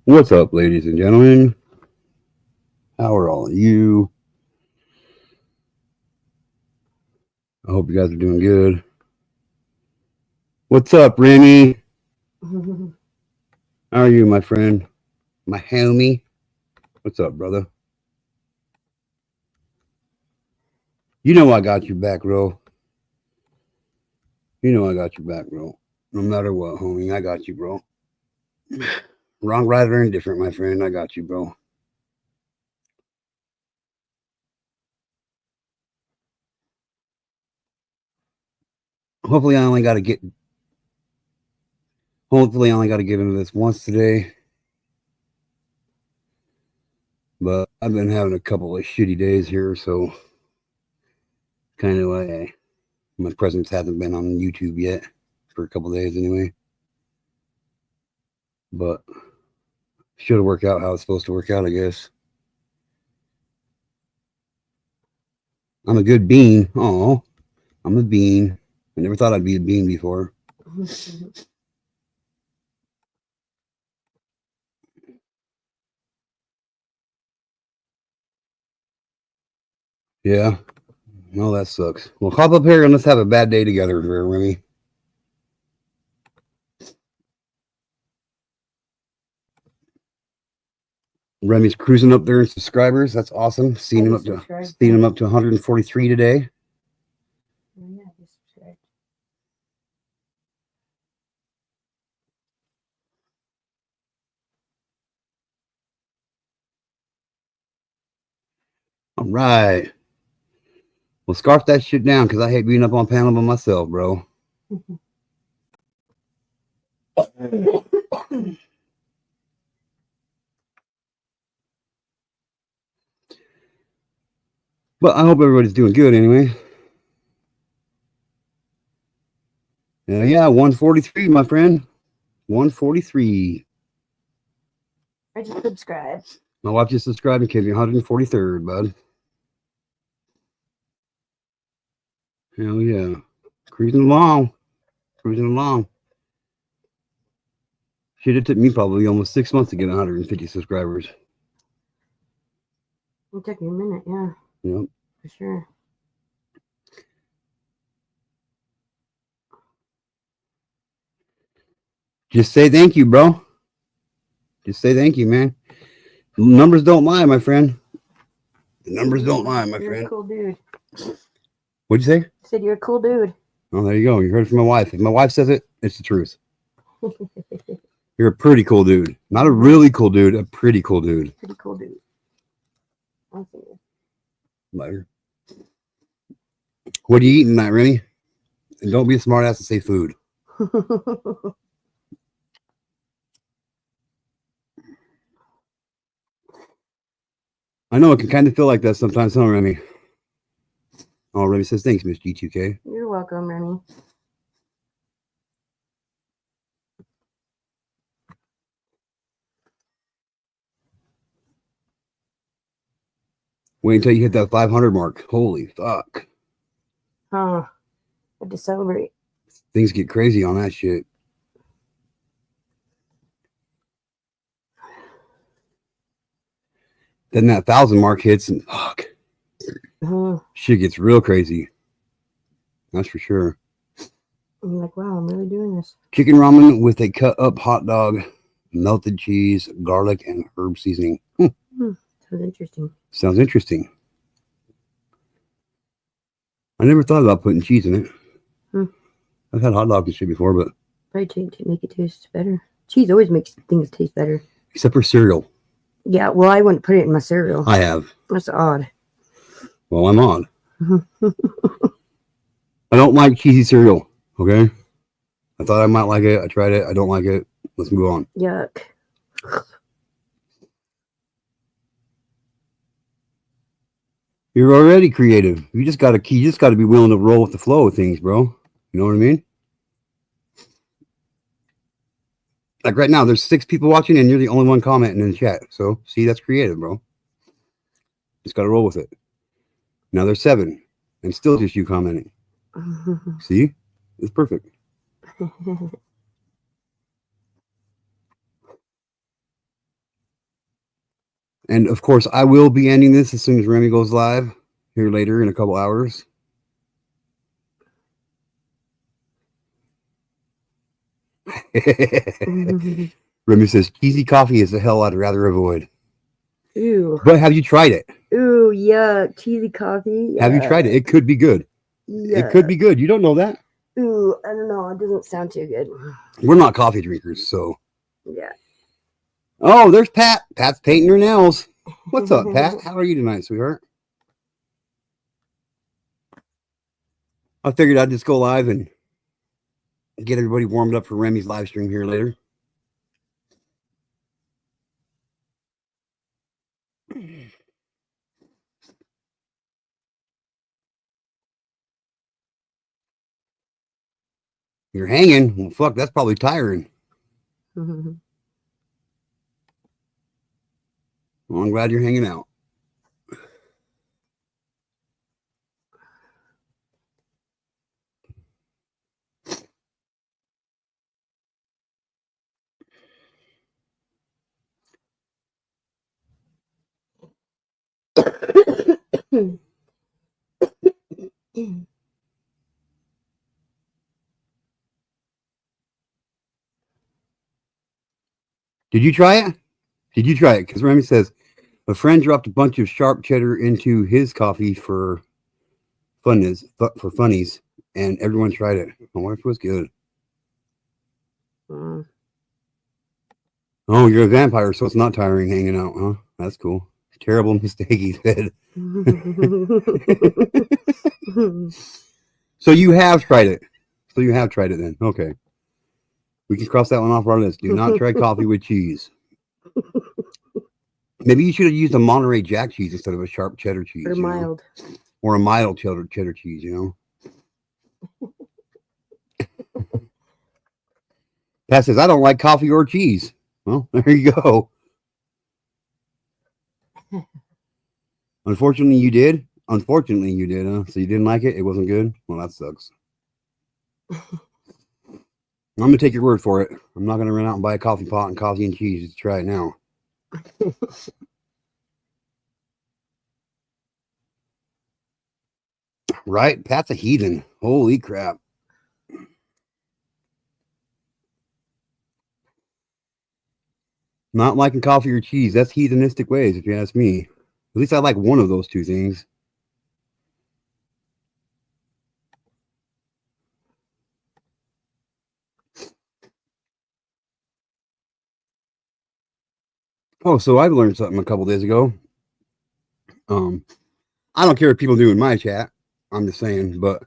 What's up, ladies and gentlemen? How are all of you? I hope you guys are doing good. What's up, Remi? How are you, my friend? My homie? What's up, brother? You know I got your back, bro. You know I got your back, bro. No matter what, homie, I got you, bro. Wrong, right, or indifferent, my friend, I got you, bro. Hopefully, I only got to get. Hopefully, I only got to get into this once today. But I've been having a couple of shitty days here, so kind of like my presence hasn't been on YouTube yet for a couple of days anyway. But should have worked out how it's supposed to work out, I guess. I'm a good bean. Oh, I'm a bean. I never thought I'd be a bean before. Yeah. No, that sucks. Well, hop up here and let's have a bad day together, Remy. Remy's cruising up there in subscribers. That's awesome. Seeing him up to 143 today. Yeah, he subscribed. All right. Well, scarf that shit down because I hate being up on panel by myself, bro. But I hope everybody's doing good anyway. Yeah, 143, my friend. 143. I just subscribed. My wife just subscribed and gave me 143rd, bud. Hell yeah. Cruising along. Cruising along. Shit, it took me probably almost 6 months to get 150 subscribers. It took me a minute, yeah. Yep. For sure. Just say thank you, bro. Just say thank you, man. Numbers don't lie, my friend. The numbers don't lie, my You're friend. a cool dude. What'd you say? I said you're a cool dude. Oh, there you go. You heard it from my wife. If my wife says it, it's the truth. You're a pretty cool dude. Not a really cool dude, a pretty cool dude. Pretty cool dude. I'll see you. Later. What are you eating tonight, Remy? And don't be a smart ass and say food. I know it can kind of feel like that sometimes, huh, Remy? Oh, Remy says thanks, Miss G2K. You're welcome, Remy. Wait until you hit that 500 mark. Holy fuck. Huh. Had to celebrate. Things get crazy on that shit. Then that 1,000 mark hits and fuck. Shit gets real crazy. That's for sure. I'm like, wow, I'm really doing this. Chicken ramen with a cut up hot dog, melted cheese, garlic, and herb seasoning. Sounds interesting. Sounds interesting. I never thought about putting cheese in it. I've had hot dogs and shit before, but probably to make it taste better. Cheese always makes things taste better. Except for cereal. Yeah, well, I wouldn't put it in my cereal. I have. That's odd. Well, I'm odd. I don't like cheesy cereal, okay? I thought I might like it. I tried it. I don't like it. Let's move on. Yuck. You're already creative. You just gotta be willing to roll with the flow of things, bro. You know what I mean? Like right now, there's 6 people watching, and you're the only one commenting in the chat. So, see, that's creative, bro. Just gotta roll with it. Now there's 7, and still just you commenting. See, it's perfect. And of course, I will be ending this as soon as Remi goes live here later in a couple hours. Remi says cheesy coffee is the hell I'd rather avoid. Ew. But have you tried it? Ooh, yuck. Cheesy coffee. Have you tried it? It could be good. It could be good. You don't know that. Ooh, I don't know. It doesn't sound too good. We're not coffee drinkers, so. Yeah. Oh, there's Pat. Pat's painting her nails. What's up, Pat? How are you tonight, sweetheart? I figured I'd just go live and get everybody warmed up for Remi's live stream here later. You're hanging? Well, fuck, that's probably tiring. Well, I'm glad you're hanging out. Did you try it? Did you try it? Because Remi says a friend dropped a bunch of sharp cheddar into his coffee for funnies, and everyone tried it. I wonder if it was good. Oh, you're a vampire, so it's not tiring hanging out, huh? That's cool. Terrible mistake, he said. So you have tried it. Then. Okay. We can cross that one off our list. Do not try coffee with cheese. Maybe you should have used a Monterey Jack cheese instead of a sharp cheddar cheese. Or mild. Or a mild cheddar cheese, you know. Pat says, I don't like coffee or cheese. Well, there you go. Unfortunately, you did. Huh? So you didn't like it? It wasn't good? Well, that sucks. I'm going to take your word for it. I'm not going to run out and buy a coffee pot and coffee and cheese to try it now. Right? Pat's a heathen. Holy crap. Not liking coffee or cheese. That's heathenistic ways, if you ask me. At least I like one of those two things. Oh, so I learned something a couple days ago. I don't care what people do in my chat. I'm just saying, but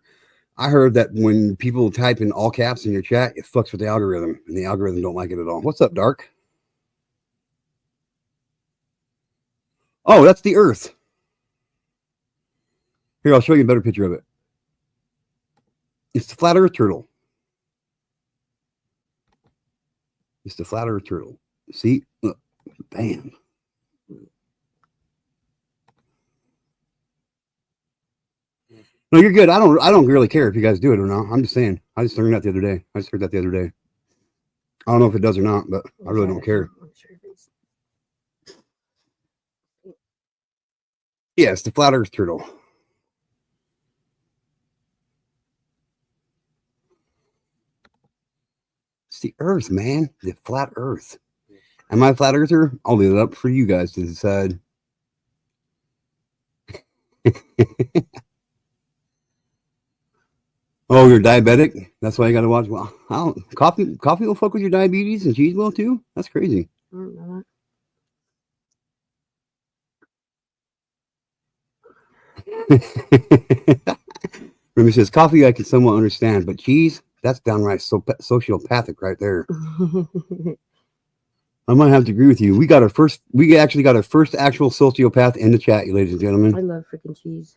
I heard that when people type in all caps in your chat, it fucks with the algorithm, and the algorithm don't like it at all. What's up, Dark? Oh, that's the Earth. Here, I'll show you a better picture of it. It's the flat Earth turtle. It's the flat Earth turtle. See? Look. Bam. No, you're good. I don't really care if you guys do it or not. I'm just saying. I just learned that the other day. I don't know if it does or not, but I really don't care. Yeah, it's the flat Earth turtle. It's the Earth, man. The flat Earth. Am I a flat earther? I'll leave it up for you guys to decide. Oh, you're diabetic? That's why you got to watch. Well, coffee will fuck with your diabetes and cheese will too? That's crazy. I don't know that. Remi says, coffee I can somewhat understand, but cheese, that's downright sociopathic right there. I might have to agree with you. We actually got our first actual sociopath in the chat, ladies and gentlemen. I love freaking cheese.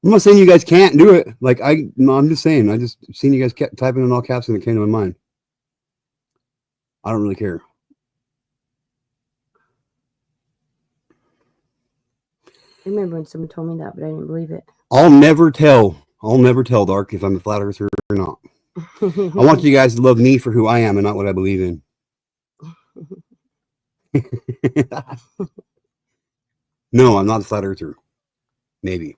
I'm not saying you guys can't do it. I'm just saying. I just seen you guys kept typing in all caps and it came to my mind. I don't really care. I remember when someone told me that, but I didn't believe it. I'll never tell, Dark, if I'm a flat earther or not. I want you guys to love me for who I am and not what I believe in. No, I'm not a flat earther. Maybe.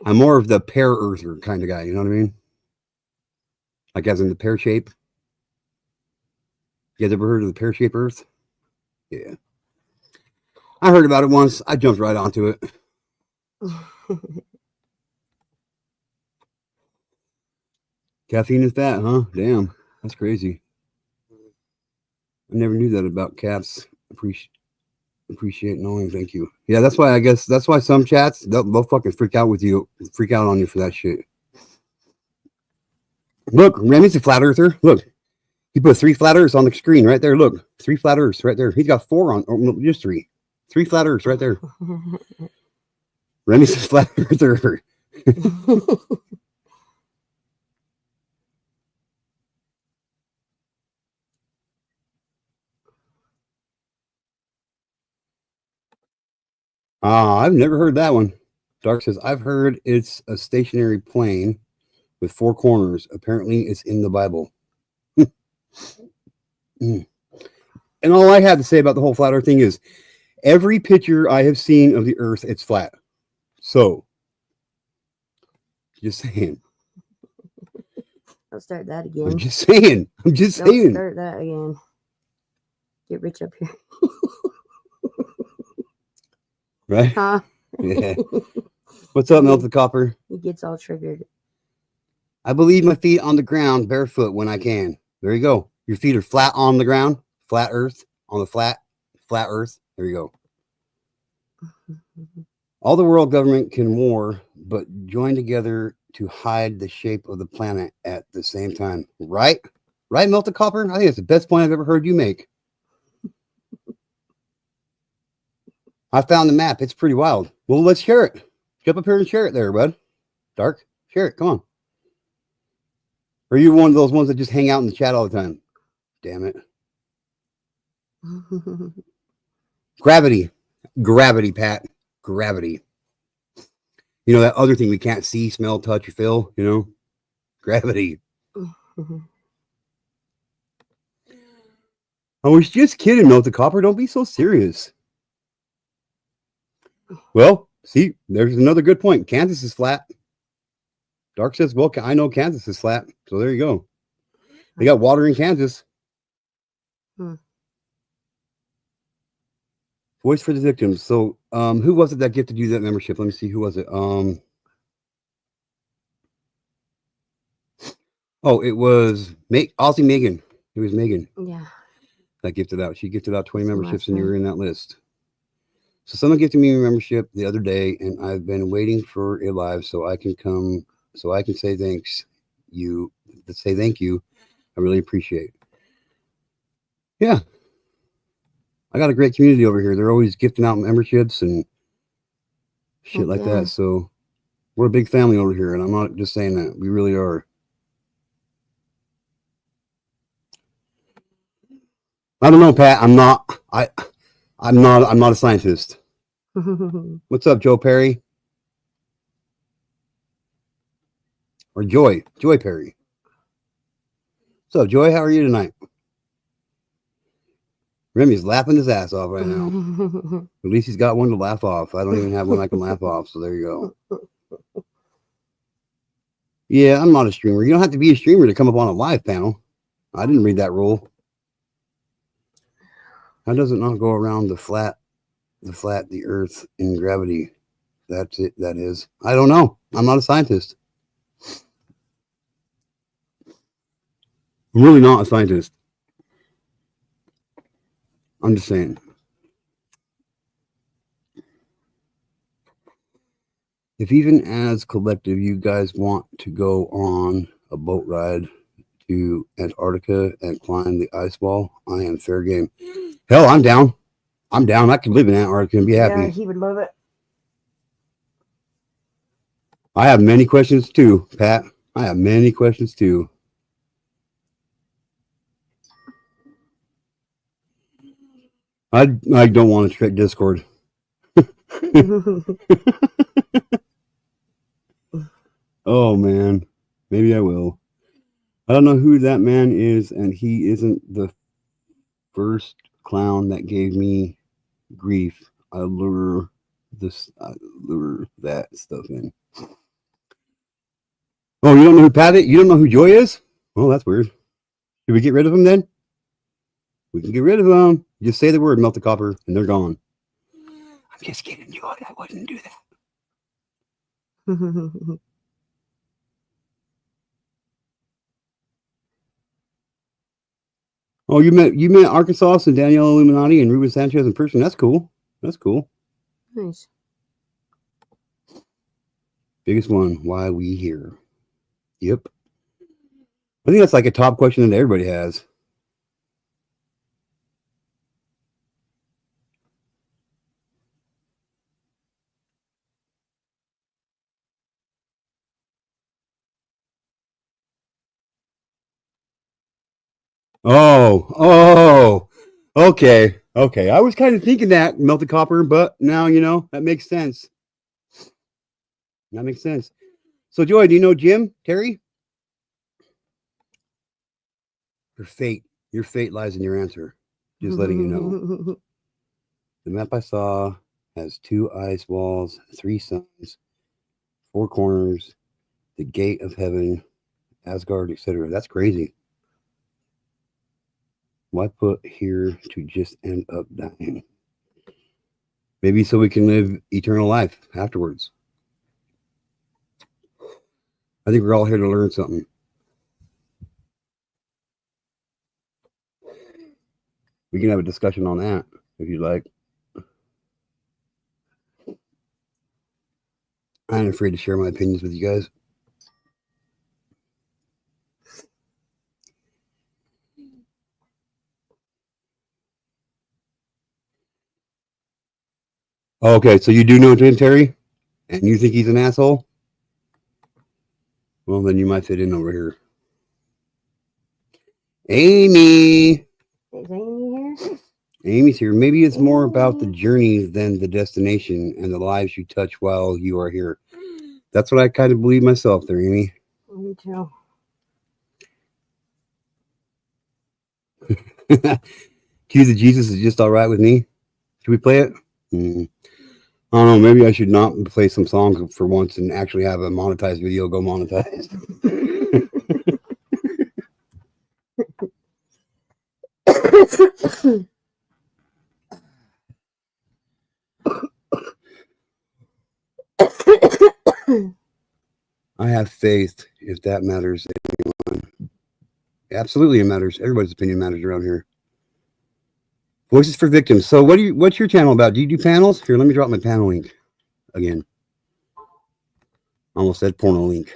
I'm more of the pear earther kind of guy. You know what I mean? Like as in the pear shape. You guys ever heard of the pear shaped earth? Yeah. I heard about it once. I jumped right onto it. Caffeine is fat, huh? Damn. That's crazy. I never knew that about cats. Appreciate knowing. Thank you. Yeah, that's why I guess that's why some chats they'll fucking freak out on you for that shit. Look, Remi's a flat earther. Look, he put 3 flat earths on the screen right there. Look, 3 flat earths right there. He's got 4 on, or no, just 3. 3 flat earths right there. Remi's a flat earther. I've never heard that one. Dark says, I've heard it's a stationary plane with 4 corners. Apparently, it's in the Bible. And all I have to say about the whole flat earth thing is every picture I have seen of the earth, it's flat. So, just saying. I'll start that again. I'm just saying. Don't start that again. Get rich up here. Right? Huh? Yeah. What's up, Melted Copper? He gets all triggered. I believe my feet on the ground barefoot when I can. There you go. Your feet are flat on the ground, flat earth, on the flat earth. There you go. All the world government can war, but join together to hide the shape of the planet at the same time. Right? Right, Melted Copper? I think it's the best point I've ever heard you make. I found the map. It's pretty wild. Well, let's share it. Jump up here and share it there, bud. Dark, share it. Come on. Or are you one of those ones that just hang out in the chat all the time? Damn it. Gravity, Pat. Gravity. You know, that other thing we can't see, smell, touch, or feel, you know? Gravity. I was just kidding, Melted Copper. Don't be so serious. Well, see, there's another good point. Kansas is flat. Dark says, well, I know Kansas is flat. So there you go. They got water in Kansas. Voice for the victims. So who was it that gifted you that membership? Let me see. Who was it? It was Aussie Megan. It was Megan. Yeah. That gifted out. She gifted out 20 memberships and you were in that list. So someone gifted me a membership the other day and I've been waiting for a live so I can come, so I can say thank you. I really appreciate it. Yeah. I got a great community over here. They're always gifting out memberships and shit like that. So we're a big family over here. And I'm not just saying that. We really are. I don't know, Pat. I'm not a scientist. What's up, Joe Perry? Or Joy Perry. What's up, Joy? How are you tonight? Remi's laughing his ass off right now. At least he's got one to laugh off. I don't even have one I can laugh off, so there you go. Yeah, I'm not a streamer. You don't have to be a streamer to come up on a live panel. I didn't read that rule. How does it not go around the earth in gravity? That's it. That is. I don't know. I'm not a scientist. I'm really not a scientist. I'm just saying. If even as collective you guys want to go on a boat ride to Antarctica and climb the ice wall, I am fair game. Hell, I'm down. I could live in Antarctica and be happy. Yeah, he would love it. I have many questions too, Pat. I have many questions too. I don't want to check Discord. Oh man, maybe I will. I don't know who that man is, and he isn't the First clown that gave me grief, I lure that stuff in. Oh, you don't know who Pat is? You don't know who Joy is? Oh, that's weird. Should we get rid of him then? We can get rid of them. Just say the word, melt the copper, and they're gone. I'm just kidding, Joy. I wouldn't do that. Oh, you met Arkansas and Danielle Illuminati and Ruben Sanchez in person. That's cool. That's cool. Nice. Biggest one. Why we here? Yep. I think that's like a top question that everybody has. Oh, okay. I was kind of thinking that melted copper, but now you know that makes sense. That makes sense. So, Joy, do you know Jim Terry? Your fate lies in your answer. Just letting you know. The map I saw has 2 ice walls, 3 suns, 4 corners, the gate of heaven, Asgard, etc. That's crazy. Why put here to just end up dying? Maybe so we can live eternal life afterwards. I think we're all here to learn something. We can have a discussion on that if you'd like. I ain't afraid to share my opinions with you guys. Okay, so you do know Jim Terry? And you think he's an asshole? Well, then you might fit in over here. Amy! Is Amy here? Amy's here. Maybe it's more about the journey than the destination and the lives you touch while you are here. That's what I kind of believe myself there, Amy. Me too. Keys of Jesus is just all right with me. Should we play it? I don't know. Maybe I should not play some songs for once and actually have a monetized video go monetized. I have faith, if that matters to anyone. Absolutely, it matters. Everybody's opinion matters around here. Voices for Victims. So, what's your channel about? Do you do panels? Here, let me drop my panel link again. Almost said porno link.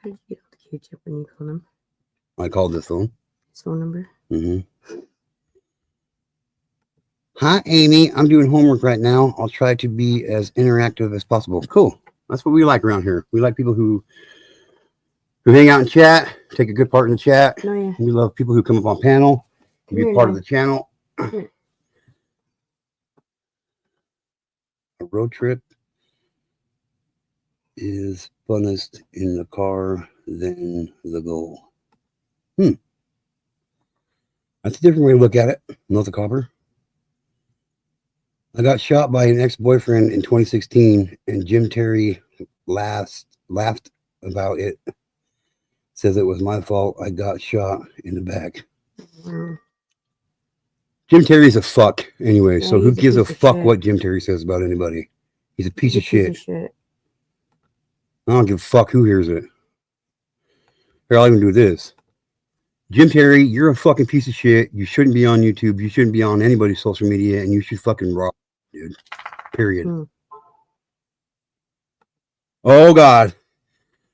How did you get all the Q-tip when you called him? I called this phone. His phone number? Hi, Amy. I'm doing homework right now. I'll try to be as interactive as possible. Cool. That's what we like around here. We like people who hang out and chat, take a good part in the chat. Oh, yeah. We love people who come up on panel, can be a part of the channel. A road trip is funnest in the car than the goal. That's a different way to look at it. Not the copper. I got shot by an ex-boyfriend in 2016, and Jim Terry laughed about it. Says it was my fault. I got shot in the back. Jim Terry's a fuck anyway, so who gives a fuck what Jim Terry says about anybody? He's a piece of shit. I don't give a fuck who hears it. Here, I'll even do this. Jim Terry, you're a fucking piece of shit. You shouldn't be on YouTube. You shouldn't be on anybody's social media, and you should fucking rock, dude. Period. Oh, God.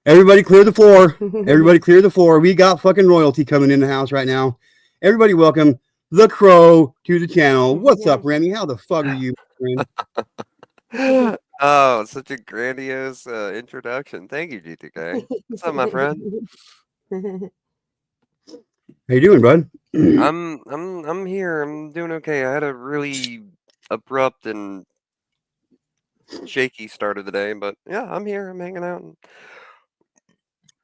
Everybody clear the floor. Everybody clear the floor. We got fucking royalty coming in the house right now. Everybody welcome the Crow to the channel. What's up, Remi? How the fuck are you, friend? Oh, such a grandiose introduction. Thank you, GTK. What's up, my friend? How you doing, bud? I'm here. I'm doing okay. I had a really abrupt and shaky start of the day, but yeah, I'm here. I'm hanging out.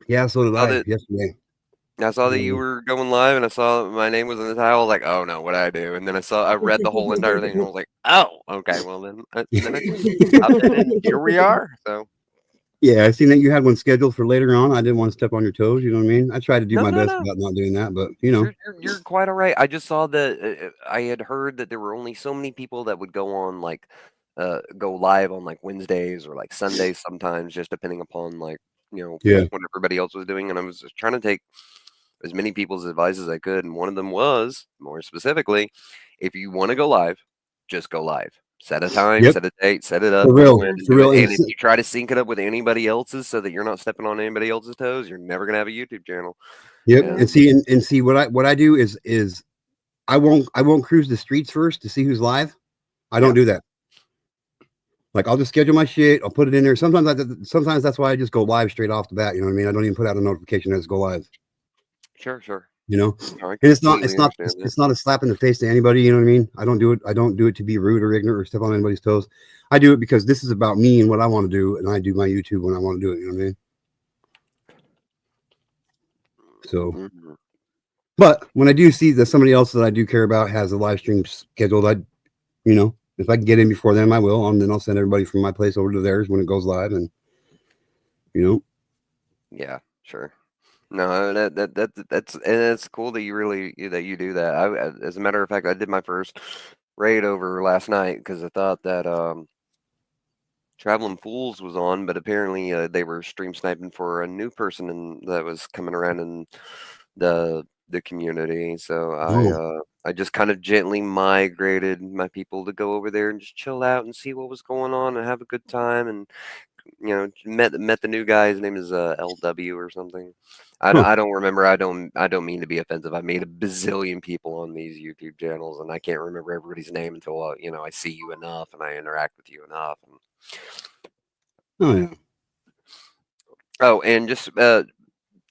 Yeah, so did Saw I that yesterday. I saw that you Um, were going live, and I saw my name was in the title. I was like, "Oh no, what did I do?" And then I read the whole entire thing, and I was like, "Oh, okay, well then." And then I just popped in, and here we are. So yeah, I seen that you had one scheduled for later on. I didn't want to step on your toes. You know what I mean? I tried to do no, my no, best no. about not doing that, but you know, You're quite all right. I just saw that I had heard that there were only so many people that would go on like go live on like Wednesdays or like Sundays sometimes, just depending upon like yeah, what everybody else was doing. And I was just trying to take as many people's advice as I could, and one of them was more specifically, if you want to go live, just go live. Set a time, yep, set a date, set it up, go in and for do it. real. And And if you try to sync it up with anybody else's so that you're not stepping on anybody else's toes, you're never gonna have a YouTube channel. yep, Yeah. and And see what I do is I won't cruise the streets first to see who's live. I yeah, don't do that. Like I'll just schedule my shit. I'll put it in there. Sometimes that's why I just go live straight off the bat. You know what I mean? I don't even put out a notification that it's go live. sure, sure. You know, No, I and completely understand that. it's not a slap in the face to anybody. You know what I mean? I don't do it to be rude or ignorant or step on anybody's toes. I do it because this is about me and what I want to do, and I do my YouTube when I want to do it. You know what I mean? So, Mhm. but when I do see that somebody else that I do care about has a live stream scheduled, you know, if I can get in before them, I will, and then I'll send everybody from my place over to theirs when it goes live, and you know, Yeah, sure. No, that's and it's cool that you do that. As a matter of fact, I did my first raid over last night because I thought that Traveling Fools was on, but apparently they were stream sniping for a new person that was coming around in the community. So oh, I just kind of gently migrated my people to go over there and just chill out and see what was going on and have a good time and met the new guy. His name is LW or something. huh. I don't remember. I don't mean to be offensive. I made a bazillion people on these YouTube channels, and I can't remember everybody's name until I see you enough and I interact with you enough. Oh yeah. Oh, and just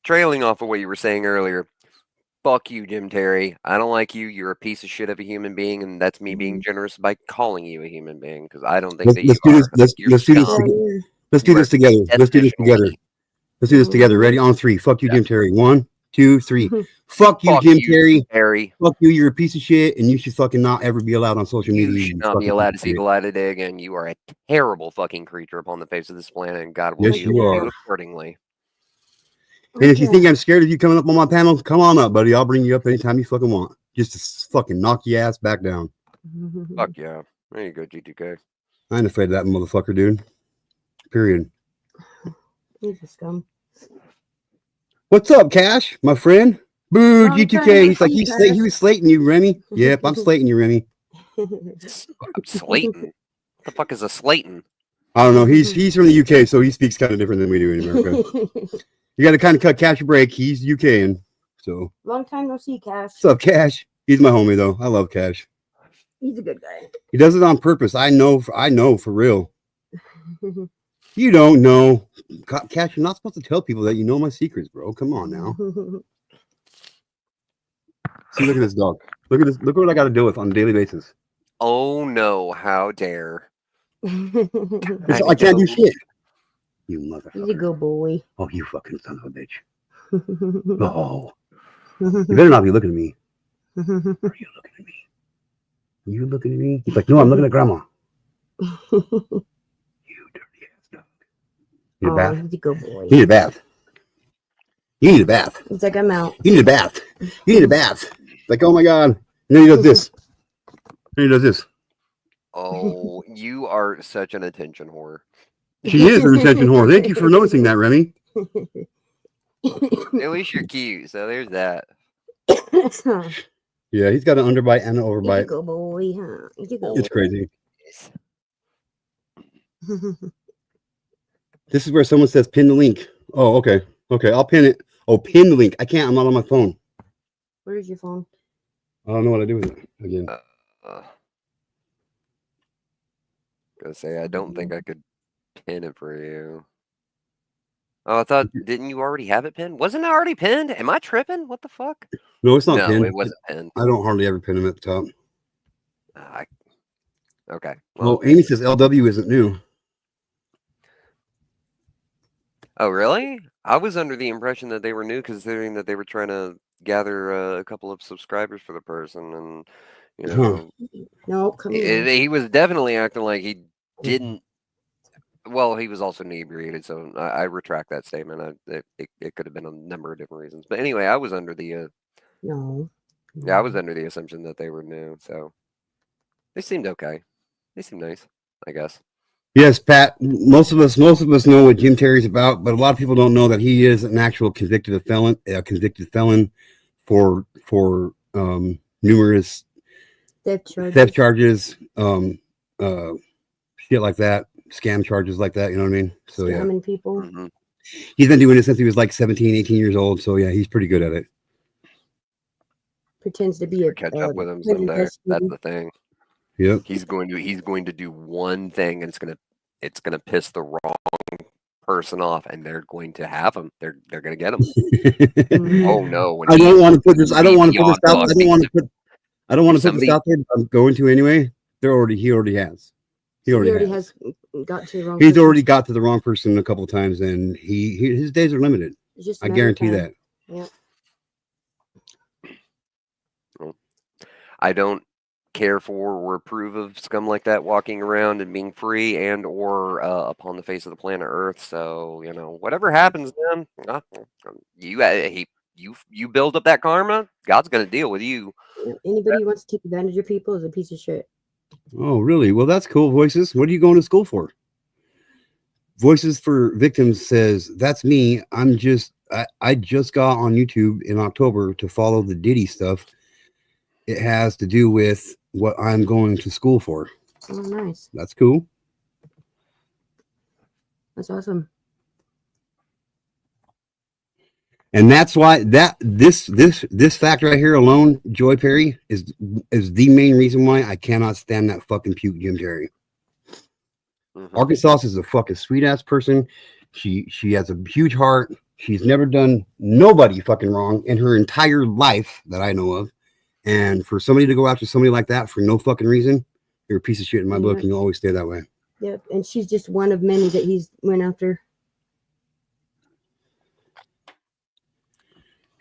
trailing off of what you were saying earlier. Fuck you, Jim Terry. I don't like you. You're a piece of shit of a human being, and that's me being generous by calling you a human being because I don't think that you Let's do are. this. You're Let's do this. scum. Let's do You are this together. Let's do this definition together. weak. Let's do this together. Ready on three. Fuck you, Yeah. Jim Terry. 1, 2, 3. Fuck you, Fuck Jim you, Terry. Terry. Fuck you. You're a piece of shit, and you should fucking not ever be allowed on social You media. should You not be fucking piece allowed of to see shit. the light of day again. You are a terrible fucking creature upon the face of this planet, and God will Yes, deal you with are. you accordingly. And if you think I'm scared of you coming up on my panel, come on up, buddy. I'll bring you up anytime you fucking want. Just to fucking knock your ass back down. Fuck yeah. There you go, GTK. I ain't afraid of that motherfucker, dude. Period. He's a scum. What's up, Cash, my friend? Boo, Long time G2K. no He's like see, he was slating you, Remy. Yep, I'm slating you, Remy. Slayton? What the fuck is a Slayton? I don't know. He's from the UK, so he speaks kind of different than we do in America. You got to kind of cut Cash a break. He's UKing. So, Long time no see, Cash. what's up, Cash? He's my homie, though. I love Cash. He's a good guy. He does it on purpose. I know for real. You don't know. Cash, you're not supposed to tell people that you know my secrets, bro. Come on now. See, look at this dog. Look at this. Look what I got to deal with on a daily basis. Oh no, how dare. I can't do shit. You motherfucker. He's a good boy. Oh, you fucking son of a bitch. Oh. You better not be looking at me. Are you looking at me? Are you looking at me? He's like, no, I'm looking at grandma. You dirty ass dog. You need a bath? He's a good boy. You need a bath. You need a bath. He's like, I'm out. You need a bath. You need a bath. Like, oh my God. And then he does this. And he does this. Oh, you are such an attention whore. She is a retention whore. Thank you for noticing that, Remy. At least you're cute, so there's that. Yeah, he's got an underbite and an He's a overbite. good boy, huh? He's a good It's crazy. This is where someone says pin the link. Oh, okay. Okay, I'll pin it. Oh, pin the link. I can't. I'm not on my phone. Where's your phone? I don't know what to do with it again. Gonna say I don't think I could pin it for you. Oh, I thought didn't you already have it pinned? Wasn't it already pinned? Am I tripping? What the fuck? No, it's not No, pinned. it wasn't pinned. I don't hardly ever pin them at the top. Okay. Well, Amy says LW isn't new. Oh, really? I was under the impression that they were new, considering that they were trying to gather a couple of subscribers for the person, and you Huh. know, No, come here. he was definitely acting like he didn't. Well, he was also inebriated, so I retract that statement. It could have been a number of different reasons, but anyway, I was under the No. yeah, I was under the assumption that they were new, so they seemed okay. They seemed nice, I guess. Yes, Pat. Most of us know what Jim Terry's about, but a lot of people don't know that he is an actual convicted felon for numerous theft charges, shit like that, scam charges like that. You know what I mean? So Scamming people. Mhm. he's been doing it since he was like 17, 18 years old. So yeah, he's pretty good at it. Pretends to be a Catch up with him private someday. That's investigator. the thing. Yep. He's going to do one thing, and it's gonna piss the wrong person off, and they're going to have him. They're gonna get him. Mhm. Oh no! When I don't he's want to put this. I don't want to put this beyond out. dog I don't want to meat. put. I don't want to put this Somebody- out there. But I'm going to anyway. He already has. He already has. Got to the wrong He's person. already got to the wrong person a couple of times, and his days are limited. It's just a I matter of guarantee time. that. Yep. I don't care for or approve of scum like that walking around and being free and or upon the face of the planet Earth. So whatever happens to him, you build up that karma. God's gonna deal with you. Anybody who wants to take advantage of people is a piece of shit. Oh, really? Well, that's cool. Voices. What are you going to school for? Voices for Victims says that's me. I just got on YouTube in October to follow the Diddy stuff. It has to do with what I'm going to school for. Oh, nice. That's cool. That's awesome. And that's why this fact right here alone, Joy Perry, is the main reason why I cannot stand that fucking puke Jim Terry. Mhm. Arkansas is a fucking sweet ass person. She has a huge heart. She's never done nobody fucking wrong in her entire life that I know of. And for somebody to go after somebody like that for no fucking reason, you're a piece of shit in my book, and you'll always stay that way. Yep, and she's just one of many that he's went after.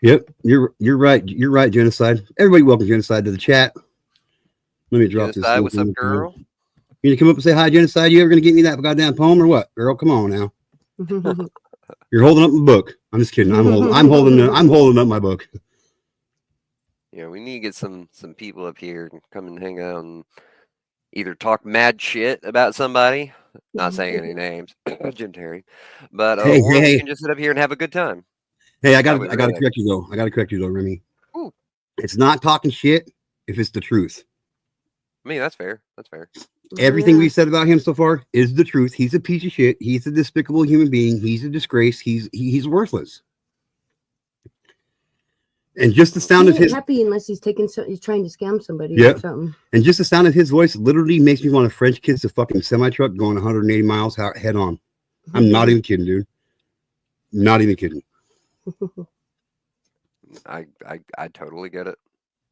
Yep, you're right. You're right, Genocide. Everybody, welcome Genocide to the chat. Let me drop Genocide, this. what's up, girl? You gonna come up and say hi, Genocide? You ever gonna get me that goddamn poem or what, girl? Come on now. You're holding up my book. I'm just kidding. I'm holding up my book. Yeah, we need to get some people up here and come and hang out and either talk mad shit about somebody, not saying any names, Jim Terry, but or we can just sit up here and have a good time. Hey, I gotta correct you though. I gotta correct you though, Remi. Ooh. It's not talking shit if it's the truth. I mean, that's fair. That's fair. Everything we said about him so far is the truth. He's a piece of shit. He's a despicable human being. He's a disgrace. He's worthless. And just the sound of his happy unless he's trying to scam somebody Yeah. or something. And just the sound of his voice literally makes me want to French kiss a fucking semi truck going 180 miles head on. I'm not even kidding, dude. Not even kidding. I totally get it.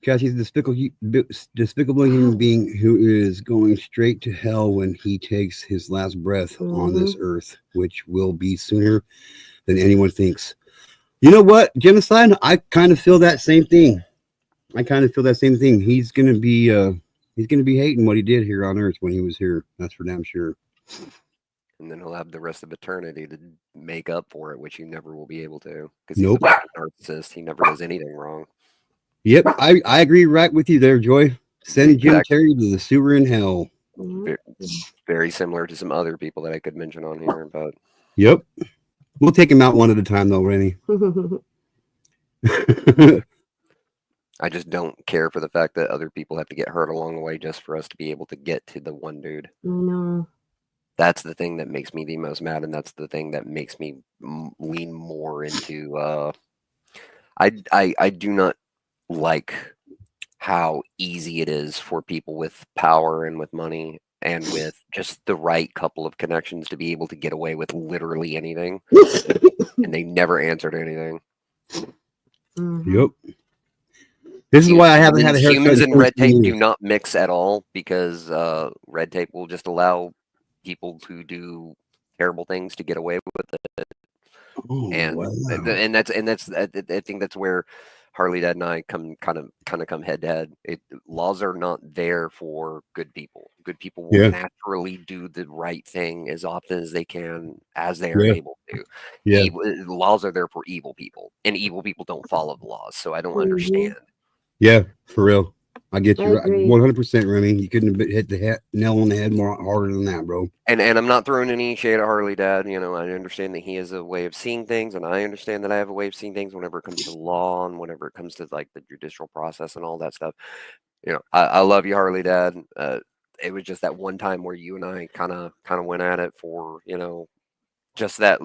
Because he's a despicable human being who is going straight to hell when he takes his last breath on this earth, which will be sooner than anyone thinks. You know what, Genocide? I kind of feel that same thing. He's gonna be hating what he did here on Earth when he was here. That's for damn sure. And then he'll have the rest of eternity to make up for it, which he never will be able to. Because Nope. he's a narcissist. He never does anything wrong. Yep, I agree right with you there, Joy. Send Jim Terry to the sewer in hell. Very similar to some other people that I could mention on here, but yep. We'll take him out one at a time, though, Remi. I just don't care for the fact that other people have to get hurt along the way just for us to be able to get to the one dude. No. That's the thing that makes me the most mad, and that's the thing that makes me lean more into. I do not like how easy it is for people with power and with money and with just the right couple of connections to be able to get away with literally anything, and they never answered anything. Yep. This is why I haven't had a haircut. Humans and red tape do not mix at all, because red tape will just allow people to do terrible things to get away with it. And wow. I think that's where Harley Dad and I come kind of come head to head. Laws are not there for good people. Good people will Yeah. naturally do the right thing as often as they can, as they are Yeah. able to. Yeah. Laws are there for evil people, and evil people don't follow the laws. So I don't Mhm. understand. Yeah, for real. I get I you right. agree. 100%, Remy. You couldn't have hit the nail on the head more harder than that, bro. And I'm not throwing any shade at Harley Dad. You know, I understand that he has a way of seeing things, and I understand that I have a way of seeing things whenever it comes to law and whenever it comes to like the judicial process and all that stuff. You know, I love you, Harley Dad. It was just that one time where you and I kind of went at it for, you know, just that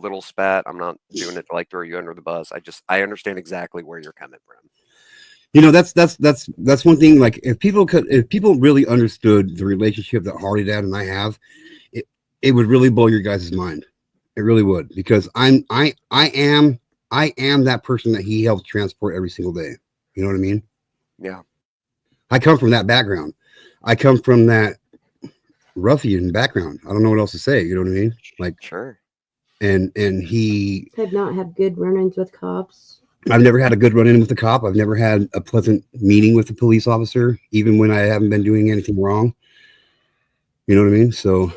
little spat. I'm not doing it to like throw you under the bus. I understand exactly where you're coming from. You know, that's one thing. Like, if people really understood the relationship that Harley Dad and I have, it would really blow your guys' mind. It really would, because I am that person that he helps transport every single day. You know what I mean? Yeah. I come from that background. I come from that ruffian background. I don't know what else to say. You know what I mean? Like, Sure. and he, Have not had good run-ins with cops. I've never had a good run-in with a cop. I've never had a pleasant meeting with a police officer, even when I haven't been doing anything wrong. You know what I mean? So,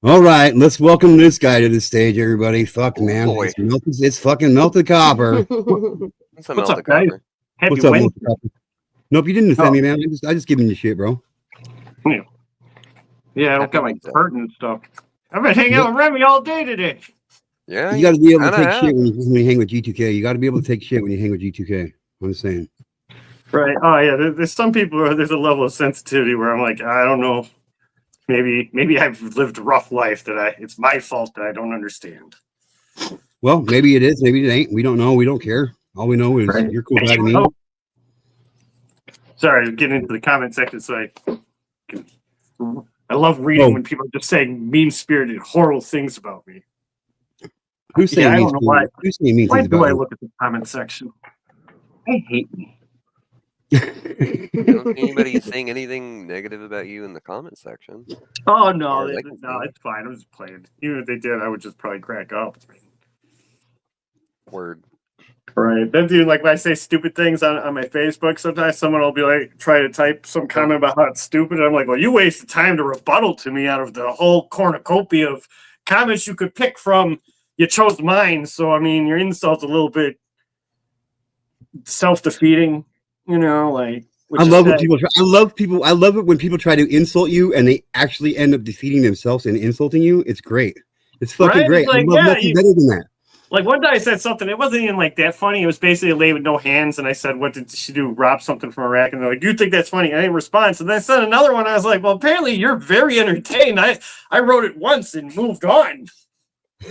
all right, let's welcome this guy to the stage, everybody. Fuck, Oh, man, boy. it's fucking Melted Copper. That's a What's melted up, guys? copper. Happy What's up, Wednesday. Melted Copper? Nope, you didn't offend Oh. me, man. I just giving you shit, bro. Yeah, I don't Happy got my Wednesday. curtain and stuff. I've been hanging out with Remy all day today. Yeah, You got to be able to kinda take shit have. when you hang with G2K. You got to be able to take shit when you hang with G2K. I'm just saying. Right. Oh yeah. There's some people where there's a level of sensitivity where I'm like, I don't know. Maybe I've lived a rough life that it's my fault that I don't understand. Well, maybe it is, maybe it ain't. We don't know. We don't care. All we know is Right. you're cool guy to me. Sorry, I'm getting into the comment section, so I love reading when people are just saying mean-spirited, horrible things about me. Who's saying I don't know why. Who's saying mean Why things do about I you? look at the comment section? I hate me. I don't see anybody saying anything negative about you in the comment section. Oh no, Or they can no, say. it's fine. I'm just playing. Even if they did, I would just probably crack up. Word. Right. Then, dude, like when I say stupid things on my Facebook, sometimes someone will be like, try to type some comment about how it's stupid. And I'm like, well, you wasted time to rebuttal to me out of the whole cornucopia of comments you could pick from. You chose mine. So, I mean, your insult's a little bit self-defeating, you know, like. I love when people. I love it when people try to insult you and they actually end up defeating themselves and insulting you. It's great. It's fucking Right? great. It's like, I love nothing better than that. Like one guy said something, it wasn't even like that funny. It was basically a lady with no hands, and I said, "What did she do? Rob something from a rack?" And they're like, "You think that's funny?" I didn't respond. So then I said another one. I was like, "Well, apparently you're very entertained." I wrote it once and moved on.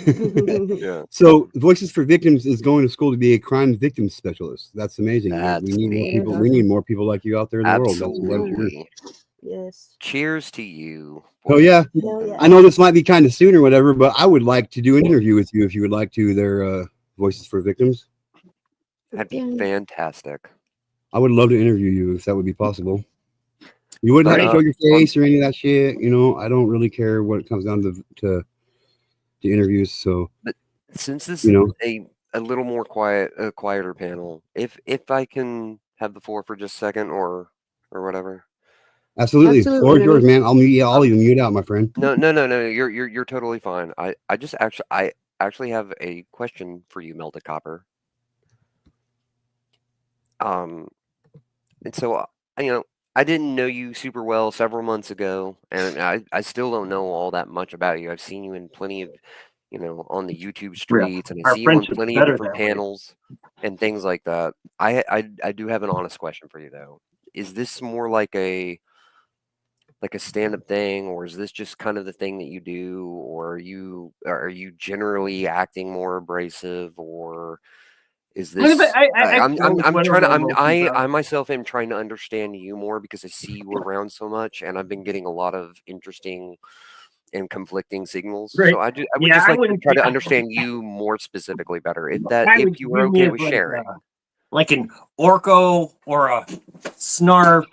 Yeah. So, Voices for Victims is going to school to be a crime victim specialist. That's amazing. That's we need more neat. people. We need more people like you out there in the world. That's for sure. Absolutely. Yes. Cheers to you. Oh yeah. Hell yeah. I know this might be kind of soon or whatever, but I would like to do an interview with you if you would like to. Their Voices for Victims. That'd be fantastic. I would love to interview you if that would be possible. You wouldn't have to show your face or any of that shit. You know, I don't really care what it comes down to interviews. So, but since this you know, is a little more quieter panel, if I can have the floor for just a second or whatever. Absolutely. Floor is yours, man. I'll even mute out, my friend. No. You're totally fine. I actually have a question for you, Melted Copper. And so you know, I didn't know you super well several months ago, and I still don't know all that much about you. I've seen you in plenty of, you know, on the YouTube streets, and I see you on plenty of different panels and things like that. I do have an honest question for you though. Is this more like a stand-up thing, or is this just kind of the thing that you do, or are you generally acting more abrasive, or is this I myself am trying to understand you more because I see you around so much, and I've been getting a lot of interesting and conflicting signals. Right. So I would just like to try to understand you more specifically better. If you were okay with sharing. Like an Orko or a Snarf,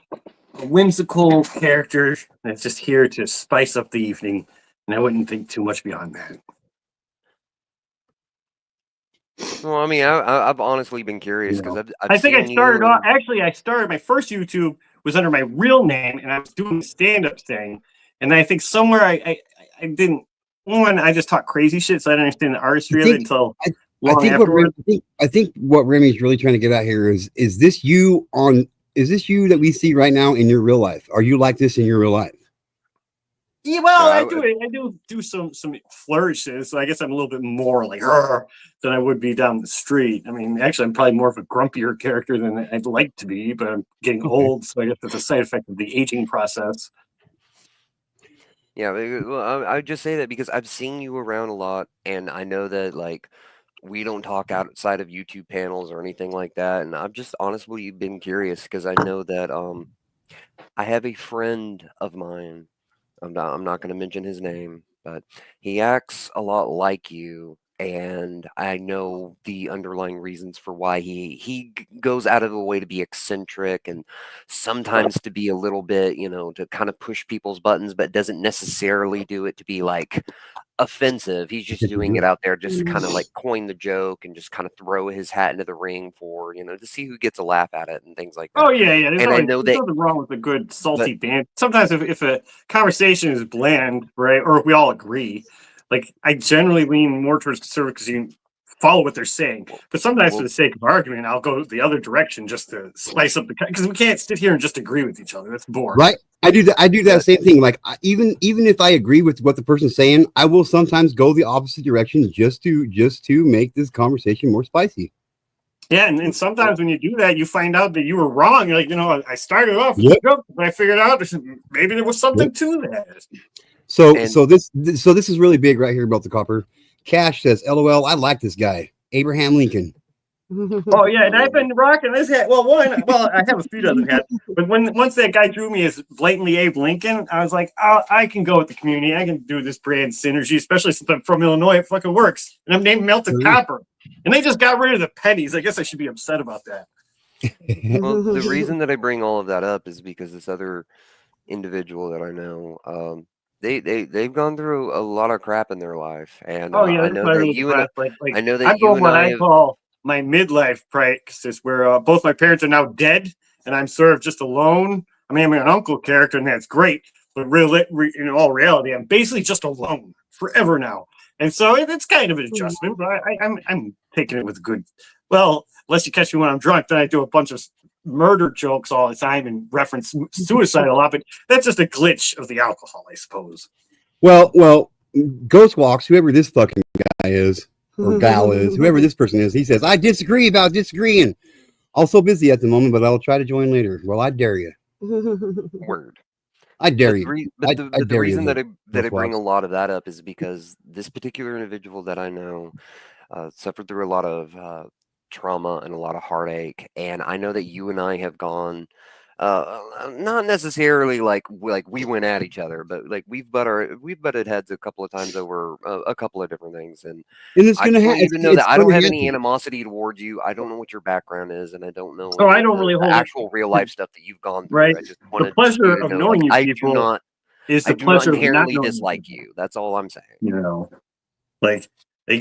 a whimsical character that's just here to spice up the evening, and I wouldn't think too much beyond that. Well, I mean, I've honestly been curious because I've I think I seen started you. off. Actually, I started my first YouTube was under my real name, and I was doing the stand-up thing. And I think somewhere I didn't. One, I just talked crazy shit, so I didn't understand the I artistry of it think until I, I long think afterwards. I think what Remy's really trying to get at here is this you on is this you that we see right now in your real life? Are you like this in your real life? Yeah, well, Yeah, I do some flourishes. So I guess I'm a little bit more like "Rrr," than I would be down the street. I mean, actually, I'm probably more of a grumpier character than I'd like to be, but I'm getting Okay. old, so I guess it's a side effect of the aging process. yeah. Well, I would just say that because I've seen you around a lot, and I know that like we don't talk outside of YouTube panels or anything like that. And I've just honestly been curious because I know that I have a friend of mine. I'm not going to mention his name, but he acts a lot like you, and I know the underlying reasons for why he goes out of the way to be eccentric and sometimes to be a little bit, to kind of push people's buttons, but doesn't necessarily do it to be like offensive. He's just doing it out there just to kind of like coin the joke and just kind of throw his hat into the ring for, to see who gets a laugh at it and things like Oh that. yeah. And I know There's that, nothing wrong with a good but salty band. Sometimes if a conversation is bland, right, or if we all agree, like I generally lean more towards conservative because you follow what they're saying. But sometimes for well, the sake of argument, I'll go the other direction just to spice up the because we can't sit here and just agree with each other. That's boring. Right? I do that. I do that yeah, same thing. Like even if I agree with what the person's saying, I will sometimes go the opposite direction just to make this conversation more spicy. Yeah, and well, sometimes when you do that, you find out that you were wrong. You're like, I started off with a Yep. joke, but I figured out maybe there was something Yep. to that. So and so this is really big right here about the copper. Cash says, "LOL, I like this guy, Abraham Lincoln." Oh yeah, and I've mhm. been rocking this hat. Well, I have a few dozen hats, but once that guy drew me as blatantly Abe Lincoln, I was like, I can go with the community. I can do this brand synergy, especially since I'm from Illinois. It fucking works, and I'm named Melted Copper, and they just got rid of the pennies. I guess I should be upset about that. Well, the reason that I bring all of that up is because this other individual that I know, they've gone through a lot of crap in their life, and Oh yeah, I that's know why I that really you and depressed. Like I know that I'm you going and what I I have. call my midlife crisis, where both my parents are now dead, and I'm sort of just alone. I mean, I'm an uncle character, and that's great, but really, in all reality, I'm basically just alone forever now. And so it's kind of an adjustment, but I'm taking it with good. Well, unless you catch me when I'm drunk, then I do a bunch of murder jokes all the time and reference suicide a lot. But that's just a glitch of the alcohol, I suppose. Well, Ghost Walks, whoever this fucking guy is or gal is, whoever this person is, he says, "I disagree about disagreeing. Also busy at the moment, but I'll try to join later." Well, I dare you. Word. I dare But the you. re- but the I but the dare reason you, that I Ghost bring a Walks. lot of that up is because this particular individual that I know suffered through a lot of trauma and a lot of heartache, and I know that you and I have gone. Not necessarily like we went at each other, but like we've butted heads a couple of times over a couple of different things, and And it's I gonna just want you to know it's that I gonna don't have any happen. animosity towards you. I don't know what your background is, and I don't know So any I of don't the really hold it actual real life stuff that you've gone through. right. I just The wanted pleasure you to of know, like knowing you people is I the do not pleasure of not inherently knowing you dislike people. you. That's all I'm saying. You know, like,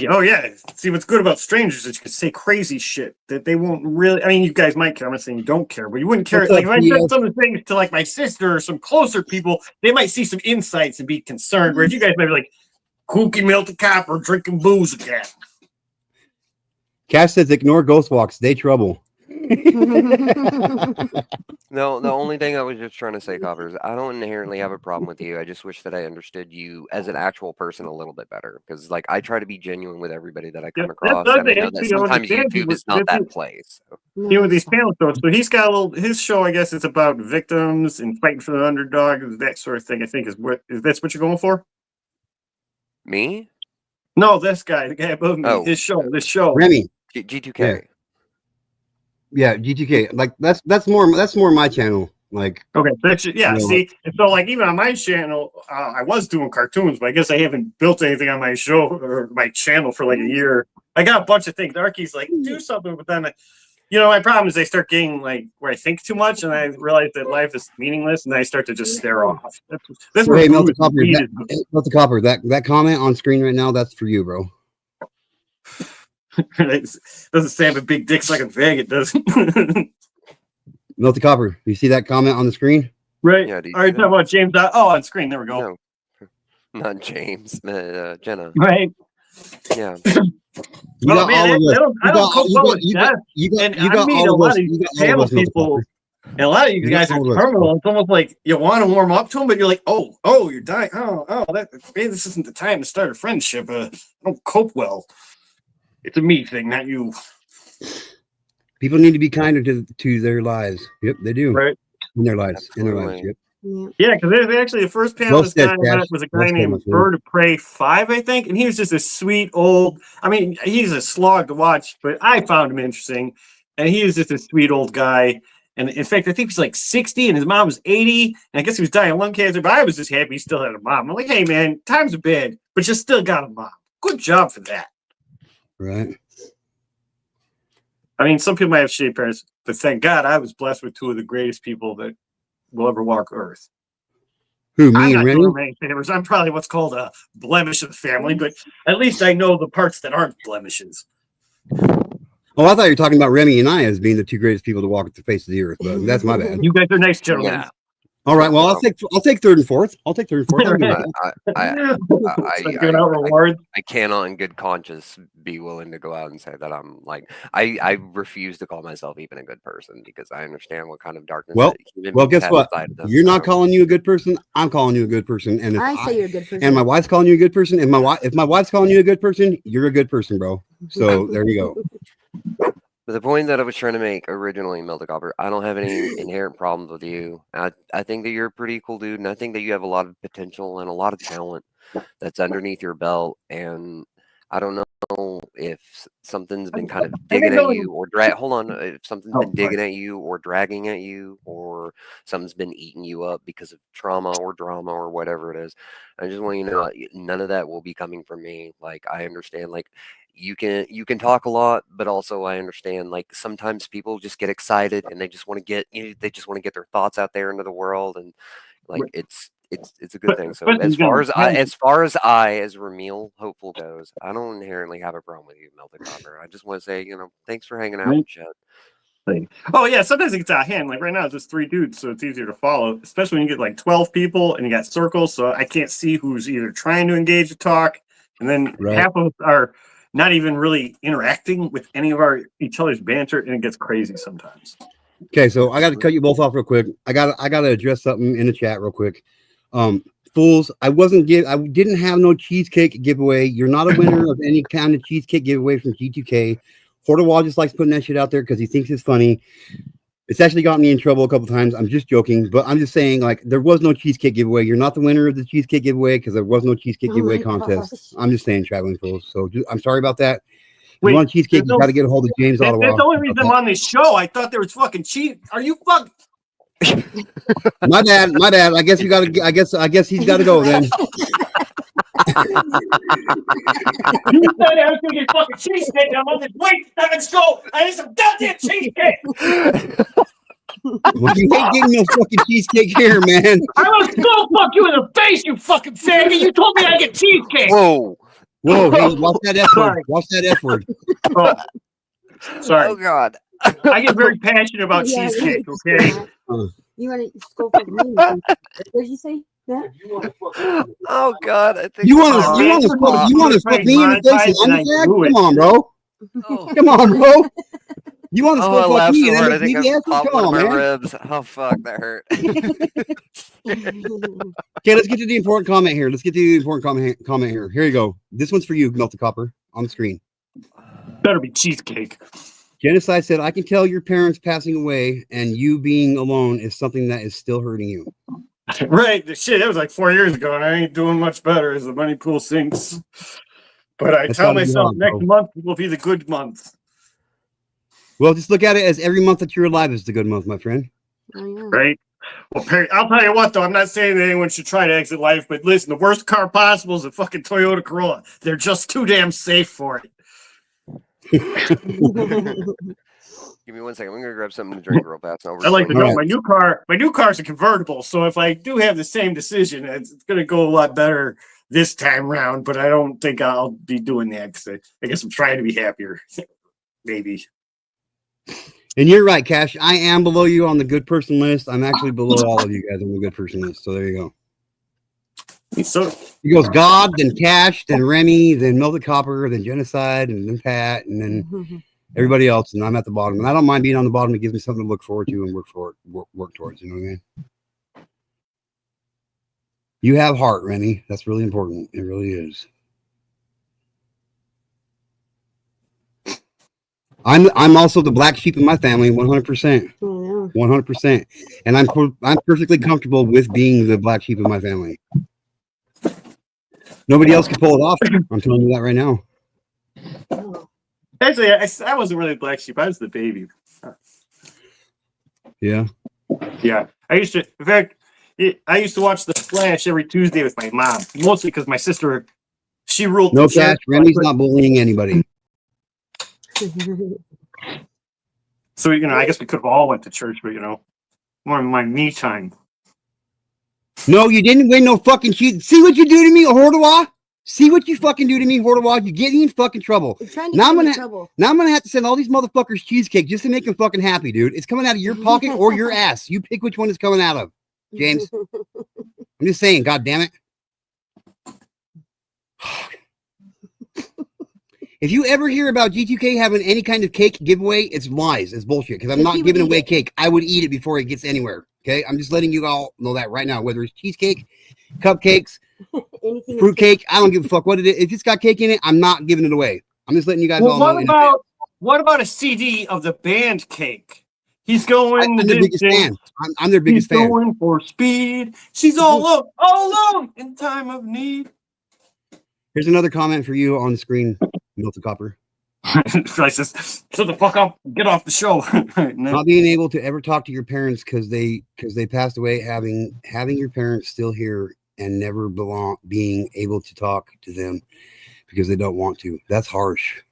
oh yeah. See, what's good about strangers is you can say crazy shit that they won't really. I mean, you guys might care. I'm not saying you don't care, but you wouldn't care. What's Like up, if I said PS? some of the things to like my sister or some closer people, they might see some insights and be concerned. Whereas you guys might be like, "Kooky melted copper, drinking booze again." Cash says, "Ignore Ghost Walks. They trouble." No, the only thing I was just trying to say, Copper, is I don't inherently have a problem with you. I just wish that I understood you as an actual person a little bit better. Because, like, I try to be genuine with everybody that I Yeah, come that's across, the other and I thing. know that Actually, I sometimes understand YouTube people. is not that place. So. With these panel shows. So he's got a little his show, I guess it's about victims and fighting for the underdog, that sort of thing. I think that's what you're going for? Me? No, this guy, the guy above me, Oh, this show. Remy, yeah, G2K. yeah, GTK. Like that's more my channel. Like, Okay, yeah. you know, See, and so like even on my channel, I was doing cartoons, but I guess I haven't built anything on my show or my channel for like a year. I got a bunch of things. Arky's like, do something, but then my problem is I start getting like where I think too much, and I realize that life is meaningless, and I start to just stare off. That's so where hey, booze Melted and Copper, weed is. Melted Copper, that comment on screen right now, that's for you, bro. It doesn't say I'm a big dick sucking fag. It doesn't. Melty Copper, you see that comment on the screen? Right. Yeah, do you All right, see talking about James. Oh, on screen. There we go. No, not James. Jenna. Right. Yeah. You got all of us. I don't cope well with death. You got And I meet a all lot of of us. these You got all panel of us, Melty people, Copper. and a lot of you You guys got are all of us, terminal. bro. It's almost like you want to warm up to them, but you're like, oh, you're dying. Maybe this isn't the time to start a friendship. I don't cope well. It's a me thing, not you. People need to be kinder to their lives. Yep, they do. Right. In their lives. In their lives. Absolutely. Yep. Yeah. Yeah, because actually the first Well panelist said, guy I Cash. met was a Well guy said, named my friend. Bird of Prey 5, I think, and he was just a sweet old. I mean, he's a slog to watch, but I found him interesting, and he was just a sweet old guy. And in fact, I think he's like 60, and his mom was 80, and I guess he was dying of lung cancer. But I was just happy he still had a mom. I'm like, hey man, times are bad, but you still got a mom. Good job for that. Right. I mean, some people might have shitty parents, but thank God I was blessed with two of the greatest people that will ever walk Earth. Who, I'm me and not Remi? doing many favors. I'm probably what's called a blemish of the family, but at least I know the parts that aren't blemishes. Oh, I thought you were talking about Remi and I as being the two greatest people to walk the face of the earth, but that's my bad. You guys are nice gentlemen. Yeah. All right. Well, I'll take third and fourth. I'll take third and fourth. I'll give Right. it that. Start giving out rewards. I cannot in good conscience be willing to go out and say that I'm like I refuse to call myself even a good person because I understand what kind of darkness Well, that human Well, beings guess have what? inside of them. You're not So, calling you a good person. I'm calling you a good person. And if I say you're a good person. and my wife's calling you a good person, and if my wife's calling you a good person, you're a good person, bro. So there you go. but the point that I was trying to make originally, Melted Copper, I don't have any inherent problems with you. I think that you're a pretty cool dude, and I think that you have a lot of potential and a lot of talent that's underneath your belt. And I don't know if something's been kind of digging at you or hold on, if something's been digging at you or dragging at you or something's been eating you up because of trauma or drama or whatever it is. I just want you to know none of that will be coming from me. Like I understand, like you can talk a lot, but also I understand like sometimes people just get excited and they just want to get they just want to get their thoughts out there into the world, and like it's a good thing. So as far as I as Ramil Hopeful goes, I don't inherently have a problem with you, Melted Copper. I just want to say, thanks for hanging out and shit. Oh yeah, sometimes it gets out of hand. Like right now, it's just 3 dudes, so it's easier to follow. Especially when you get like 12 people and you got circles, so I can't see who's either trying to engage or talk, and then half of us are not even really interacting with any of each other's banter, and it gets crazy sometimes. Okay, so I got to cut you both off real quick. I got to address something in the chat real quick. Fools, I didn't have no cheesecake giveaway. You're not a winner of any kind of cheesecake giveaway from G2K. Hortawall just likes putting that shit out there because he thinks it's funny. It's actually gotten me in trouble a couple times. I'm just joking, but I'm just saying, like, there was no cheesecake giveaway. You're not the winner of the cheesecake giveaway because there was no cheesecake giveaway contest. Gosh. I'm just saying, traveling fools. So I'm sorry about that. If you want cheesecake, you got to get a hold of James Ottawa. That's the only reason I'm on this show. I thought there was fucking cheese. Are you fucking? My bad. I guess you got to. I guess he's got to go then. You said I was gonna get fucking cheesecake. I'm on this wait. Let's go. I need some goddamn cheesecake. Well, you ain't getting no fucking cheesecake here, man. I was so fuck you in the face, you fucking faggot. You told me I get cheesecake. Whoa, hey, watch that F word. Watch that F word. Oh, sorry. Oh God. I get very passionate about cheesecake. Okay. You want to go for me? What did you say? That? Oh God, I think you want to fuck me in the face and come on, bro. Oh. Come on, bro. You want to fuck me? So I think I popped one of my ribs. Oh fuck, that hurt. Okay, let's get to the important comment here. Comment here. Here you go. This one's for you, Melted Copper, on the screen. Better be cheesecake. Genocide said, I can tell your parents passing away and you being alone is something that is still hurting you. Right. The shit, that was like 4 years ago, and I ain't doing much better as the money pool sinks. But I tell myself next month will be the good month. Well, just look at it as every month that you're alive is the good month, my friend. Right. Well, Perry, I'll tell you what, though. I'm not saying that anyone should try to exit life, but listen, the worst car possible is a fucking Toyota Corolla. They're just too damn safe for it. Give me 1 second. I'm gonna grab something to drink real fast. I like to know my new car's a convertible, so if I do have the same decision, it's gonna go a lot better this time round, but I don't think I'll be doing that because I guess I'm trying to be happier. Maybe. And you're right, Cash. I am below you on the good person list. I'm actually below all of you guys on the good person list. So there you go. So He goes God, then Cash, then Remi, then Melted Copper, then Genocide, and then Pat, and then everybody else. And I'm at the bottom. And I don't mind being on the bottom. It gives me something to look forward to and work towards. You know what I mean? You have heart, Remi. That's really important. It really is. I'm also the black sheep in my family, 100%. Oh, 100%. And I'm perfectly comfortable with being the black sheep of my family. Nobody else can pull it off. I'm telling you that right now. yeah. actually, I wasn't really black sheep. I was the baby. Yeah. Yeah, I used to. In fact, I used to watch The Flash every Tuesday with my mom, mostly because my sister, she ruled. No, the church, Cash. Remi's not bullying anybody. So I guess we could have all went to church, but more of my me time. No, you didn't win no fucking cheat. See what you do to me, Hordawa? See what you fucking do to me, Hordawa? You get me in fucking trouble. You're trying to Now get I'm me in gonna trouble. now I'm gonna have to send all these motherfuckers cheesecake just to make them fucking happy, dude. It's coming out of your pocket or your ass. You pick which one it's coming out of, James. I'm just saying, god damn it. If you ever hear about G2K having any kind of cake giveaway, it's lies. It's bullshit. Because I'm not giving away cake. I would eat it before it gets anywhere. Okay? I'm just letting you all know that right now. Whether it's cheesecake, cupcakes, Anything fruit cake, I don't give a fuck what it is. If it's got cake in it, I'm not giving it away. I'm just letting you guys all know. What about a CD of the band Cake? He's going I'm the their biggest fan. I'm their biggest He's fan. going for speed. She's all alone in time of need. Here's another comment for you on the screen, Milton Copper. Christ says, shut the fuck up, get off the show. Not being able to ever talk to your parents because they passed away, having your parents still here and never being able to talk to them because they don't want to. That's harsh.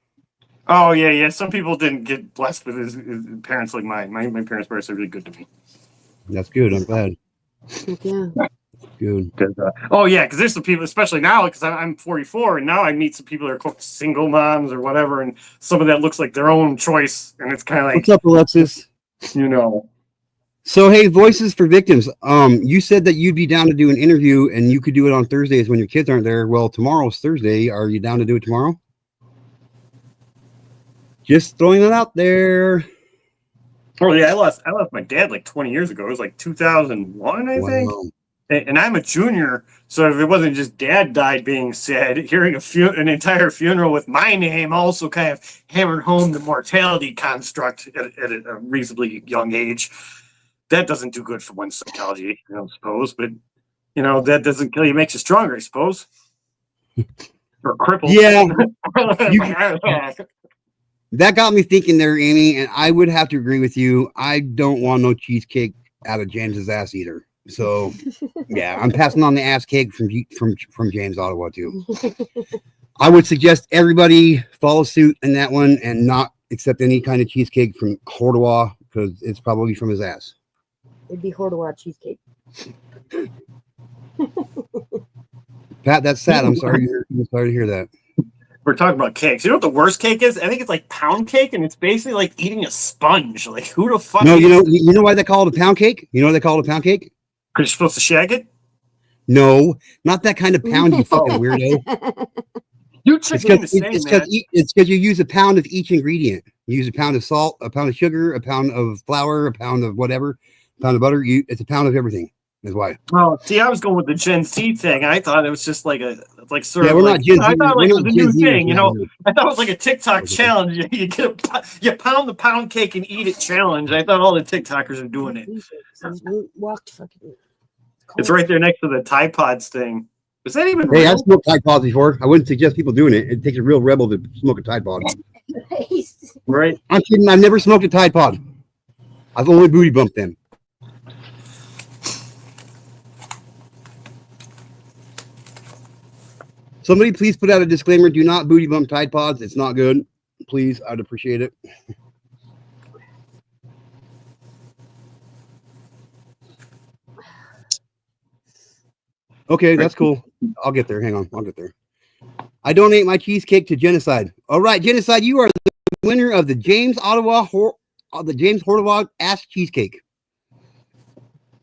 Oh yeah. Some people didn't get blessed with his parents like mine. My parents were really good to me. That's good. I'm glad. Yeah. Good. Because there's some people, especially now, because I'm 44, and now I meet some people that are single moms or whatever, and some of that looks like their own choice, and it's kind of like, what's up, Alexis? So hey, Voices for Victims. You said that you'd be down to do an interview, and you could do it on Thursdays when your kids aren't there. Well, tomorrow's Thursday. Are you down to do it tomorrow? Just throwing it out there. Oh yeah, I lost my dad like 20 years ago. It was like 2001, I think. And I'm a junior, so if it wasn't just dad died being said, hearing an entire funeral with my name also kind of hammered home the mortality construct at a reasonably young age. That doesn't do good for one's psychology, I suppose. But that doesn't kill you; makes you stronger, I suppose. Or crippled. Yeah. That got me thinking there, Amy, and I would have to agree with you. I don't want no cheesecake out of James's ass either. So, yeah, I'm passing on the ass cake from James Ottawa too. I would suggest everybody follow suit in that one and not accept any kind of cheesecake from Ottawa because it's probably from his ass. It'd be Hordawa cheesecake. Pat, that's sad. I'm sorry to hear that. We're talking about cakes. You know what the worst cake is? I think it's like pound cake, and it's basically like eating a sponge. Like, who the fuck? No, you know why they call it a pound cake? You know why they call it a pound cake? Because you're supposed to shag it? No, not that kind of pound, you fucking weirdo. You tricked me into saying that. It's because you use a pound of each ingredient. You use a pound of salt, a pound of sugar, a pound of flour, a pound of whatever, a pound of butter. It's a pound of everything. Is why. Well, see, I was going with the Gen Z thing. I thought it was just like we're not Gen Z. I thought like it was a new thing, I thought it was like a TikTok challenge. You pound the pound cake and eat it challenge. I thought all the TikTokers are doing it. It's right there next to the Tide Pods thing. Is that even real? Hey, I've smoked Tide Pods before. I wouldn't suggest people doing it. It takes a real rebel to smoke a Tide Pod. Right? I'm kidding. I've never smoked a Tide Pod. I've only booty bumped them. Somebody please put out a disclaimer. Do not booty bump Tide Pods. It's not good. Please, I'd appreciate it. Okay, that's cool. I'll get there. Hang on. I'll get there. I donate my cheesecake to Genocide. All right, Genocide, you are the winner of the James Ottawa ass cheesecake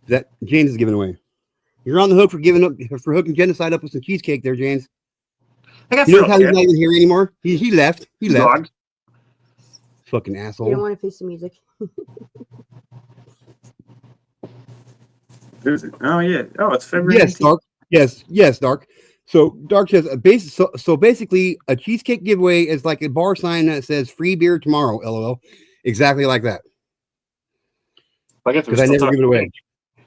that James is giving away. You're on the hook for hooking Genocide up with some cheesecake there, James. I got You know how he's not even here anymore? He left. He left. Dog. Fucking You don't asshole. want to face the music. Oh yeah. Oh, it's February. Yes, 19th. Dark. Yes, Dark. So Dark says so basically a cheesecake giveaway is like a bar sign that says free beer tomorrow. LOL. Exactly like that. I guess we're Because I still never give it talking. away.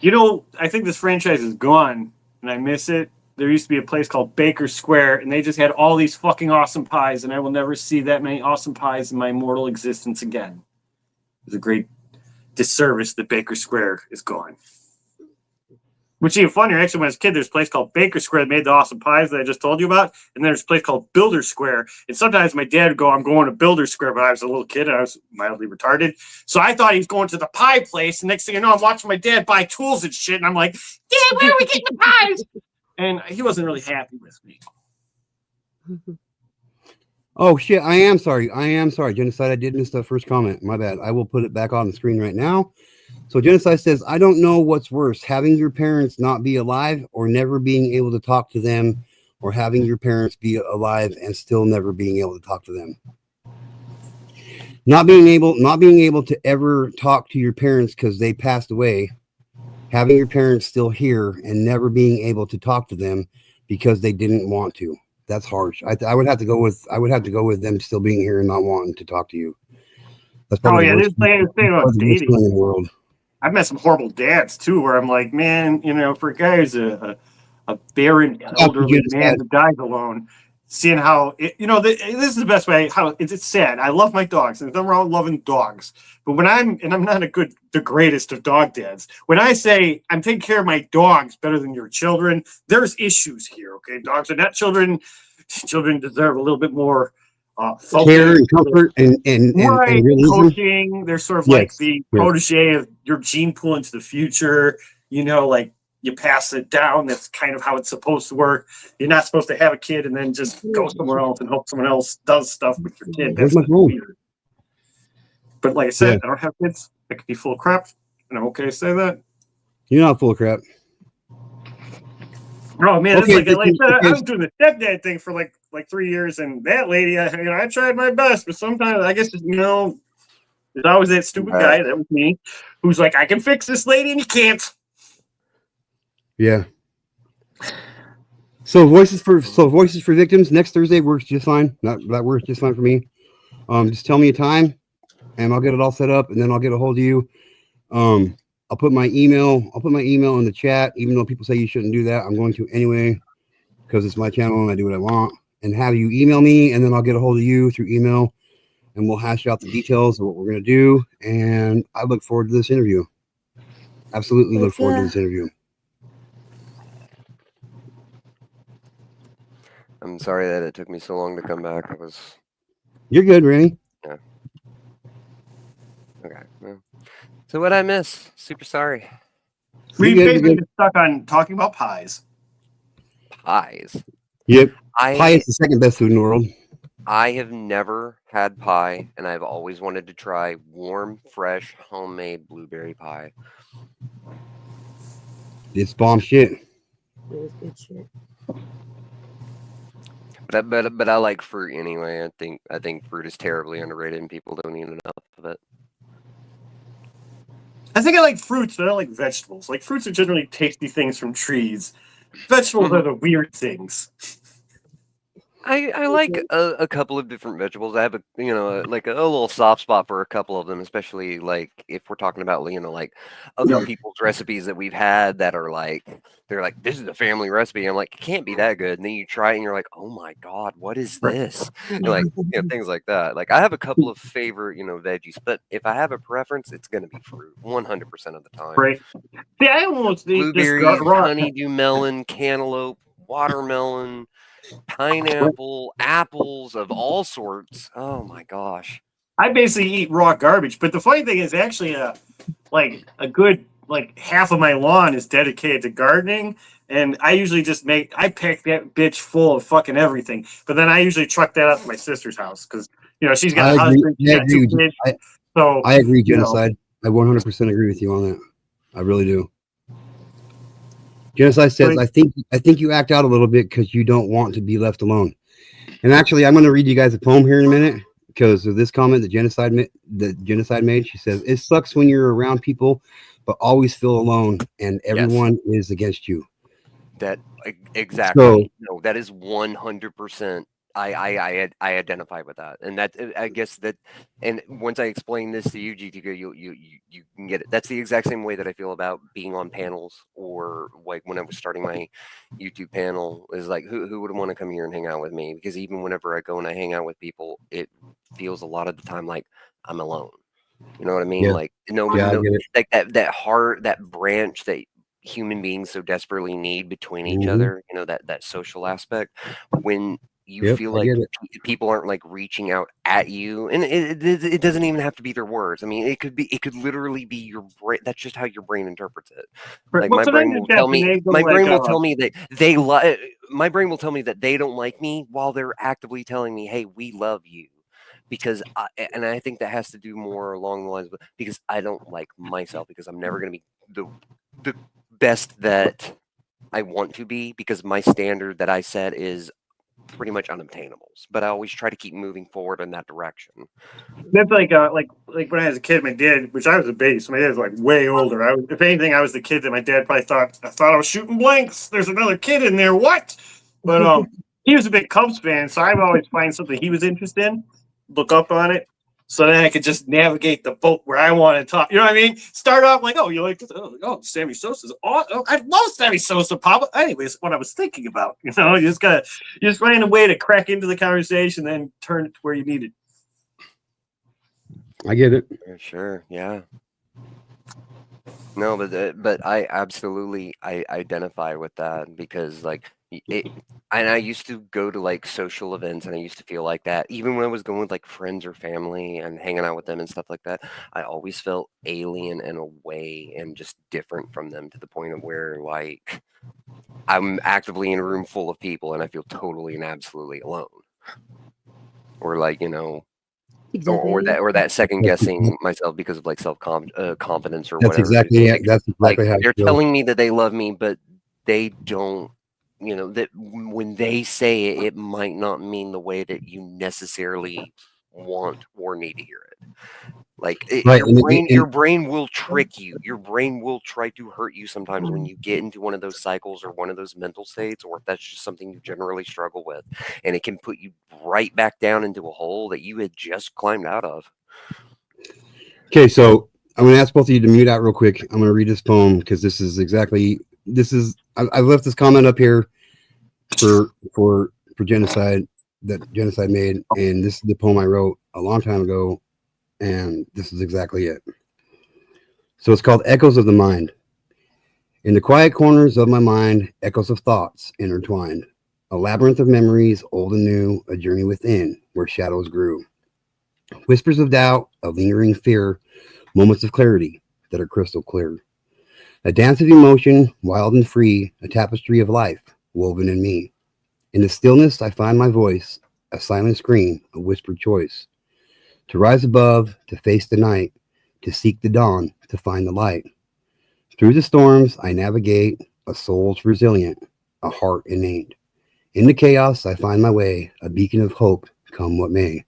You know, I think this franchise is gone, and I miss it. There used to be a place called Baker Square, and they just had all these fucking awesome pies, and I will never see that many awesome pies in my mortal existence again. It's a great disservice that Baker Square is gone. Which is even funnier, actually, when I was a kid, there's a place called Baker Square that made the awesome pies that I just told you about, and there's a place called Builder Square. And sometimes my dad would go, I'm going to Builder Square, but I was a little kid, and I was mildly retarded. So I thought he was going to the pie place, and next thing you know, I'm watching my dad buy tools and shit, and I'm like, Dad, where are we getting the pies? And he wasn't really happy with me. Oh shit! I am sorry. Genocide. I did miss that first comment. My bad. I will put it back on the screen right now. So Genocide says, I don't know what's worse, having your parents not be alive or never being able to talk to them, or having your parents be alive and still never being able to talk to them. Not being able to ever talk to your parents because they passed away, having your parents still here and never being able to talk to them because they didn't want to. That's harsh. I would have to go with them still being here and not wanting to talk to you. That's probably this thing about dating. In the world. I've met some horrible dads too, where I'm like, man, for a guy who's a barren elderly man who dies alone, seeing how this is the best way. How it's sad. I love my dogs, and nothing wrong with loving dogs. But when I'm not the greatest of dog dads. When I say I'm taking care of my dogs better than your children, there's issues here. Okay, dogs are not children. Children deserve a little bit more care and comfort and coaching. They're sort of like the protege of your gene pool into the future. Like you pass it down. That's kind of how it's supposed to work. You're not supposed to have a kid and then just go somewhere else and hope someone else does stuff with your kid. That's weird. But like I said, I don't have kids. I could be full of crap, and I'm okay to say that. You're not full of crap. Oh man, okay, it's like I was doing the stepdad thing for like 3 years, and that lady, I tried my best, but sometimes I guess there's always that stupid guy, that was me, who's like, I can fix this lady, and you can't. Yeah. So voices for victims next Thursday works just fine. That works just fine for me. Just tell me a time, and I'll get it all set up, and then I'll get a hold of you. I'll put my email in the chat, even though people say you shouldn't do that. I'm going to anyway because it's my channel and I do what I want. And have you email me, and then I'll get a hold of you through email, and we'll hash out the details of what we're going to do. And I look forward to this interview. Absolutely look forward to this interview. I'm sorry that it took me so long to come back. You're good, Remi. Yeah. Okay. Well. So what I miss? Super sorry. We've basically been stuck on talking about pies. Pies. Yep. Pie is the second best food in the world. I have never had pie, and I've always wanted to try warm, fresh, homemade blueberry pie. It's bomb shit. It is good shit. But I like fruit anyway. I think fruit is terribly underrated, and people don't eat enough of it. I think I like fruits, but I don't like vegetables. Like, fruits are generally tasty things from trees. Vegetables are the weird things. I like a couple of different vegetables. I have a little soft spot for a couple of them, especially like if we're talking about like other people's recipes that we've had that are they're like, this is a family recipe. I'm like, it can't be that good. And then you try it and you're like, oh my God, what is this? Like, things like that. Like, I have a couple of favorite, veggies, but if I have a preference, it's going to be fruit 100% of the time. Right. See, I almost blueberries, honeydew melon, cantaloupe, watermelon, pineapple, apples of all sorts. Oh my gosh. I basically eat raw garbage, but the funny thing is actually a good half of my lawn is dedicated to gardening. And I usually just I pack that bitch full of fucking everything. But then I usually truck that up to my sister's house because, she's got a husband, she's got 2 kids. So I agree, Genocide. I 100% agree with you on that. I really do. Genocide says, I think you act out a little bit because you don't want to be left alone. And actually, I'm going to read you guys a poem here in a minute because of this comment that Genocide made. She says, it sucks when you're around people, but always feel alone and everyone is against you. That exactly. So, no, that is 100%. I identify with that, and that I guess that. And once I explain this to you, GTK, you can get it. That's the exact same way that I feel about being on panels, or like when I was starting my YouTube panel. Is like who would want to come here and hang out with me? Because even whenever I go and I hang out with people, it feels a lot of the time like I'm alone. You know what I mean? Yeah. Like I get it. like that heart, that branch that human beings so desperately need between each Mhm. other. That social aspect. When you feel like people aren't like reaching out at you, and it doesn't even have to be their words. I mean, it could literally be your brain. That's just how your brain interprets it. Like my brain will tell me that my brain will tell me that they don't like me while they're actively telling me, hey, we love you. Because I think that has to do more along the lines of because I don't like myself, because I'm never going to be the best that I want to be, because my standard that I set is pretty much unobtainable. But I always try to keep moving forward in that direction. That's like when I was a kid, my dad, which I was a baby, so my dad was like way older. If anything, I was the kid that my dad probably thought I was shooting blanks. There's another kid in there. What? But he was a big Cubs fan, so I would always find something he was interested in, look up on it, so then I could just navigate the boat where I want to talk. You know what I mean? Start off like, oh, you like this? Oh, Sammy Sosa's awesome. I love Sammy Sosa, Papa. Anyways, what I was thinking about, you just find a way to crack into the conversation, then turn it to where you need it. I get it. Sure, yeah. No, but I absolutely I identify with that, because like it, and I used to go to like social events, and I used to feel like that even when I was going with like friends or family and hanging out with them and stuff like that. I always felt alien and away and just different from them, to the point of where like I'm actively in a room full of people and I feel totally and absolutely alone, or like Exactly. or that second guessing myself because of like confidence or That's whatever. exactly it. That's Like exactly how they're it feels. telling me that they love me, but they don't. That when they say it, it might not mean the way that you necessarily want or need to hear it. Like Right, your brain will trick you. Your brain will try to hurt you sometimes when you get into one of those cycles or one of those mental states, or if that's just something you generally struggle with, and it can put you right back down into a hole that you had just climbed out of. Okay, so I'm going to ask both of you to mute out real quick. I'm going to read this poem because I left this comment up here for Genocide, that Genocide made, and this is the poem I wrote a long time ago, and this is exactly it. So it's called Echoes of the Mind. In the quiet corners of my mind, echoes of thoughts intertwined, a labyrinth of memories, old and new, a journey within where shadows grew. Whispers of doubt, a lingering fear, moments of clarity that are crystal clear. A dance of emotion, wild and free, a tapestry of life woven in me. In the stillness, I find my voice, a silent scream, a whispered choice. To rise above, to face the night, to seek the dawn, to find the light. Through the storms, I navigate, a soul's resilient, a heart innate. In the chaos, I find my way, a beacon of hope, come what may.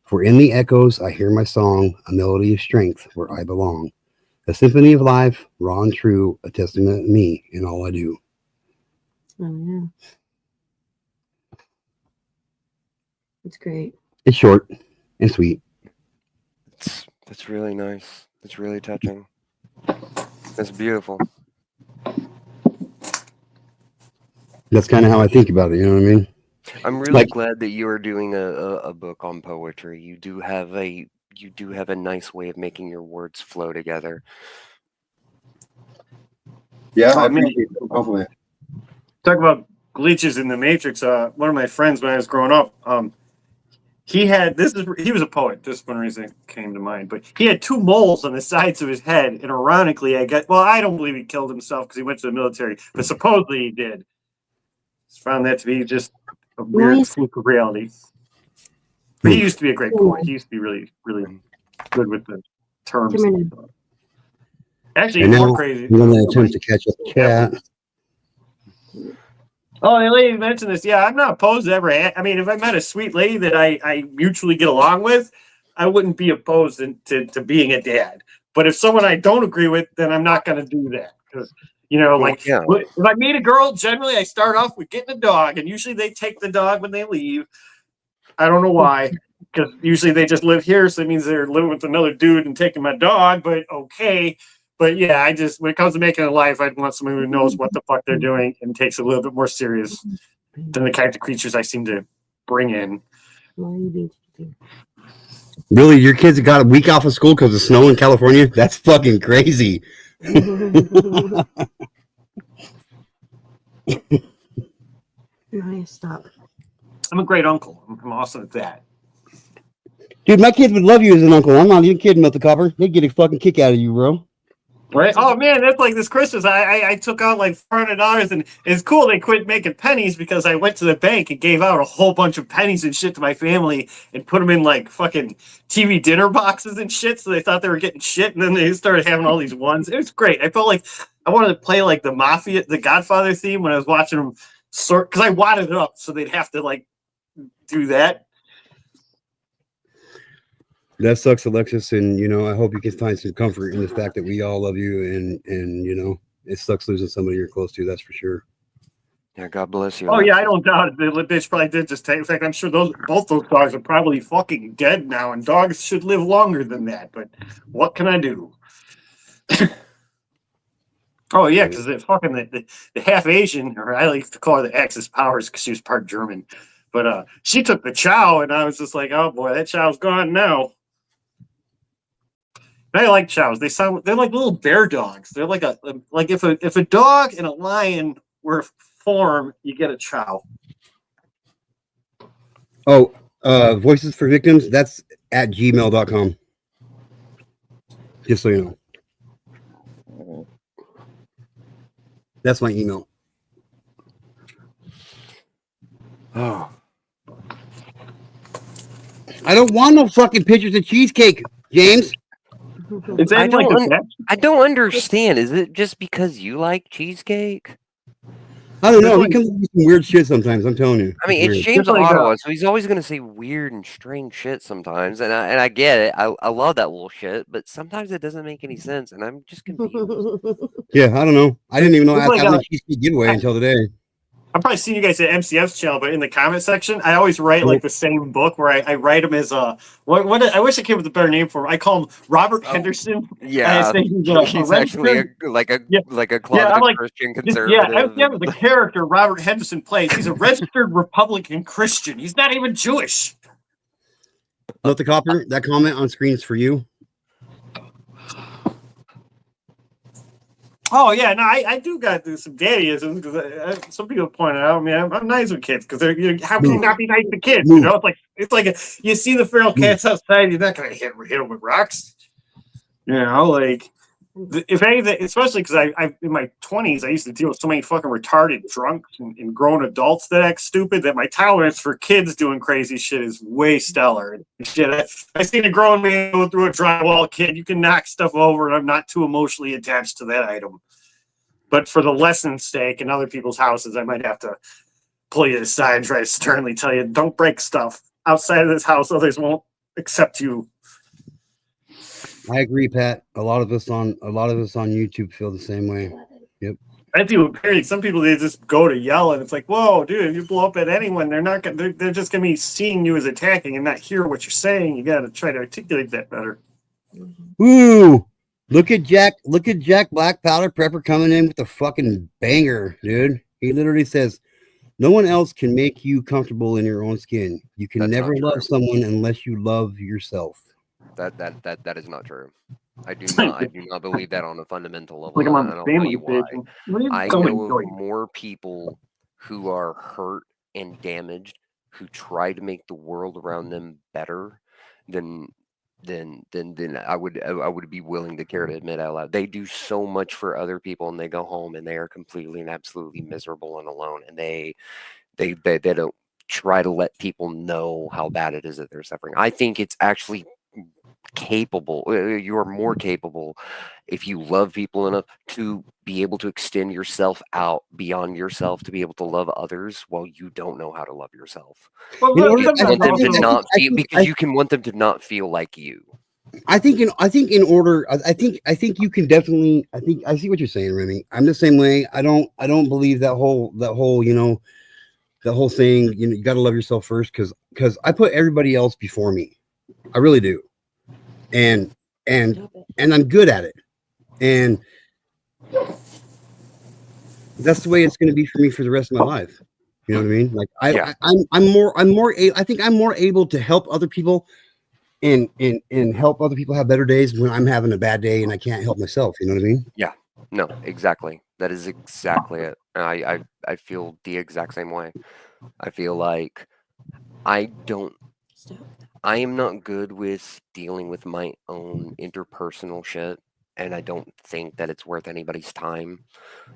For in the echoes, I hear my song, a melody of strength where I belong. A symphony of life, raw and true, a testament to me in all I do. Oh, yeah. It's great. It's short and sweet. That's really nice. That's really touching. That's beautiful. That's kind of how I think about it. You know what I mean? I'm really glad that you are doing a book on poetry. You do have a nice way of making your words flow together. Yeah, I appreciate it. Hopefully. Talk about glitches in the Matrix. One of my friends when I was growing up, he was a poet. This is one reason it came to mind. But he had 2 moles on the sides of his head, and ironically, I don't believe he killed himself because he went to the military, but supposedly he did. Found that to be just a weird fluke of reality. But he used to be a great poet. He used to be really, really good with the terms. Actually, And it's now more crazy. I'm going to attempt to catch up to chat. Oh, the lady mentioned this. Yeah, I'm not opposed to ever. I mean, if I met a sweet lady that I mutually get along with, I wouldn't be opposed to being a dad. But if someone I don't agree with, then I'm not going to do that. Because, if I meet a girl, generally I start off with getting a dog, and usually they take the dog when they leave. I don't know why, because usually they just live here, so it means they're living with another dude and taking my dog, but okay. But yeah, when it comes to making a life, I'd want someone who knows what the fuck they're doing and takes it a little bit more serious than the kinds of creatures I seem to bring in. Really, your kids got a week off of school because of snow in California? That's fucking crazy. Stop. I'm a great uncle. I'm awesome at that. Dude, my kids would love you as an uncle. I'm not even kidding about the copper. They'd get a fucking kick out of you, bro. Right? Oh man, that's like this Christmas. I took out like $400, and it's cool they quit making pennies because I went to the bank and gave out a whole bunch of pennies and shit to my family and put them in like fucking TV dinner boxes and shit. So they thought they were getting shit, and then they started having all these ones. It was great. I felt like I wanted to play like the Godfather theme when I was watching them sort, because I wadded it up so they'd have to like do that. That sucks, Alexis, and I hope you can find some comfort in the fact that we all love you, and it sucks losing somebody you're close to. That's for sure. Yeah, God bless you. Oh yeah, I don't doubt it. The bitch probably did just take. In fact, I'm sure both those dogs are probably fucking dead now, and dogs should live longer than that. But what can I do? Oh yeah, because the half Asian, or I like to call her the Axis Powers because she was part German, but she took the chow, and I was just like, oh boy, that chow's gone now. I like chows. They're like little bear dogs. They're like if a dog and a lion were form, you get a chow. Oh, Voices for Victims, that's at gmail.com. Just so you know. That's my email. Oh. I don't want no fucking pictures of cheesecake, James. I don't understand. Is it just because you like cheesecake? I don't know. He comes with some weird shit sometimes. I'm telling you. I mean, it's James Ottawa, so he's always going to say weird and strange shit sometimes, and I get it. I love that little shit, but sometimes it doesn't make any sense, and I'm just confused. Yeah, I don't know. I didn't even know I was having a cheesecake giveaway until today. I've probably seen you guys at MCF's channel, but in the comment section, I always write like the same book where I write him as what I wish I came up with a better name for him. I call him Robert Henderson. Yeah, he's actually like a closeted Christian conservative. Yeah, the character Robert Henderson plays. He's a registered Republican Christian. He's not even Jewish. Let the copper. That comment on screen is for you. Oh yeah, no, I do got some daddyisms because some people point out. I mean, I'm nice with kids because how can you not be nice to kids? It's like you see the feral cats outside, you're not gonna hit them with rocks. If anything, especially because I in my 20s, I used to deal with so many fucking retarded drunks and grown adults that act stupid that my tolerance for kids doing crazy shit is way stellar. Shit, I seen a grown man go through a drywall kid. You can knock stuff over, and I'm not too emotionally attached to that item. But for the lesson's sake, in other people's houses, I might have to pull you aside and try to sternly tell you, don't break stuff outside of this house, others won't accept you. I agree, Pat. A lot of us on YouTube feel the same way. Yep. I do agree. Some people, they just go to yell, and it's like, whoa, dude, if you blow up at anyone, they're just gonna be seeing you as attacking and not hear what you're saying. You gotta try to articulate that better. Ooh, look at Jack Black Powder Prepper coming in with a fucking banger, dude. He literally says, no one else can make you comfortable in your own skin. You can never love someone unless you love yourself. That is not true. I do not believe that on a fundamental level. Like I'm on I'll tell you why. What are you I going know of more people who are hurt and damaged who try to make the world around them better, then I would be willing to care to admit out loud. They do so much for other people, and they go home and they are completely and absolutely miserable and alone, and they don't try to let people know how bad it is that they're suffering. I think it's actually capable. You are more capable if you love people enough to be able to extend yourself out beyond yourself to be able to love others while you don't know how to love yourself. Well, In order- You want them to also- not feel because you can want them to not feel like you. I think in order, I think you can definitely. I see what you're saying, Remy. I'm the same way. I don't believe that whole the whole thing. You got to love yourself first because I put everybody else before me. I really do, and I'm good at it, and that's the way it's going to be for me for the rest of my life. You know what I mean? Like I think I'm more able to help other people and help other people have better days when I'm having a bad day and I can't help myself. You know what I mean? Yeah. No, exactly. That is exactly it. I feel the exact same way. I feel like I am not good with dealing with my own interpersonal shit, and I don't think that it's worth anybody's time.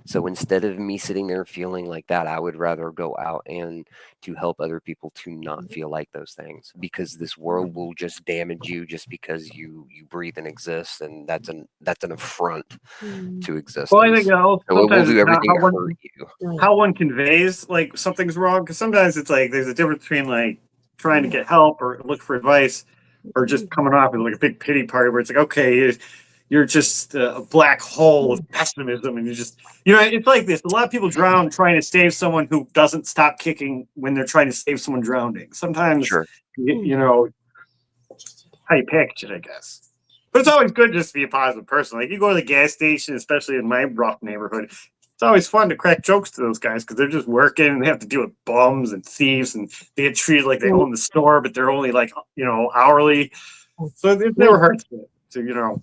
So instead of me sitting there feeling like that, I would rather go out and to help other people to not feel like those things, because this world will just damage you just because you breathe and exist, and that's an affront to existence. Well, I think So it will sometimes do everything to how hurt you. how one conveys like something's wrong, because sometimes it's like there's a difference between like trying to get help or look for advice or just coming off with like a big pity party where it's like, okay, you're just a black hole of pessimism, and you just, it's like this. A lot of people drown trying to save someone who doesn't stop kicking when they're trying to save someone drowning. Sometimes, Sure. how you package it, I guess. But it's always good just to be a positive person. Like you go to the gas station, especially in my rough neighborhood, it's always fun to crack jokes to those guys because they're just working and they have to deal with bums and thieves, and they get treated like they own the store, but they're only like, hourly. So it never hurts to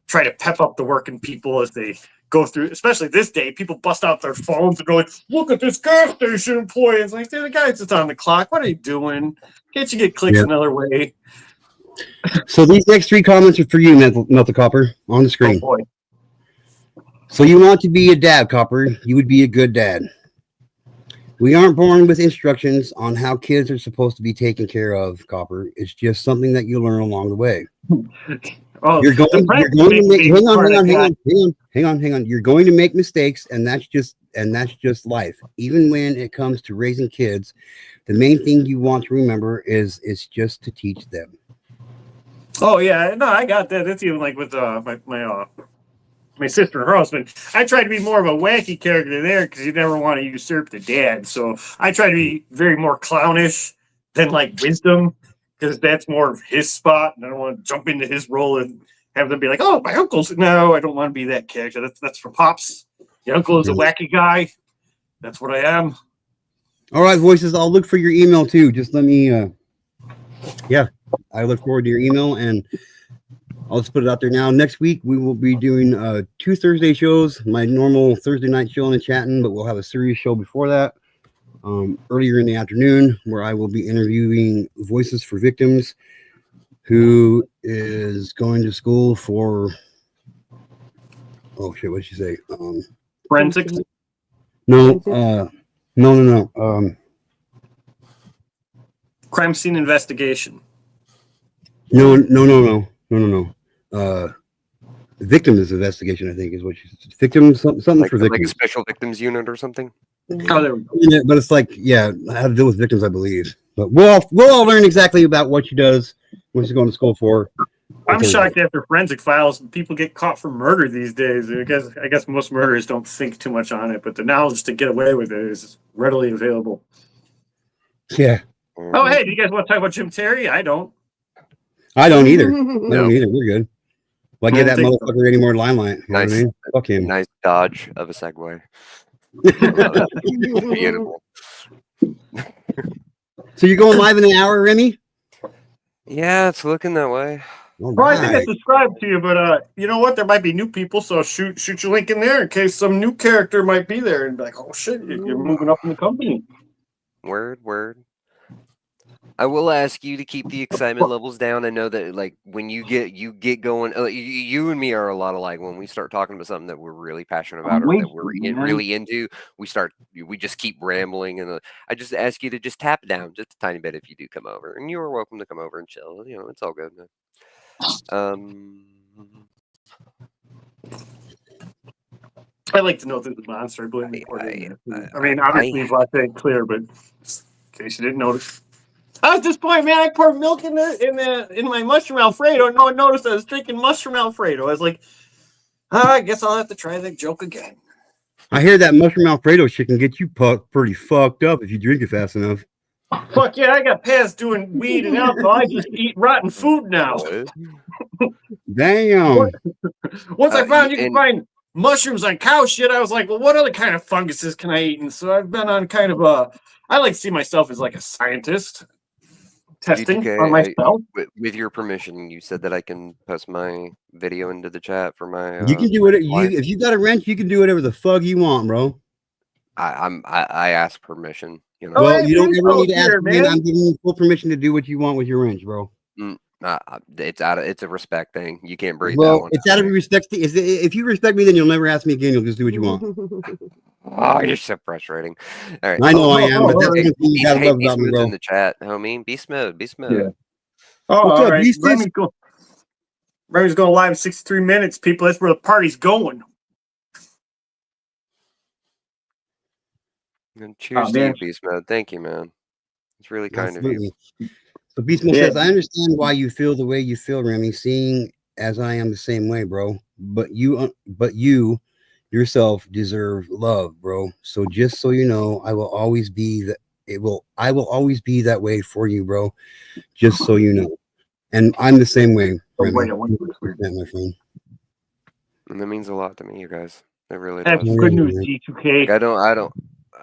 try to pep up the working people as they go through, especially this day. People bust out their phones and go like, look at this gas station employee. It's like, the guy's just on the clock. What are you doing? Can't you get clicks another way? So these next 3 comments are for you, Melt Copper, on the screen. Oh boy. So you want to be a dad, Copper. You would be a good dad. We aren't born with instructions on how kids are supposed to be taken care of, Copper. It's just something that you learn along the way. You're going to make, hang on. You're going to make mistakes, and that's just life. Even when it comes to raising kids, the main thing you want to remember is it's just to teach them. Oh yeah, no, I got that. That's even like with my sister and her husband. I tried to be more of a wacky character there because you never want to usurp the dad. So I try to be very more clownish than like wisdom, because that's more of his spot, and I don't want to jump into his role and have them be like, "Oh, my uncle's." No, I don't want to be that character. That's for pops. The uncle is a wacky guy. That's what I am. All right, voices. I'll look for your email too. Just let me. I look forward to your email, and I'll just put it out there now. Next week we will be doing 2 Thursday shows. My normal Thursday night show and chatting, but we'll have a serious show before that. Earlier in the afternoon, where I will be interviewing Voices for Victims, who is going to school for, oh shit, what did she say? Forensics. No. Crime scene investigation. No. Victims investigation, I think, is what she's victims, something Like for a victims. special victims unit or something. Oh, there we go. Yeah, but it's like, how to deal with victims, I believe. But we'll all learn exactly about what she does, what she's going to school for. I'm shocked after forensic files, people get caught for murder these days. I guess most murderers don't think too much on it, but the knowledge to get away with it is readily available. Yeah. Oh, hey, do you guys want to talk about Jim Terry? I don't. I don't either. We're good. Why give that motherfucker any more limelight? You know what I mean? Fuck him. Nice dodge of a segue. Beautiful. So you're going live in an hour, Remy? Yeah, it's looking that way. All Well, I think I right. subscribed to you, but you know what? There might be new people, so shoot your link in there in case some new character might be there and be like, oh shit, you're moving up in the company. Word. I will ask you to keep the excitement levels down. I know that, like, when you get going, you and me are a lot alike. When we start talking about something that we're really passionate about or that we're really into, we just keep rambling. And I just ask you to just tap it down just a tiny bit if you do come over, and you are welcome to come over and chill. You know, it's all good. I like to know that the monster, I believe, recorded in that. I mean, I obviously, it's left that clear, but just in case you didn't notice. At this point, man, I poured milk in my mushroom Alfredo. No one noticed I was drinking mushroom Alfredo. I was like, I guess I'll have to try that joke again. I hear that mushroom Alfredo shit can get you pretty fucked up if you drink it fast enough. Fuck yeah, I got past doing weed and alcohol. I just eat rotten food now. Damn. Once I found you can find mushrooms on cow shit, I was like, well, what other kind of funguses can I eat? And so I've been on kind of I like to see myself as like a scientist testing on myself. With your permission, you said that I can post my video into the chat for my. You can do it. If you got a wrench, you can do whatever the fuck you want, bro. I ask permission. You know. Well, you don't ever need to ask me. I'm giving you full permission to do what you want with your wrench, bro. It's a respect thing. You can't breathe. Well, it's out of respect. If you respect me, then you'll never ask me again. You'll just do what you want. Oh, you're so frustrating. All right. I know I am, but that's one thing you gotta love about me, bro. In the chat, homie. Beast mode. Yeah. Oh, what's up, Beast? Remi's going live in 63 minutes, people. That's where the party's going. And cheers to you, Beast mode. Thank you, man. It's really kind of you. So Beast mode says, I understand why you feel the way you feel, Remi, seeing as I am the same way, bro. But you yourself deserve love, bro. So just so you know, I will always be that way for you, bro. Just so you know. And I'm the same way, Remi. My friend. And that means a lot to me, you guys. It really That's does. good news, G2K. Like,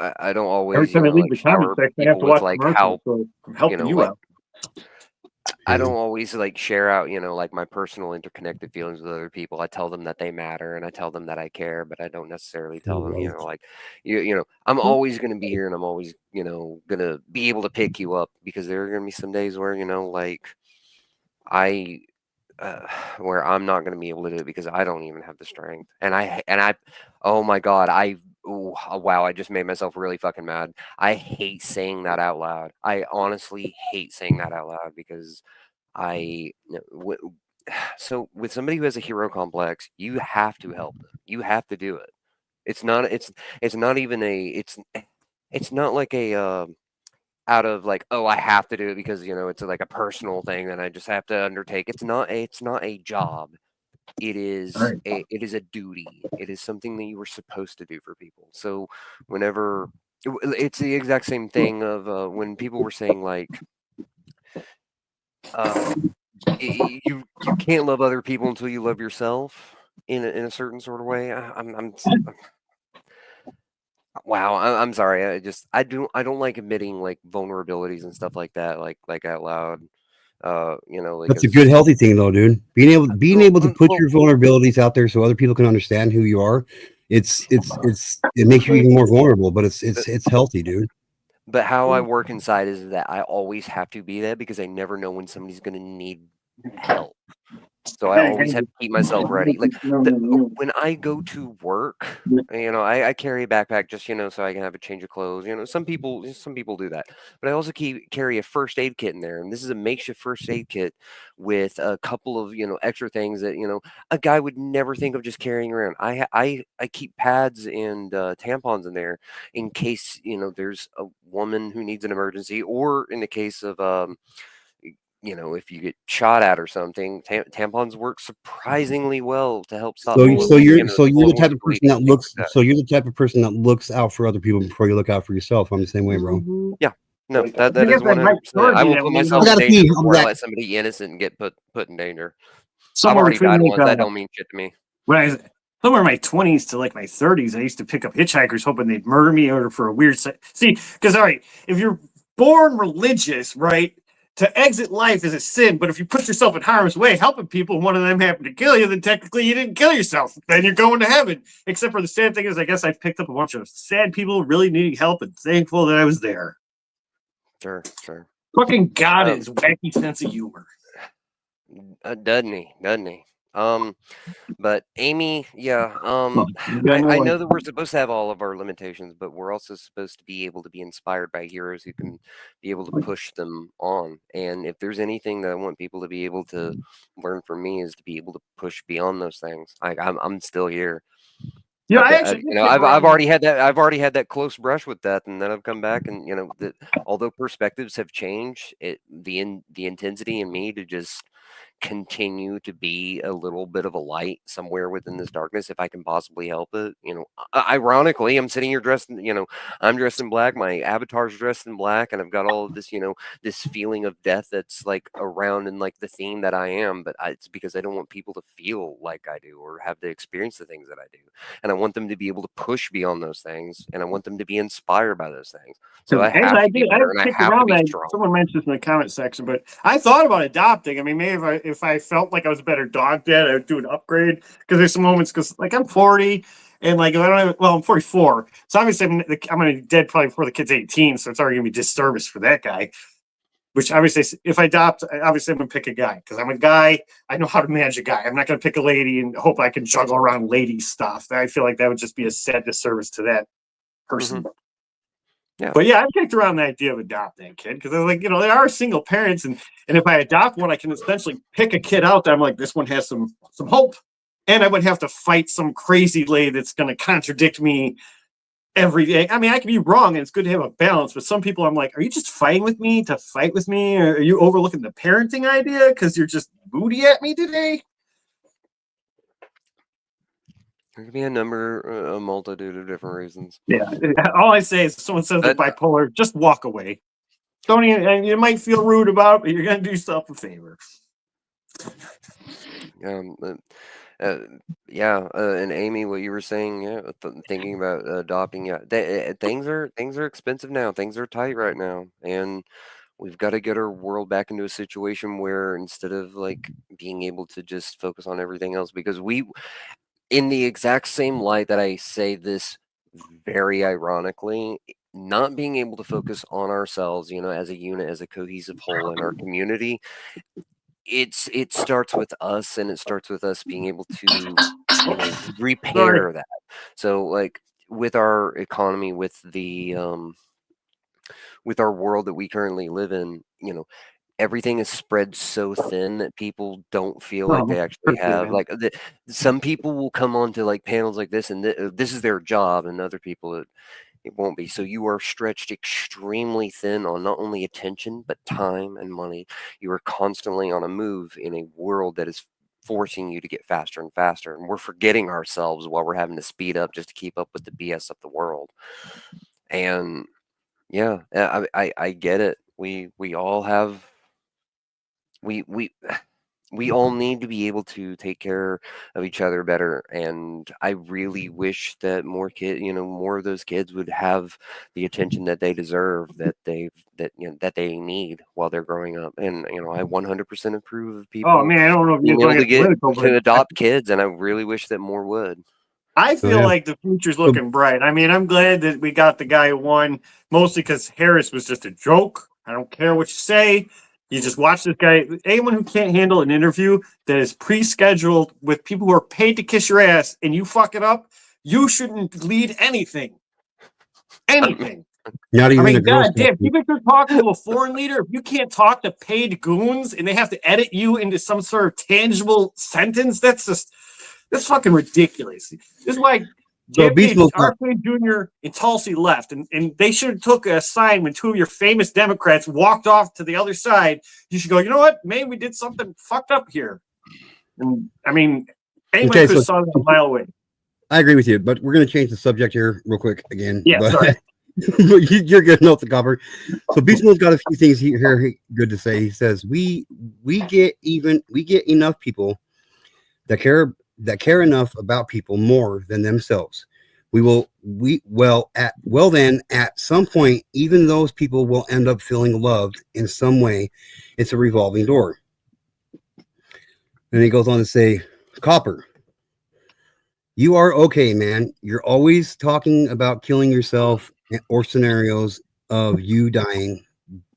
I don't always. Every time I leave the comment section, I have to watch commercials, so I'm helping you out. I don't always like share out, like my personal interconnected feelings with other people. I tell them that they matter and I tell them that I care, but I don't necessarily tell them, I'm always going to be here and I'm always, going to be able to pick you up because there are going to be some days where, where I'm not going to be able to do it because I don't even have the strength. And I, oh my God, wow, I just made myself really fucking mad. I hate saying that out loud. I honestly hate saying that out loud because so with somebody who has a hero complex, you have to help them. You have to do it. It's not like a out of like, oh, I have to do it because it's like a personal thing that I just have to undertake. It's not a job. It is a duty. It is something that you were supposed to do for people. So whenever it's the exact same thing of when people were saying like you can't love other people until you love yourself in a certain sort of way. Wow, I'm sorry. I don't like admitting like vulnerabilities and stuff like that, like out loud. That's a good healthy thing though, dude. Being able to put your vulnerabilities out there so other people can understand who you are, it makes you even more vulnerable, but it's healthy, dude. But how I work inside is that I always have to be there because I never know when somebody's gonna need help. So I always have to keep myself ready. Like when I go to work, I carry a backpack just so I can have a change of clothes. Some people do that, but I also carry a first aid kit in there, and this is a makeshift first aid kit with a couple of extra things that a guy would never think of just carrying around. I keep pads and tampons in there in case there's a woman who needs an emergency, or in the case of if you get shot at or something, tampons work surprisingly well to help stop. You're the type of person that looks. So you're the type of person that looks out for other people before you look out for yourself. I'm the same way, bro. Yeah, no, that is 100%. I will put myself in danger before I let somebody innocent get put in danger. I've already died once. That don't mean shit to me. Somewhere in my 20s to like my 30s, I used to pick up hitchhikers hoping they'd murder me or for a weird. See, because all right, if you're born religious, right? To exit life is a sin, but if you put yourself in harm's way, helping people, and one of them happened to kill you, then technically you didn't kill yourself. Then you're going to heaven. Except for the sad thing is, I guess I picked up a bunch of sad people really needing help and thankful that I was there. Sure. Fucking God is wacky sense of humor. Doesn't he? Doesn't he? But Amy, yeah, You got no I one. know that we're supposed to have all of our limitations, but we're also supposed to be able to be inspired by heroes who can be able to push them on. And if there's anything that I want people to be able to learn from me is to be able to push beyond those things. I'm still here. Yeah, I've, I been- actually you know, I've already had that. I've already had that close brush with that, and then I've come back, and that although perspectives have changed, the intensity in me to just continue to be a little bit of a light somewhere within this darkness if I can possibly help it. Ironically, I'm sitting here dressed in, I'm dressed in black, my avatar's dressed in black, and I've got all of this, this feeling of death that's like around in like the theme that I am, but it's because I don't want people to feel like I do or have to experience the things that I do. And I want them to be able to push beyond those things, and I want them to be inspired by those things. So I have to be better, and I kicked have to around be that. strong. Someone mentioned this in the comment section, but I thought about adopting. I mean, maybe if I felt like I was a better dog dad, I would do an upgrade. Because there's some moments, because like I'm 40, and like if I don't have, well, I'm 44, so obviously I'm gonna be dead probably before the kid's 18, so it's already gonna be disservice for that guy. Which obviously, if I adopt, obviously I'm gonna pick a guy because I'm a guy. I know how to manage a guy. I'm not gonna pick a lady and hope I can juggle around lady stuff. I feel like that would just be a sad disservice to that person. Yeah. But yeah, I've kicked around the idea of adopting a kid because they're like, they are single parents, and if I adopt one, I can essentially pick a kid out that I'm like, this one has some hope, and I would have to fight some crazy lady that's going to contradict me every day. I mean, I could be wrong, and it's good to have a balance. But some people, I'm like, are you just fighting with me to fight with me, or are you overlooking the parenting idea because you're just moody at me today? There could be a multitude of different reasons. Yeah. All I say is, if someone says they're bipolar, just walk away. Don't even. You might feel rude about it, but you're gonna do yourself a favor. And Amy, what you were saying, thinking about adopting, things are expensive now. Things are tight right now, and we've got to get our world back into a situation where instead of like being able to just focus on everything else, because in the exact same light that I say this very ironically, not being able to focus on ourselves, as a unit, as a cohesive whole in our community, it starts with us, and it starts with us being able to repair that. So like with our economy, with the with our world that we currently live in, everything is spread so thin that people don't feel like they actually have like some people will come on to like panels like this, and this is their job, and other people it won't be. So you are stretched extremely thin on not only attention but time and money. You are constantly on a move in a world that is forcing you to get faster and faster, and we're forgetting ourselves while we're having to speed up just to keep up with the BS of the world. And yeah, I get it. We all have we we all need to be able to take care of each other better, and I really wish that more of those kids would have the attention that they deserve, that they need while they're growing up. And I 100% approve of people Oh man, I don't know if being you're able going to political, but adopt kids, and I really wish that more would. I feel like the future's looking bright. I mean, I'm glad that we got the guy who won, mostly because Harris was just a joke. I don't care what you say. You just watch this guy. Anyone who can't handle an interview that is pre-scheduled with people who are paid to kiss your ass and you fuck it up, you shouldn't lead anything. Anything. Not even a girl. God damn, you think you're talking to a foreign leader? If you can't talk to paid goons and they have to edit you into some sort of tangible sentence, that's fucking ridiculous. This is why RFK Jr. and Tulsi left, and they should have took a sign when two of your famous Democrats walked off to the other side. You should go, you know what? Maybe we did something fucked up here. And I mean, anyone could have saw that a mile away. I agree with you, but we're going to change the subject here real quick again. Yeah, sorry. You're good enough to cover. So Beast Mode's got a few things here good to say. He says we get enough people that care enough about people more than themselves. Then at some point, even those people will end up feeling loved in some way. It's a revolving door. And he goes on to say, Copper, you are okay, man. You're always talking about killing yourself or scenarios of you dying,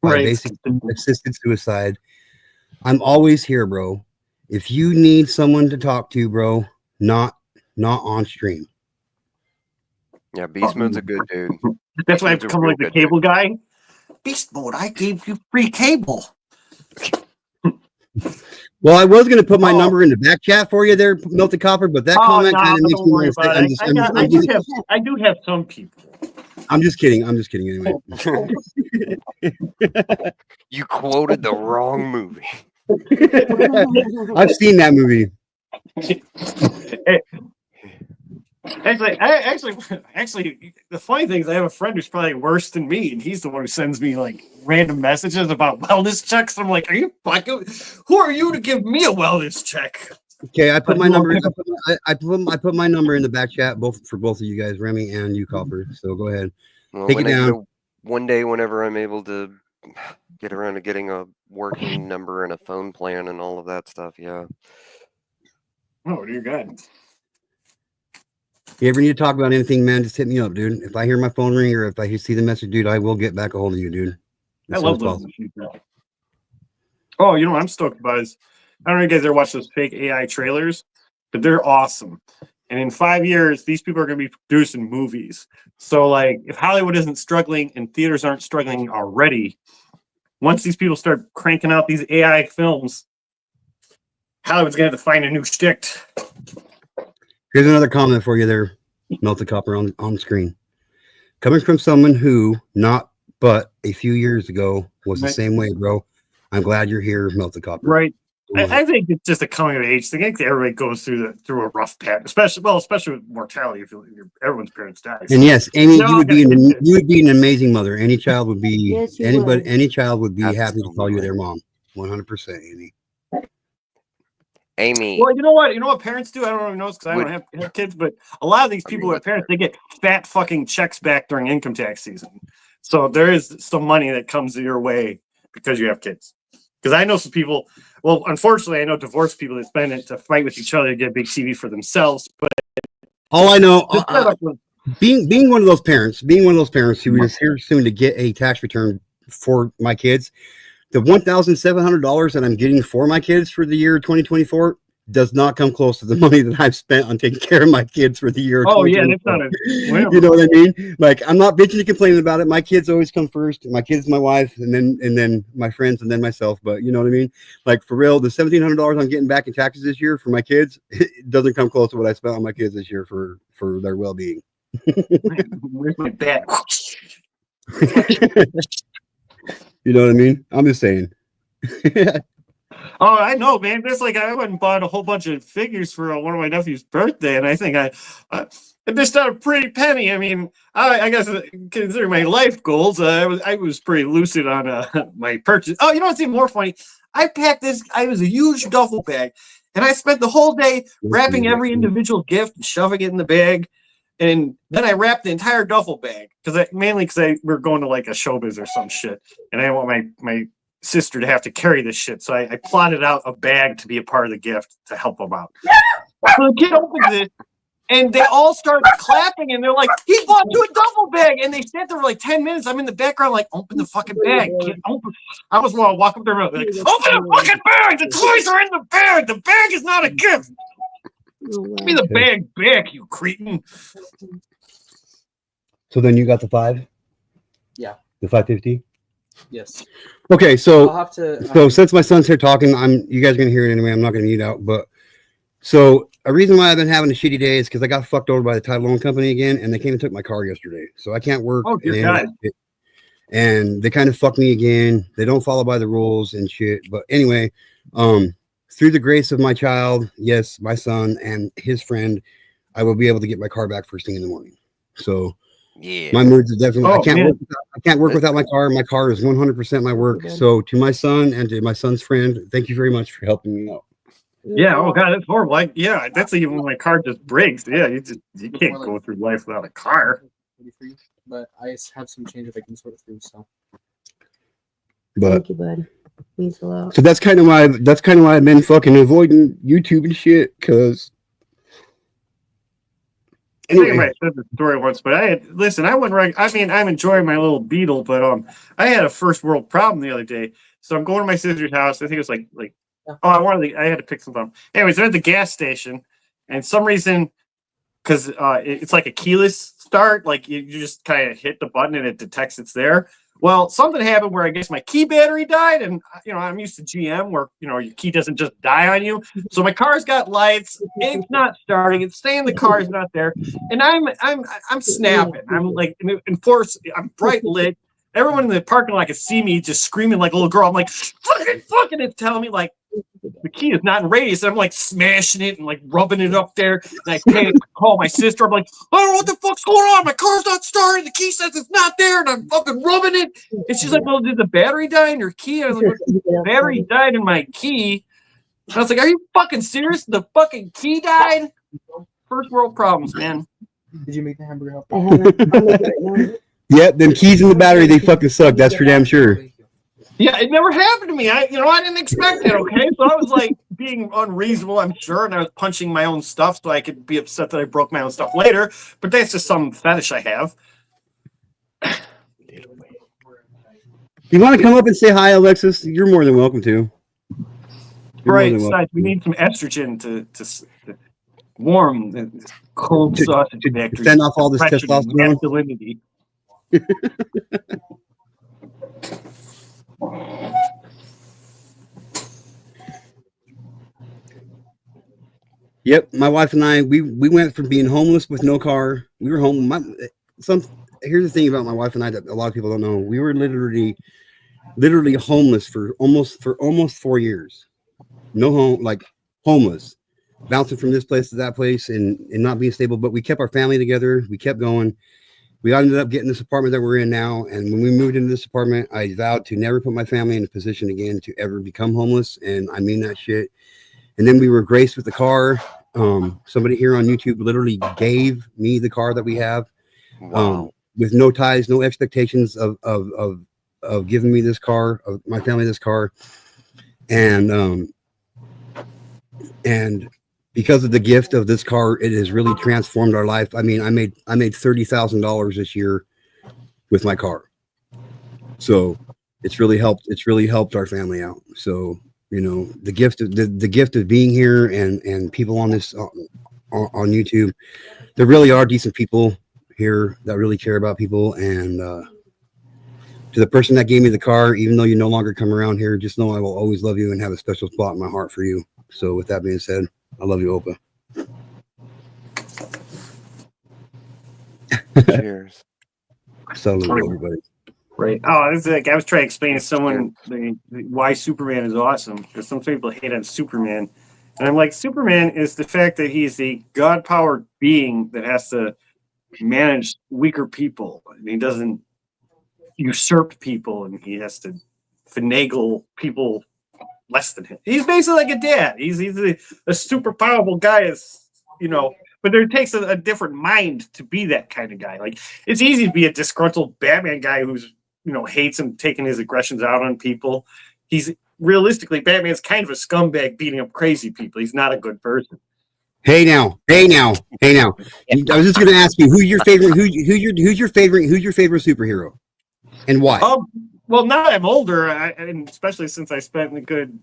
by Right. basic assisted suicide. I'm always here, bro. If you need someone to talk to, bro, not on stream. Yeah, Beast Mode's a good dude. That's why I've He's a become real like the good dude. cable guy. Beast Mode, I gave you free cable. Well, I was gonna put my Oh. number in the back chat for you there, Melted Copper, but that Oh, comment no, kind of makes don't me worry want to say, about it. I do have some people. I'm just kidding. Anyway. You quoted the wrong movie. I've seen that movie. Actually, the funny thing is, I have a friend who's probably worse than me, and he's the one who sends me like random messages about wellness checks. I'm like, are you fucking? Who are you to give me a wellness check? Okay, I put my number. I put my number in the back chat, both of you guys, Remy and you, Copper. So go ahead. Well, Take it down. One day, whenever I'm able to get around to getting a working number and a phone plan and all of that stuff, yeah. Oh, dear God. If you ever need to talk about anything, man, just hit me up, dude. If I hear my phone ring or if I see the message, dude, I will get back a hold of you, dude. I love those. Oh, you know what I'm stoked about is, I don't know if you guys ever watch those fake AI trailers, but they're awesome. And in 5 years, these people are going to be producing movies. So, like, if Hollywood isn't struggling and theaters aren't struggling already, once these people start cranking out these AI films, Hollywood's going to have to find a new shtick. Here's another comment for you there, Melted Copper on screen. Coming from someone who, not but a few years ago, was the same way, bro. I'm glad you're here, Melted Copper. Right. I think it's just a coming of age thing. I think everybody goes through a rough patch, especially with mortality. If everyone's parents die. And yes, Amy, you would be an amazing mother. Any child would be any child would be happy to call you their mom. 100%, Amy. Well, you know what parents do? I don't really know because I don't have kids, but a lot of these people who have parents, they get fat fucking checks back during income tax season. So there is some money that comes your way because you have kids. Because I know some people, well, unfortunately, I know divorced people that spend it to fight with each other to get a big TV for themselves. But all I know, being one of those parents who is here soon to get a tax return for my kids, the $1,700 that I'm getting for my kids for the year 2024 does not come close to the money that I've spent on taking care of my kids for the year. Oh yeah, that's not you know what I mean? Like, I'm not bitching and complaining about it. My kids always come first. My kids, my wife, and then my friends, and then myself. But you know what I mean? Like, for real, the $1,700 I'm getting back in taxes this year for my kids, it doesn't come close to what I spent on my kids this year for their well-being. Where's my bat? You know what I mean? I'm just saying. Oh, I know, man. It's like I went and bought a whole bunch of figures for one of my nephew's birthday, and I think I missed out a pretty penny. I mean, I guess considering my life goals, I was pretty lucid on my purchase. Oh, you know what's even more funny? I packed this. I was a huge duffel bag, and I spent the whole day wrapping every individual gift and shoving it in the bag. And then I wrapped the entire duffel bag because we're going to like a showbiz or some shit, and I didn't want my sister to have to carry this shit. So I plotted out a bag to be a part of the gift to help them out. So the kid opens it, and they all start clapping, and they're like, "He bought you a duffel bag!" And they sat there for like 10 minutes. I'm in the background, like, "Open the fucking bag, kid! Open!" I was want to walk up there, and like, "Open the fucking bag! The toys are in the bag. The bag is not a gift. Give me the bag back, you cretin." So then you got the 5? Yeah. The 550? Yes. Okay, so I'll have to. So since my son's here talking, you guys are gonna hear it anyway. I'm not gonna mute out, but so a reason why I've been having a shitty day is because I got fucked over by the title loan company again, and they came and took my car yesterday, so I can't work. Oh, dear God. And they kind of fucked me again. They don't follow by the rules and shit. But anyway, through the grace of my child, yes, my son and his friend, I will be able to get my car back first thing in the morning. So. Yeah, my moods are definitely. Oh, I can't work without my car. My car is 100% my work. So to my son and to my son's friend, thank you very much for helping me out. Yeah. Oh God, that's horrible. That's even when my car just breaks. Yeah, you can't go through life without a car. But I have some changes I can sort through. So. But thank you, bud. Means a lot. So that's kind of why I've been fucking avoiding YouTube and shit, because I think I Anyway, might have said the story once, but I wouldn't. I mean, I'm enjoying my little Beetle, but I had a first world problem the other day. So I'm going to my sister's house. I think it was I had to pick something up. Anyways, they're at the gas station, and some reason, because it's like a keyless start, like you just kind of hit the button and it detects it's there. Well, something happened where I guess my key battery died, and I'm used to GM where your key doesn't just die on you. So my car's got lights, it's not starting, it's saying the car's not there, and I'm snapping. I'm like in force, I'm bright lit. Everyone in the parking lot can see me just screaming like a little girl. I'm like, fucking, it's telling me like the key is not in radius. And I'm like smashing it and like rubbing it up there. And I panic, call my sister. I'm like, I don't know what the fuck's going on. My car's not starting. The key says it's not there. And I'm fucking rubbing it. And she's like, well, did the battery die in your key? I was like, the battery died in my key. And I was like, are you fucking serious? The fucking key died? First world problems, man. Did you make the hamburger help? I haven't. I'll make it right now. yep, them keys in the battery, they fucking suck. That's for damn sure. Yeah, it never happened to me. I didn't expect it. Okay, so I was like being unreasonable, I'm sure, and I was punching my own stuff so I could be upset that I broke my own stuff later. But that's just some fetish I have. You want to come up and say hi, Alexis? You're more than welcome to. You're Right. more than welcome Besides, we need some estrogen to warm the cold To- sausage to factory. fend off all this Depression and testosterone. masculinity. Yep, my wife and I, we went from being homeless with no car. We were home. Here's the thing about my wife and I that a lot of people don't know. We were literally homeless for almost 4 years. No home, like homeless, bouncing from this place to that place and not being stable. But we kept our family together. We kept going. We ended up getting this apartment that we're in now. And when we moved into this apartment, I vowed to never put my family in a position again to ever become homeless. And I mean that shit. And then we were graced with the car. Somebody here on YouTube literally gave me the car that we have, with no ties, no expectations of giving me this car, of my family this car, and because of the gift of this car, it has really transformed our life. I mean, I made $30,000 this year with my car, so it's really helped. It's really helped our family out. So. The gift of being here and people on this on YouTube, there really are decent people here that really care about people. And to the person that gave me the car, even though you no longer come around here, just know I will always love you and have a special spot in my heart for you. So with that being said, I love you, Opa. Cheers. Salute, everybody. Right. Oh, it's like I was trying to explain to someone why Superman is awesome, because some people hate on Superman, and I'm like, Superman is the fact that he's a god-powered being that has to manage weaker people, and he doesn't usurp people, and he has to finagle people less than him. He's basically like a dad. He's a super powerful guy, but it takes a different mind to be that kind of guy. Like, it's easy to be a disgruntled Batman guy who's hates him taking his aggressions out on people. He's realistically, Batman's kind of a scumbag beating up crazy people. He's not a good person. Hey now. I was just going to ask you, who's your favorite superhero, and why? Well, now I'm older, and especially since I spent a good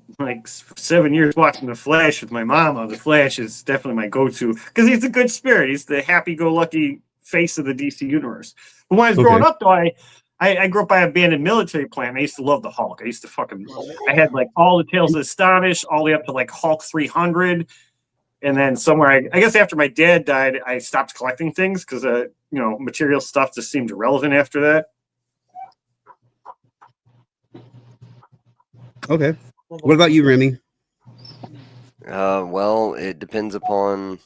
7 years watching The Flash with my mama. The Flash is definitely my go-to because he's a good spirit. He's the happy-go-lucky face of the DC universe. But when I was growing up, though, I grew up by an abandoned military plant. I used to love the Hulk. I had all the Tales of Astonish, all the way up to Hulk 300. And then somewhere, I guess after my dad died, I stopped collecting things because, material stuff just seemed irrelevant after that. Okay. What about you, Remi? Well, it depends upon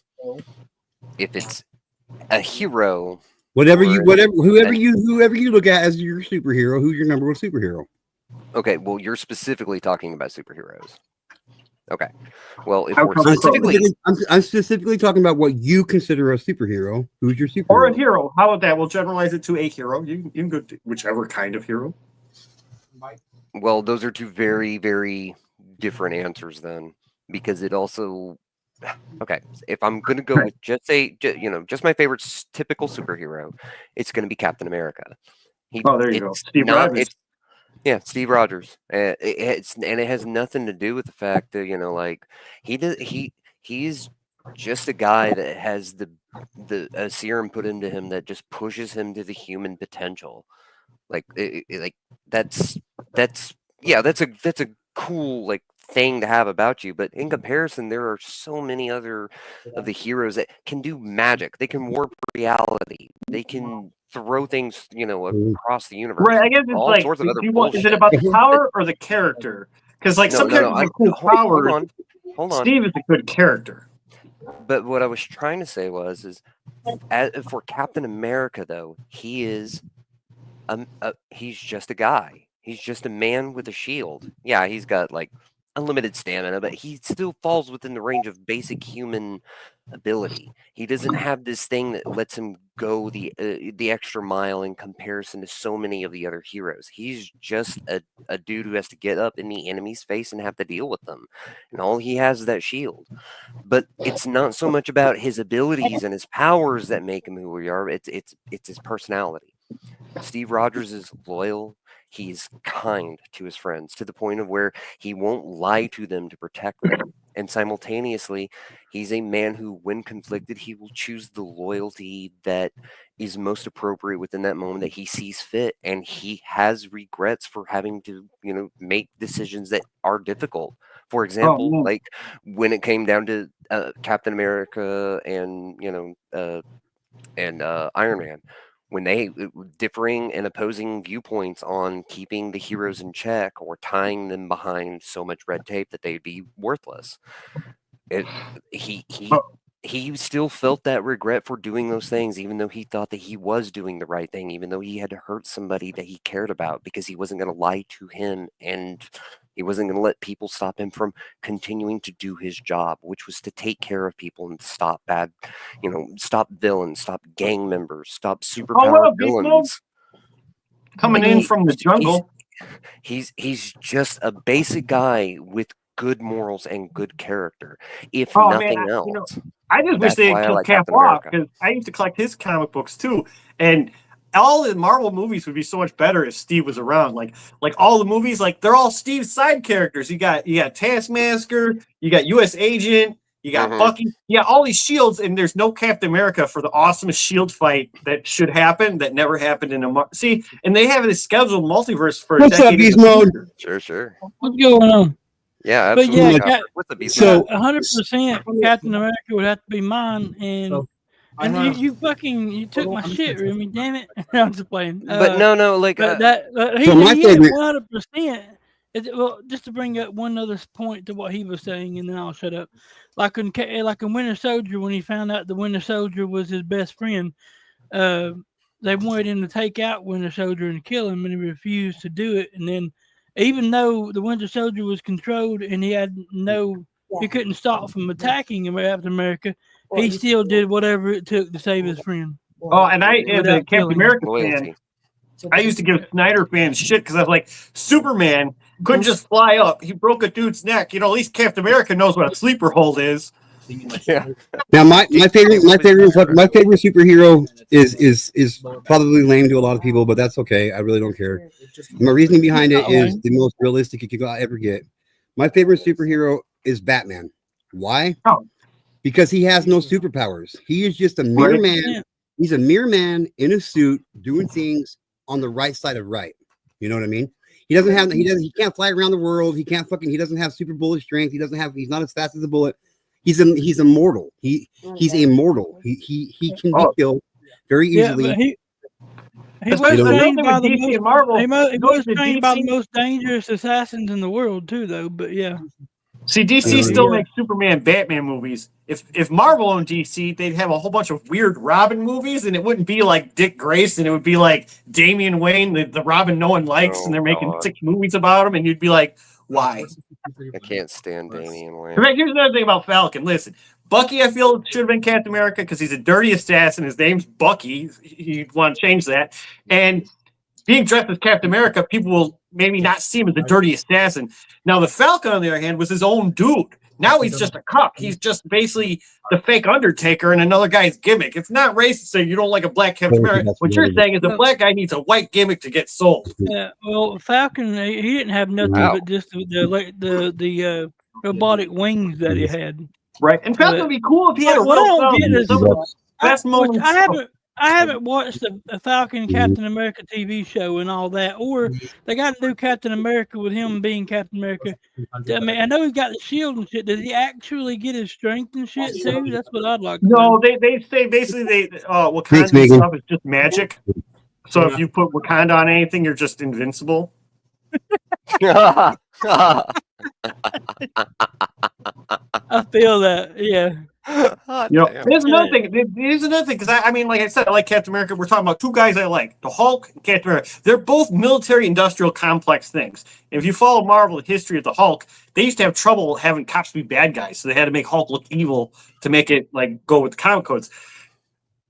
if it's a hero. Whoever you look at as your superhero, who's your number one superhero? Okay, well, you're specifically talking about superheroes. Okay, well, if How we're come- specifically, I'm specifically talking about what you consider a superhero. Who's your superhero? Or a hero. How about that? We'll generalize it to a hero. You can go to whichever kind of hero. well, those are two very, very different answers then, because it also Okay, if I'm gonna go with just my favorite typical superhero, it's gonna be Captain America. Oh, there you go. It's Steve not. Rogers. Yeah, Steve Rogers. It has nothing to do with the fact that like he's just a guy that has the serum put into him that just pushes him to the human potential. Like like that's that's a cool like thing to have about you. But in comparison, there are so many other of the heroes that can do magic. They can warp reality. They can throw things across the universe. Right, I guess it's All like, sorts of other is it bullshit. about the power or the character? Because like some characters have cool Hold powers. on. Steve is a good character. But what I was trying to say is for Captain America though, he's just a guy. He's just a man with a shield. Yeah, he's got like unlimited stamina, but he still falls within the range of basic human ability. He doesn't have this thing that lets him go the extra mile in comparison to so many of the other heroes. He's just a dude who has to get up in the enemy's face and have to deal with them. And all he has is that shield. But it's not so much about his abilities and his powers that make him who we are. It's his personality. Steve Rogers is loyal. He's kind to his friends to the point of where he won't lie to them to protect them. And simultaneously, he's a man who, when conflicted, he will choose the loyalty that is most appropriate within that moment that he sees fit. And he has regrets for having to, make decisions that are difficult. For example, like when it came down to Captain America and, Iron Man, when they differing and opposing viewpoints on keeping the heroes in check or tying them behind so much red tape that they'd be worthless. He still felt that regret for doing those things, even though he thought that he was doing the right thing, even though he had to hurt somebody that he cared about because he wasn't going to lie to him and he wasn't going to let people stop him from continuing to do his job, which was to take care of people and stop stop villains, stop gang members, stop superpowered villains. Coming in from the jungle. He's just a basic guy with good morals and good character, if nothing else. I just wish they had killed Cap off because I used to collect his comic books too, and all the Marvel movies would be so much better if Steve was around. Like all the movies, like they're all Steve's side characters. You got Taskmaster, you got U.S. Agent, you got Bucky, you got all these shields, and there's no Captain America for the awesomest shield fight that should happen that never happened in a see. And they have a scheduled multiverse for a decade. What's up, Beast Mode? Sure. What's going on? Yeah, but absolutely. yeah, What's the Beast so 100% Captain America would have to be mine, and you took my shit, Remy. Damn it! I'm just playing. But no, like he 100%. Well, just to bring up one other point to what he was saying, and then I'll shut up. Like in Winter Soldier, when he found out the Winter Soldier was his best friend, they wanted him to take out Winter Soldier and kill him, and he refused to do it. And then, even though the Winter Soldier was controlled and he couldn't stop from attacking Captain America, he still did whatever it took to save his friend. Oh, and I, as a Captain America fan, I used to give Snyder fans shit because I was like, Superman couldn't just fly up. He broke a dude's neck. At least Captain America knows what a sleeper hold is. Yeah. Now my favorite superhero is probably lame to a lot of people, but that's okay. I really don't care. My reasoning behind it is the most realistic you could ever get. My favorite superhero is Batman. Why? Because he has no superpowers. He is just a mere man. He's a mere man in a suit doing things on the right side of right. You know what I mean? He can't fly around the world. He doesn't have super bullet strength. He's not as fast as a bullet. He's immortal. He's immortal. He can be killed very easily. He was trained by the most dangerous assassins in the world too, though. But yeah. See, DC still makes Superman, Batman movies. If Marvel owned DC, they'd have a whole bunch of weird Robin movies, and it wouldn't be like Dick Grayson. It would be like Damian Wayne, the Robin no one likes, and they're making 6 movies about him, and you'd be like, why? I can't stand Damian Wayne. Here's another thing about Falcon. Listen, Bucky, I feel, should have been Captain America because he's a dirty assassin. His name's Bucky. You'd want to change that. And being dressed as Captain America, people will maybe not see him as the dirty assassin. Now, the Falcon, on the other hand, was his own dude. Now he's just a cuck. He's just basically the fake Undertaker and another guy's gimmick. It's not racist to say you don't like a black Captain America. What you're saying is the black guy needs a white gimmick to get sold. Yeah, well, Falcon, he didn't have nothing Wow. but just the robotic wings that he had. Right. And Falcon would be cool if he had a What I real don't film. get is Some of the best moments. I haven't watched the Falcon Captain America TV show and all that, or they got a new Captain America with him being Captain America. I mean, I know he's got the shield and shit. Does he actually get his strength and shit too? That's what I'd like to know. No, they say basically Wakanda Thanks, Megan. stuff is just magic. So if you put Wakanda on anything, you're just invincible. I feel that, yeah. There's another thing. Because I mean, like I said, I like Captain America. We're talking about two guys I like: the Hulk and Captain America. They're both military-industrial complex things. If you follow Marvel, the history of the Hulk, they used to have trouble having cops be bad guys, so they had to make Hulk look evil to make it like go with the comic codes.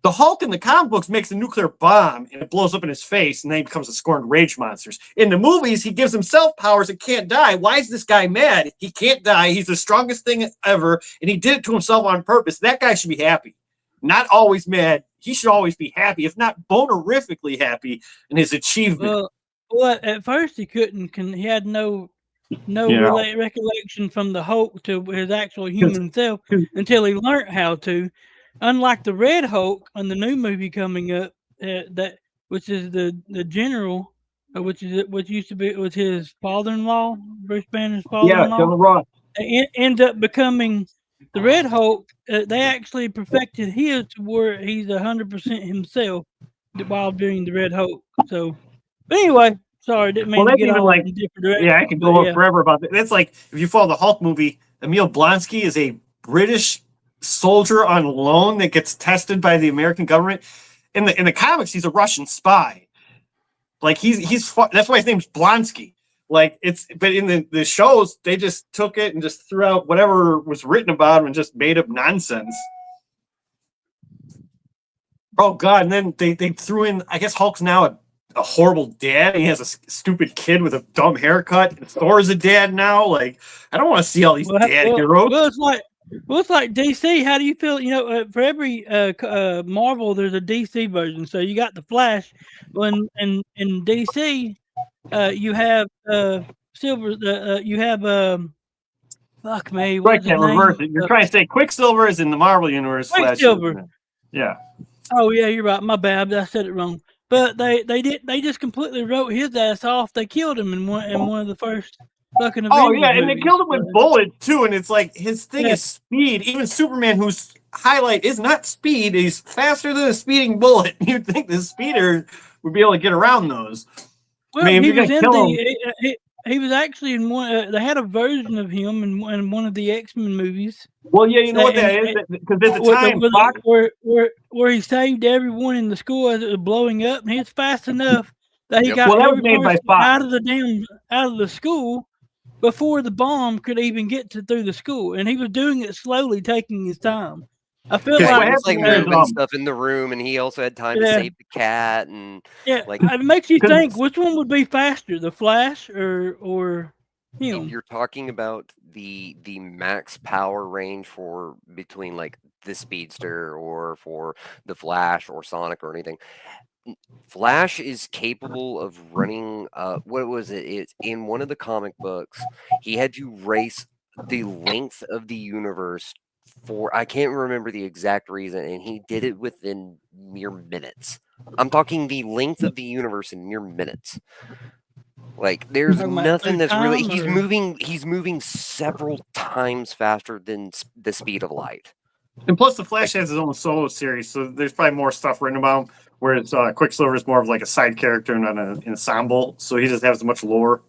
The Hulk in the comic books makes a nuclear bomb and it blows up in his face, and then he becomes a scorned rage monster. In the movies, he gives himself powers and can't die. Why is this guy mad? He can't die. He's the strongest thing ever, and he did it to himself on purpose. That guy should be happy. Not always mad. He should always be happy, if not bonerifically happy in his achievement. Well, at first he couldn't. He had no recollection from the Hulk to his actual human self until he learned how to. Unlike the Red Hulk on the new movie coming up, which is the general, which used to be was his father-in-law, Bruce Banner's father-in-law. Yeah, General Ross. Ends up becoming the Red Hulk. They actually perfected his to where he's 100% himself while doing the Red Hulk. So, but anyway, sorry, didn't mean to get off in a different direction. Yeah, I could go on forever about that. That's like if you follow the Hulk movie, Emil Blonsky is a British soldier on loan that gets tested by the American government. In the comics, he's a Russian spy. Like he's that's why his name's Blonsky. But in the shows, they just took it and just threw out whatever was written about him and just made up nonsense. Oh God! And then they threw in. I guess Hulk's now a horrible dad. He has a stupid kid with a dumb haircut. And Thor's a dad now. Like I don't want to see all these dad heroes. Well, it's like DC. How do you feel? For every Marvel, there's a DC version. So you got the Flash. When in DC, you have Silver. You have fuck me. Right, can't reverse it. You're trying to say Quicksilver is in the Marvel universe. Quicksilver. Yeah. Oh yeah, you're right. My bad. I said it wrong. But they just completely wrote his ass off. They killed him in one of the first fucking Avengers movies. And they killed him with bullets too. And it's like his thing is speed. Even Superman, whose highlight is not speed, he's faster than a speeding bullet. You'd think the speeder would be able to get around those. Well, I mean, he was actually in one. They had a version of him in one of the X-Men movies. Well, yeah, you know what that is? Because at the time, where he saved everyone in the school as it was blowing up, and he was fast enough that he got every person out of the school before the bomb could even get through the school, and he was doing it slowly, taking his time. I feel like it's like moving stuff in the room, and he also had time to save the cat, and it makes you think which one would be faster, the Flash or him. If you're talking about the max power range for between like the Speedster or for the Flash or Sonic or anything, Flash is capable of running. What was it? It's in one of the comic books. He had to race the length of the universe. I can't remember the exact reason, and he did it within mere minutes. I'm talking the length of the universe in mere minutes. Like there's nothing that's really he's moving several times faster than the speed of light. And plus the Flash has his own solo series, so there's probably more stuff written about him, whereas Quicksilver is more of like a side character and not an ensemble, so he doesn't have as much lore.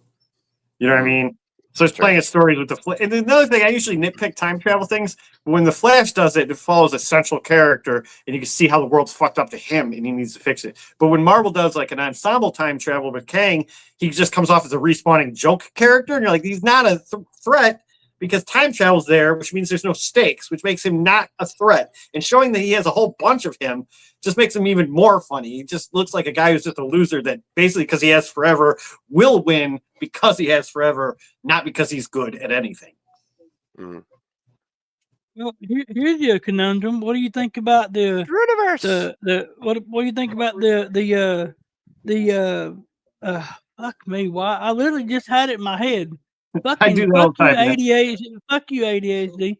You know what I mean? So it's playing stories with the Flash. And another thing, I usually nitpick time travel things. When the Flash does it, it follows a central character, and you can see how the world's fucked up to him, and he needs to fix it. But when Marvel does like an ensemble time travel with Kang, he just comes off as a respawning joke character, and you're like, he's not a threat because time travel's there, which means there's no stakes, which makes him not a threat. And showing that he has a whole bunch of him just makes him even more funny. He just looks like a guy who's just a loser that basically, because he has forever, will win because he has forever, not because he's good at anything. Mm. Well, here's your conundrum. What do you think about the Universe. what do you think about fuck me? Why I literally just had it in my head. I do that all Fuck the you, time, man. ADHD. Fuck you, ADHD.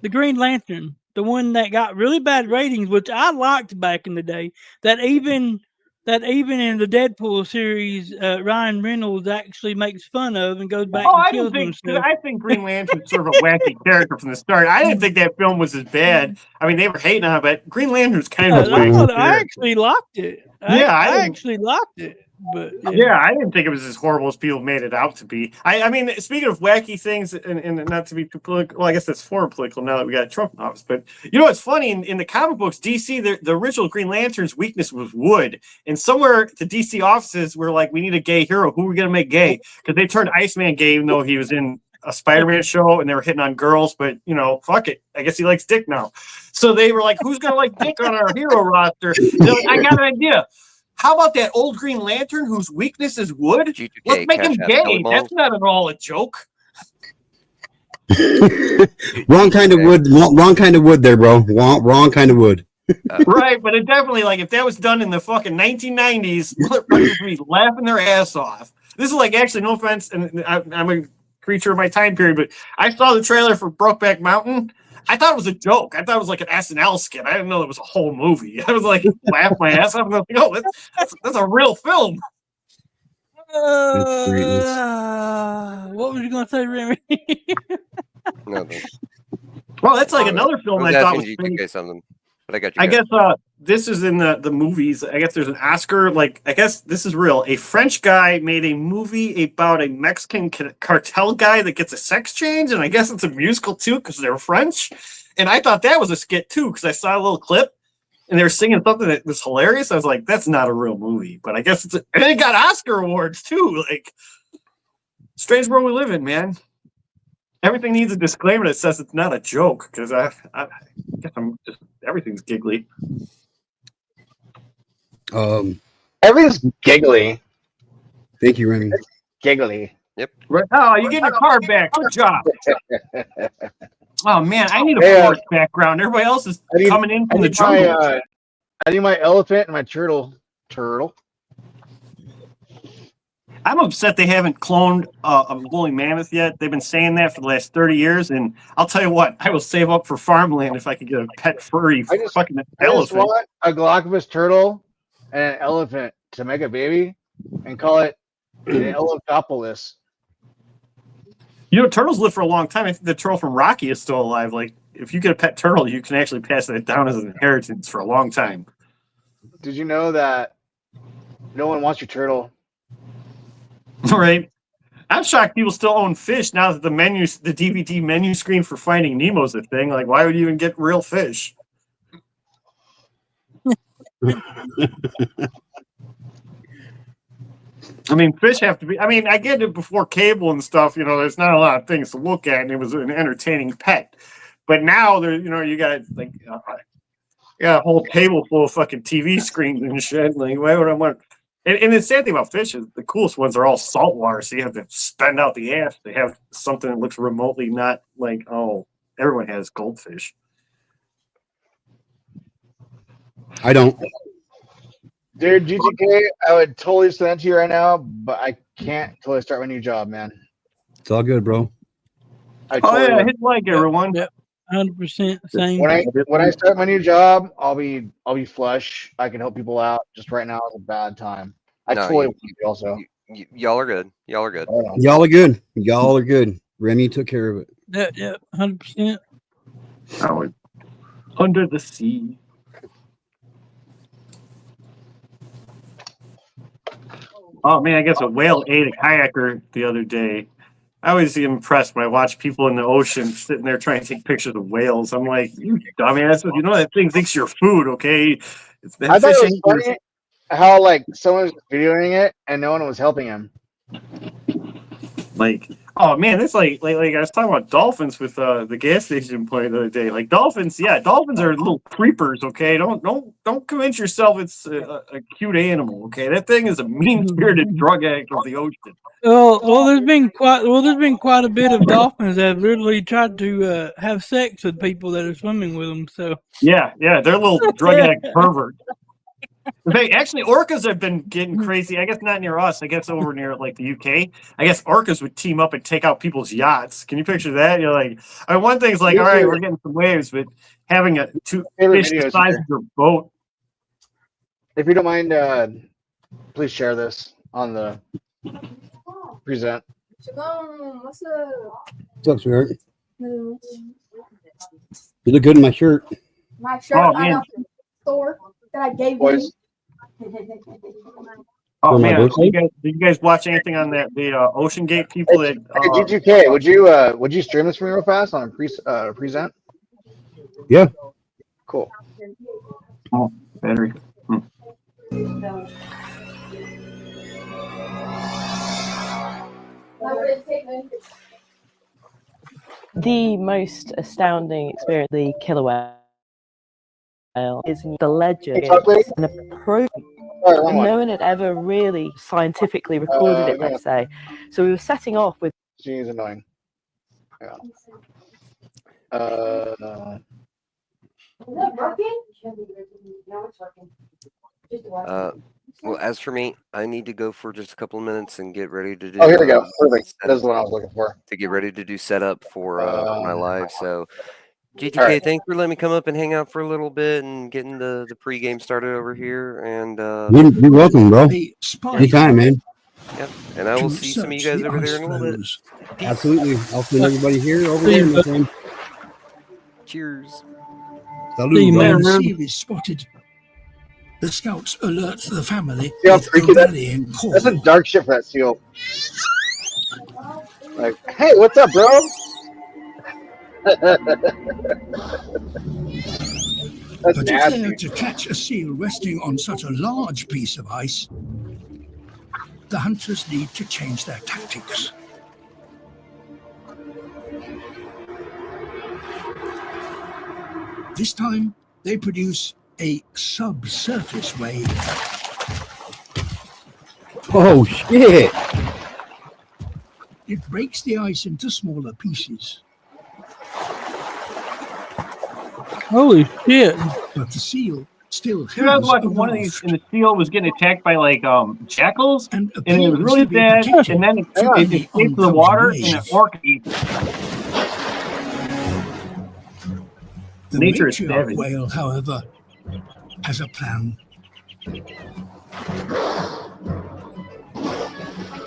The Green Lantern, the one that got really bad ratings, which I liked back in the day. That even in the Deadpool series, Ryan Reynolds actually makes fun of and goes back Oh, and I didn't kills think, because himself. I think Green Lantern's sort of a wacky character from the start. I didn't think that film was as bad. I mean, they were hating on it, but Green Lantern's kind of a I wacky thought I character. actually liked it. Yeah, I I didn't- actually liked it, but Yeah, I didn't think it was as horrible as people made it out to be. I mean, speaking of wacky things, and not to be too political, well, I guess that's former political now that we got Trump in office. But you know what's funny? In the comic books, DC, the original Green Lantern's weakness was wood. And somewhere the DC offices were like, we need a gay hero. Who are we going to make gay? Because they turned Iceman gay, even though he was in a Spider-Man show and they were hitting on girls. But, you know, fuck it. I guess he likes dick now. So they were like, who's going to like dick on our hero roster? They're like, I got an idea. How about that old Green Lantern whose weakness is wood? G2K, Let's make him Cash App, gay. Billy Malls. That's not at all a joke. Wrong kind of wood. Wrong kind of wood there, bro. Wrong kind of wood. Right, but it definitely, like, if that was done in the fucking 1990s, motherfuckers would be laughing their ass off. This is like, actually, no offense, and I'm a creature of my time period, but I saw the trailer for Brokeback Mountain. I thought it was a joke. I thought it was like an SNL skit. I didn't know it was a whole movie. I was like, laugh my ass off. I'm like, oh, that's a real film. What was you gonna say, Remy? Nothing. Well, that's like another film I was I thought was asking pretty. G2K something, but I got you. I guys. guess this is in the movies. I guess there's an Oscar. Like, I guess this is real. A French guy made a movie about a Mexican cartel guy that gets a sex change, and I guess it's a musical too because they're French. And I thought that was a skit too because I saw a little clip and they were singing something that was hilarious. I was like, that's not a real movie, but I guess and it got Oscar awards too. Like, strange world we live in, man. Everything needs a disclaimer that says it's not a joke because I guess I'm just everything's giggly. Everything's giggly. Thank you, Remy. Giggly. Right. Oh, you get your card back. Good job. Oh man, I need a Hey, forest background. Everybody else is I need- coming in I from the need jungle. I need my elephant and my turtle. I'm upset they haven't cloned a woolly mammoth yet. They've been saying that for the last 30 years, and I'll tell you what, I will save up for farmland if I could get a pet furry I just fucking I just elephant. want a Galapagos turtle and an elephant to make a baby and call it the Eleptopolis. You know, turtles live for a long time. I think the turtle from Rocky is still alive. Like, if you get a pet turtle, you can actually pass that down as an inheritance for a long time. Did you know that no one wants your turtle? Right? I'm shocked people still own fish now that the DVD menu screen for Finding Nemo is a thing. Like, why would you even get real fish? I mean, fish have to be. I mean, I get it before cable and stuff. You know, there's not a lot of things to look at, and it was an entertaining pet. But now, there, you know, you got like, a whole table full of fucking TV screens and shit. Like, why would I want? And the sad thing about fish is the coolest ones are all saltwater, so you have to spend out the ass. They have something that looks remotely not like, oh, everyone has goldfish. I don't. Dude, GTK, I would totally send it to you right now, but I can't until I start my new job, man. It's all good, bro. I Oh totally yeah, would. hit like everyone. Yep. 100% same. When I start my new job, I'll be flush. I can help people out. Just right now is a bad time. I No, totally you- want to also. Y'all are good. Y'all are good. Hold on. Y'all are good. Y'all are good. Remy took care of it. Yeah, 100%. Oh, under the sea. Oh man, I guess a whale ate a kayaker the other day. I always get impressed when I watch people in the ocean sitting there trying to take pictures of whales. I'm like, you dumbasses, you know that thing thinks you're food, okay? I thought it was funny how like someone was videoing it and no one was helping him. Like, oh man, that's like I was talking about dolphins with the gas station employee the other day. Like dolphins are little creepers. Okay, don't convince yourself it's a cute animal. Okay, that thing is a mean-spirited drug addict of the ocean. Well, there's been quite a bit of dolphins that have literally tried to have sex with people that are swimming with them. So Yeah, they're little drug addict perverts. Actually, orcas have been getting crazy. I guess not near us. I guess over near like the UK. I guess orcas would team up and take out people's yachts. Can you picture that? You're like, one thing's like, all right, we're getting some waves, but having two fish the size of your boat. If you don't mind, please share this on the present. What's up? What's up, sweetheart? You look good in my shirt. My shirt I got from the store that I gave you. Oh man, did you guys watch anything on the Ocean Gate people that? Hey, G2K, would you stream this for me real fast on a present? Yeah. Cool. Oh, battery. The most astounding experience, the killer whale, is the legend and a program. No one had ever really scientifically recorded it, let's say. So we were setting off with. She's annoying. Hang on. Well, as for me, I need to go for just a couple of minutes and get ready to do. Oh, here we go. Perfect. That's what I was looking for. To get ready to do setup for my live. So, GTK, thanks for letting me come up and hang out for a little bit and getting the pregame started over here. And you're welcome, bro. Anytime, man. Yep. And I will see some of you guys over there in a little bit. Peace. Absolutely. I'll send everybody here over there, my friend. Cheers. Salute, man. Is spotted. The scouts alert the family. That's some dark shit for that seal. Like, hey, what's up, bro? That's but nasty. if they are to catch a seal resting on such a large piece of ice, the hunters need to change their tactics. This time, they produce a subsurface wave. Oh, shit. It breaks the ice into smaller pieces. Holy shit. But the seal still I was watching one of these, and the seal was getting attacked by like jackals, and it was really bad. And then it escaped the water, and an orc ate it. The Nature is matriarch savage. whale, however, has a plan.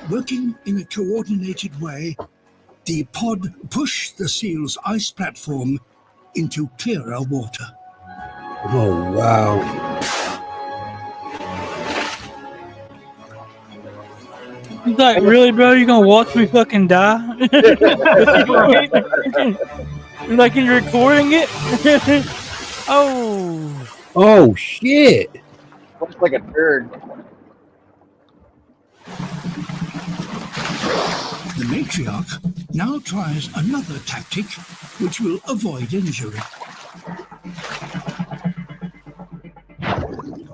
Working in a coordinated way, the pod pushed the seal's ice platform into clearer water. Oh, wow. He's like, really, bro? You gonna watch me fucking die? Like, you're recording it? Oh. Oh, shit. Looks like a bird. The matriarch now tries another tactic which will avoid injury.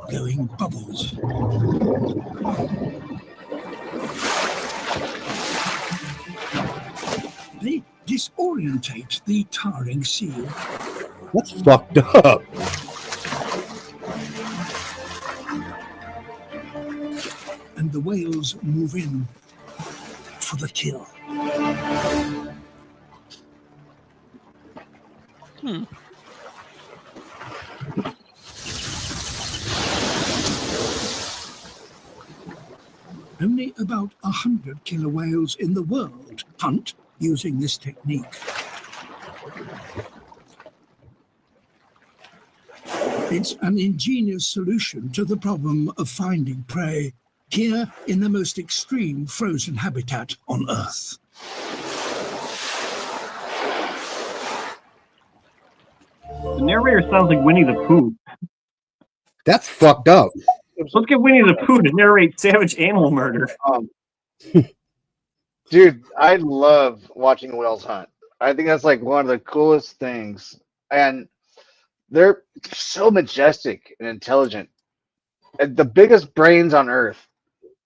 Blowing bubbles. They disorientate the towering seal. That's fucked up. And the whales move in for the kill. Only about 100 killer whales in the world hunt using this technique. It's an ingenious solution to the problem of finding prey here in the most extreme frozen habitat on Earth. The narrator sounds like Winnie the Pooh. That's fucked up. Let's get Winnie the Pooh to narrate savage animal murder. Dude, I love watching whales hunt. I think that's like one of the coolest things. And they're so majestic and intelligent. And the biggest brains on earth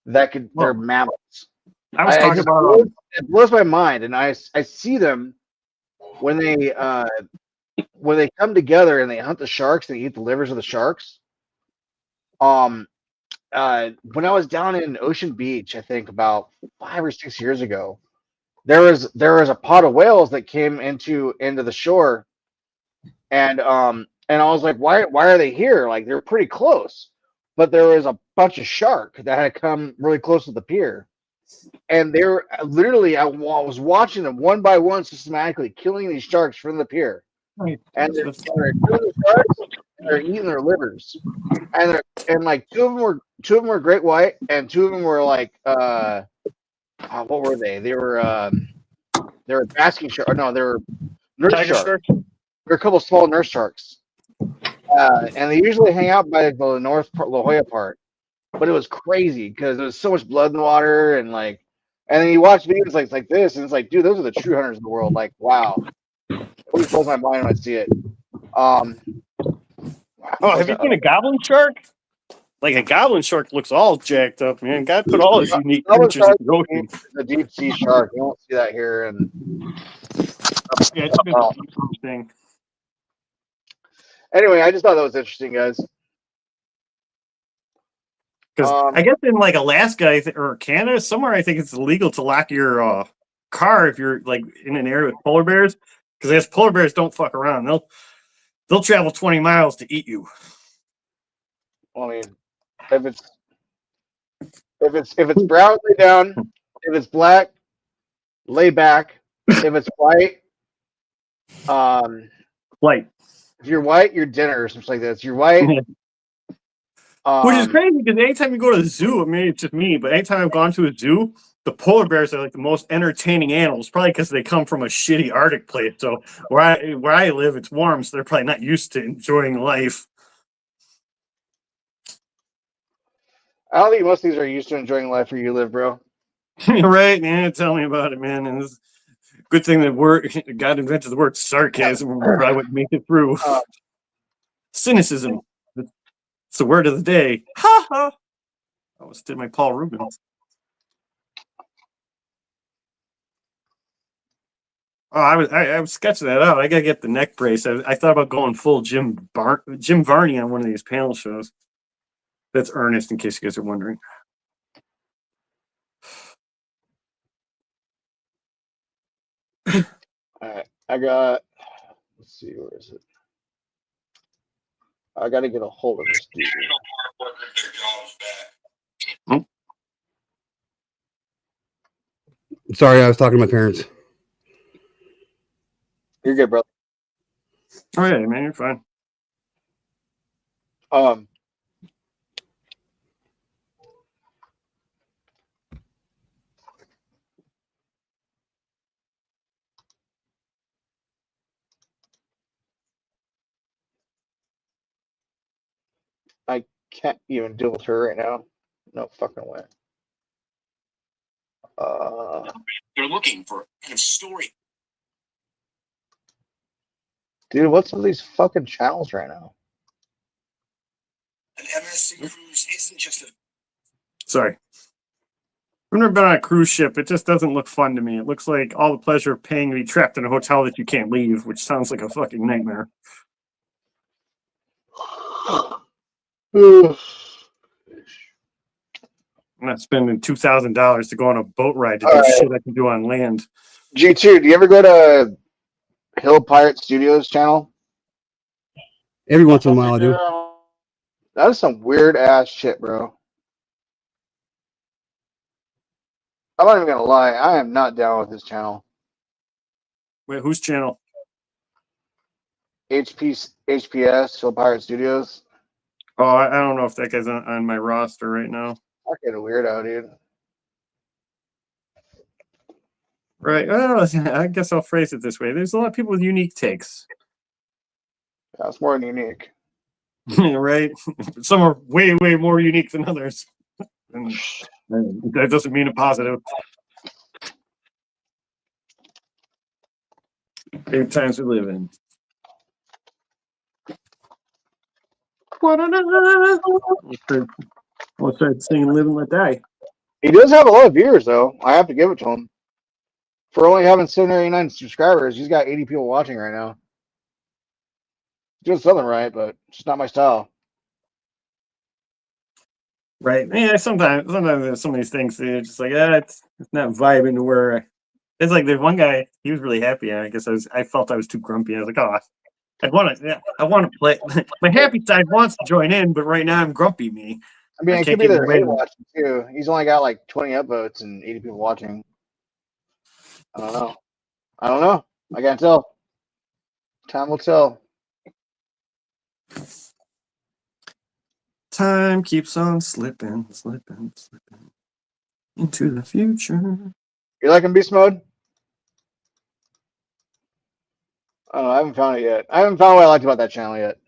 they're mammals. I was talking about It blows my mind. And I see them when they come together and they hunt the sharks, they eat the livers of the sharks. When I was down in Ocean Beach, I think about 5 or 6 years ago, there was a pod of whales that came into the shore, and I was like, why are they here? Like they're pretty close, but there was a bunch of shark that had come really close to the pier, and they were literally I was watching them one by one systematically killing these sharks from the pier, and they're killing the sharks, and they're eating their livers, and like two of them were great white, and two of them were like what were they? They were basking shark. No, they were nurse tiger sharks. shark. There are a couple of small nurse sharks, and they usually hang out by the North La Jolla part. But it was crazy because there was so much blood in the water, and then you watch videos like this, and it's like, dude, those are the true hunters of the world. Like, wow, it always blows my mind when I see it. Oh, have you seen a goblin shark? Like a goblin shark looks all jacked up, man. God put all his unique creatures in the ocean. The deep sea shark. You don't see that here, and Yeah, it's interesting. Anyway, I just thought that was interesting, guys. Because I guess in like Alaska or Canada, somewhere, I think it's illegal to lock your car if you're like in an area with polar bears. Because I guess polar bears don't fuck around. They'll travel 20 miles to eat you. I mean, if it's brown, lay down. If it's black, lay back. If it's white, white. If you're white, you're dinner or something like that. If you're white. Which is crazy because anytime you go to the zoo, I mean, it's just me, but anytime I've gone to a zoo, the polar bears are like the most entertaining animals, probably because they come from a shitty Arctic place. So where I live, it's warm, so they're probably not used to enjoying life. I don't think most of these are used to enjoying life where you live, bro. Right, man. Tell me about it, man. And it's good thing that God invented the word sarcasm, and we probably wouldn't make it through. Cynicism. It's the word of the day. Ha ha. I almost did my Paul Rubens. Oh, I was sketching that out. I gotta get the neck brace. I thought about going full Jim Varney on one of these panel shows. That's Ernest, in case you guys are wondering. All right, let's see, where is it? I got to get a hold of this dude. Sorry, I was talking to my parents. You're good, brother. Oh yeah, man, you're fine. I can't even deal with her right now. No fucking way. They're looking for a kind of story. Dude, what's with these fucking channels right now? An MSC cruise isn't just a. Sorry. I've never been on a cruise ship. It just doesn't look fun to me. It looks like all the pleasure of paying to be trapped in a hotel that you can't leave, which sounds like a fucking nightmare. I'm not spending $2,000 to go on a boat ride to do shit I can do on land. G2, do you ever go to Hill Pirate Studios channel? Every once in a while I do. That is some weird ass shit, bro. I'm not even gonna lie. I am not down with this channel. Wait, whose channel? HPS, Hill Pirate Studios. Oh, I don't know if that guy's on my roster right now. Fucking weirdo, dude. Right. Well, I guess I'll phrase it this way. There's a lot of people with unique takes. That's more than unique. Right? Some are way, way more unique than others. And that doesn't mean a positive. Big times we live in. We'll start singing "Live and Let Die." He does have a lot of viewers, though. I have to give it to him. For only having 789 subscribers, he's got 80 people watching right now. Doing something right, but it's not my style. Right? Yeah. Sometimes there's some of these things. It's just like, it's not vibing to where. It's like there's one guy. He was really happy. And I guess I felt I was too grumpy. I was like, oh, I want to play. My happy side wants to join in, but right now I'm grumpy me. I mean, I it can't could be get their away hate with it. watching too. He's only got like 20 upvotes and 80 people watching. I don't know. I can't tell. Time will tell. Time keeps on slipping into the future. You liking beast mode? Oh, I haven't found it yet. I haven't found what I liked about that channel yet.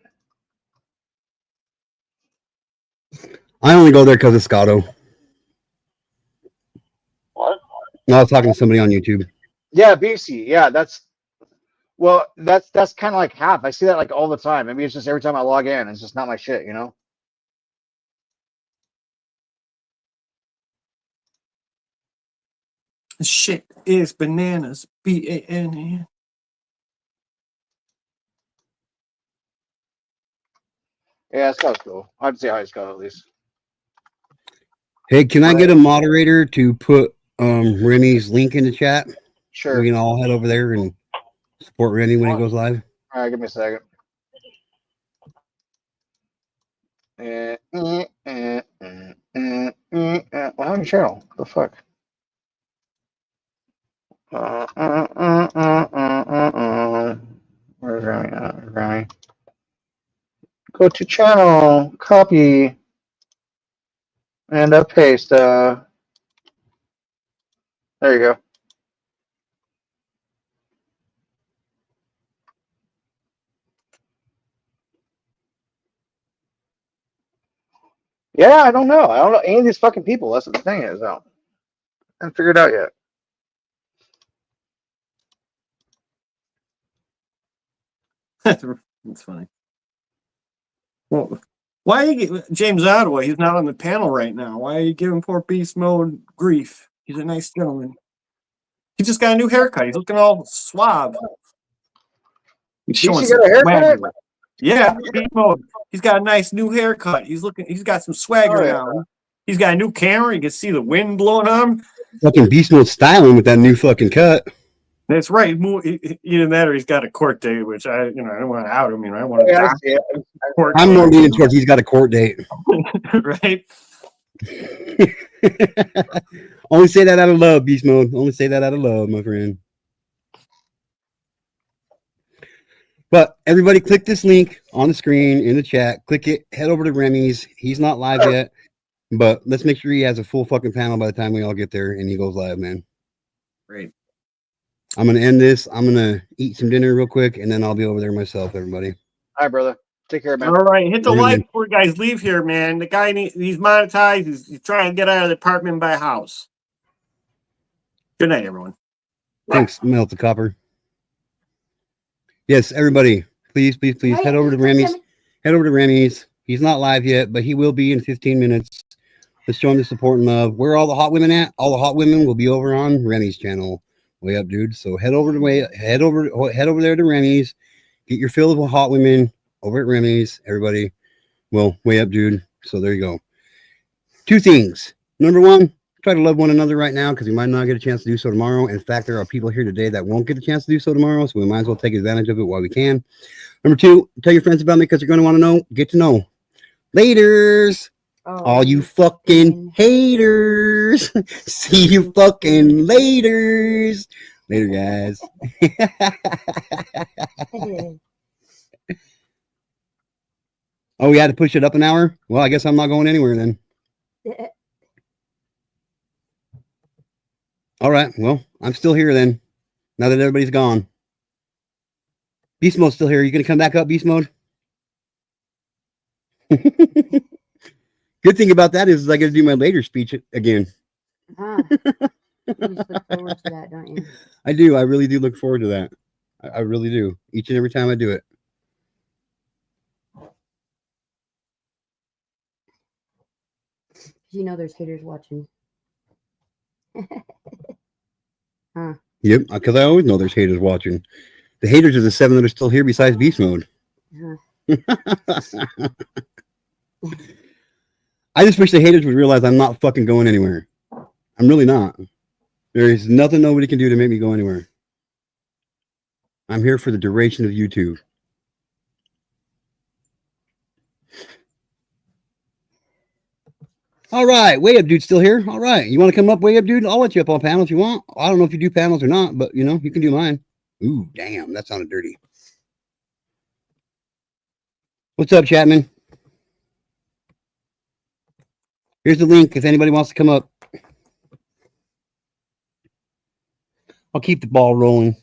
I only go there because of Scotto. What? No, I was talking to somebody on YouTube. Yeah, BC. Yeah, that's kind of like half. I see that like all the time. Maybe it's just every time I log in, it's just not my shit, you know? Shit is bananas. BANA. Yeah, Scott's cool. I'd say hi, Scott, at least. Hey, can I get a moderator to put Remi's link in the chat? Sure. We can all head over there and support Remi when he goes live. All right, give me a second. Well, how do you channel? What the fuck? Where's Remi? Remi. Go to channel, copy, and paste. There you go. Yeah, I don't know. I don't know any of these fucking people. That's what the thing is. I haven't figured it out yet. That's funny. Well, why are you James Ottawa? He's not on the panel right now. Why are you giving poor Beast Mode grief? He's a nice gentleman. He just got a new haircut. He's looking all suave. He's showing BC got a haircut? swagger. Yeah, Beast Mode. He's got a nice new haircut. He's got some swagger now. He's got a new camera. You can see the wind blowing on him. Fucking Beast Mode styling with that new fucking cut. That's right. Either that or he's got a court date, which I don't want to out him. I don't want to. I'm more leaning towards he's got a court date. Right. Only say that out of love, Beast Mode. Only say that out of love, my friend. But everybody click this link on the screen in the chat. Click it. Head over to Remi's. He's not live yet, but let's make sure he has a full fucking panel by the time we all get there and he goes live, man. Great. I'm going to end this. I'm going to eat some dinner real quick, and then I'll be over there myself, everybody. All right, brother. Take care, man. All right. Hit the like before you guys leave here, man. The guy, he's monetized. He's trying to get out of the apartment and buy a house. Good night, everyone. Thanks, Melt the Copper. Yes, everybody, please head over to Remi's. Head over to Remi's. He's not live yet, but he will be in 15 minutes. Let's show him the support and love. Where are all the hot women at? All the hot women will be over on Remi's channel. Way up, dude. So head over there to Remi's. Get your fill of hot women over at Remi's. Everybody, well, way up, dude. So there you go. Two things. Number one, try to love one another right now because we might not get a chance to do so tomorrow. In fact, there are people here today that won't get a chance to do so tomorrow, so we might as well take advantage of it while we can. Number two, tell your friends about me because you're going to want to know. Get to know. Laters. All you fucking haters. See you fucking laters. Later, guys. Oh, we had to push it up an hour? Well, I guess I'm not going anywhere then. All right. Well, I'm still here then. Now that everybody's gone. Beast Mode's still here. You going to come back up, Beast Mode? Good thing about that is I got to do my later speech again. You just look forward to that, don't you? I do. I really do look forward to that. I really do. Each and every time I do it. You know, there's haters watching. Huh? Yep, because I always know there's haters watching. The haters are the 7 that are still here besides beast mode. Huh. I just wish the haters would realize I'm not fucking going anywhere. I'm really not. There is nothing nobody can do to make me go anywhere. I'm here for the duration of YouTube. All right, way up, dude, still here. All right, you want to come up, way up, dude? I'll let you up on panel if you want. I don't know if you do panels or not, but you know you can do mine. Ooh, damn, that sounded dirty. What's up, Chapman? Here's the link if anybody wants to come up. I'll keep the ball rolling.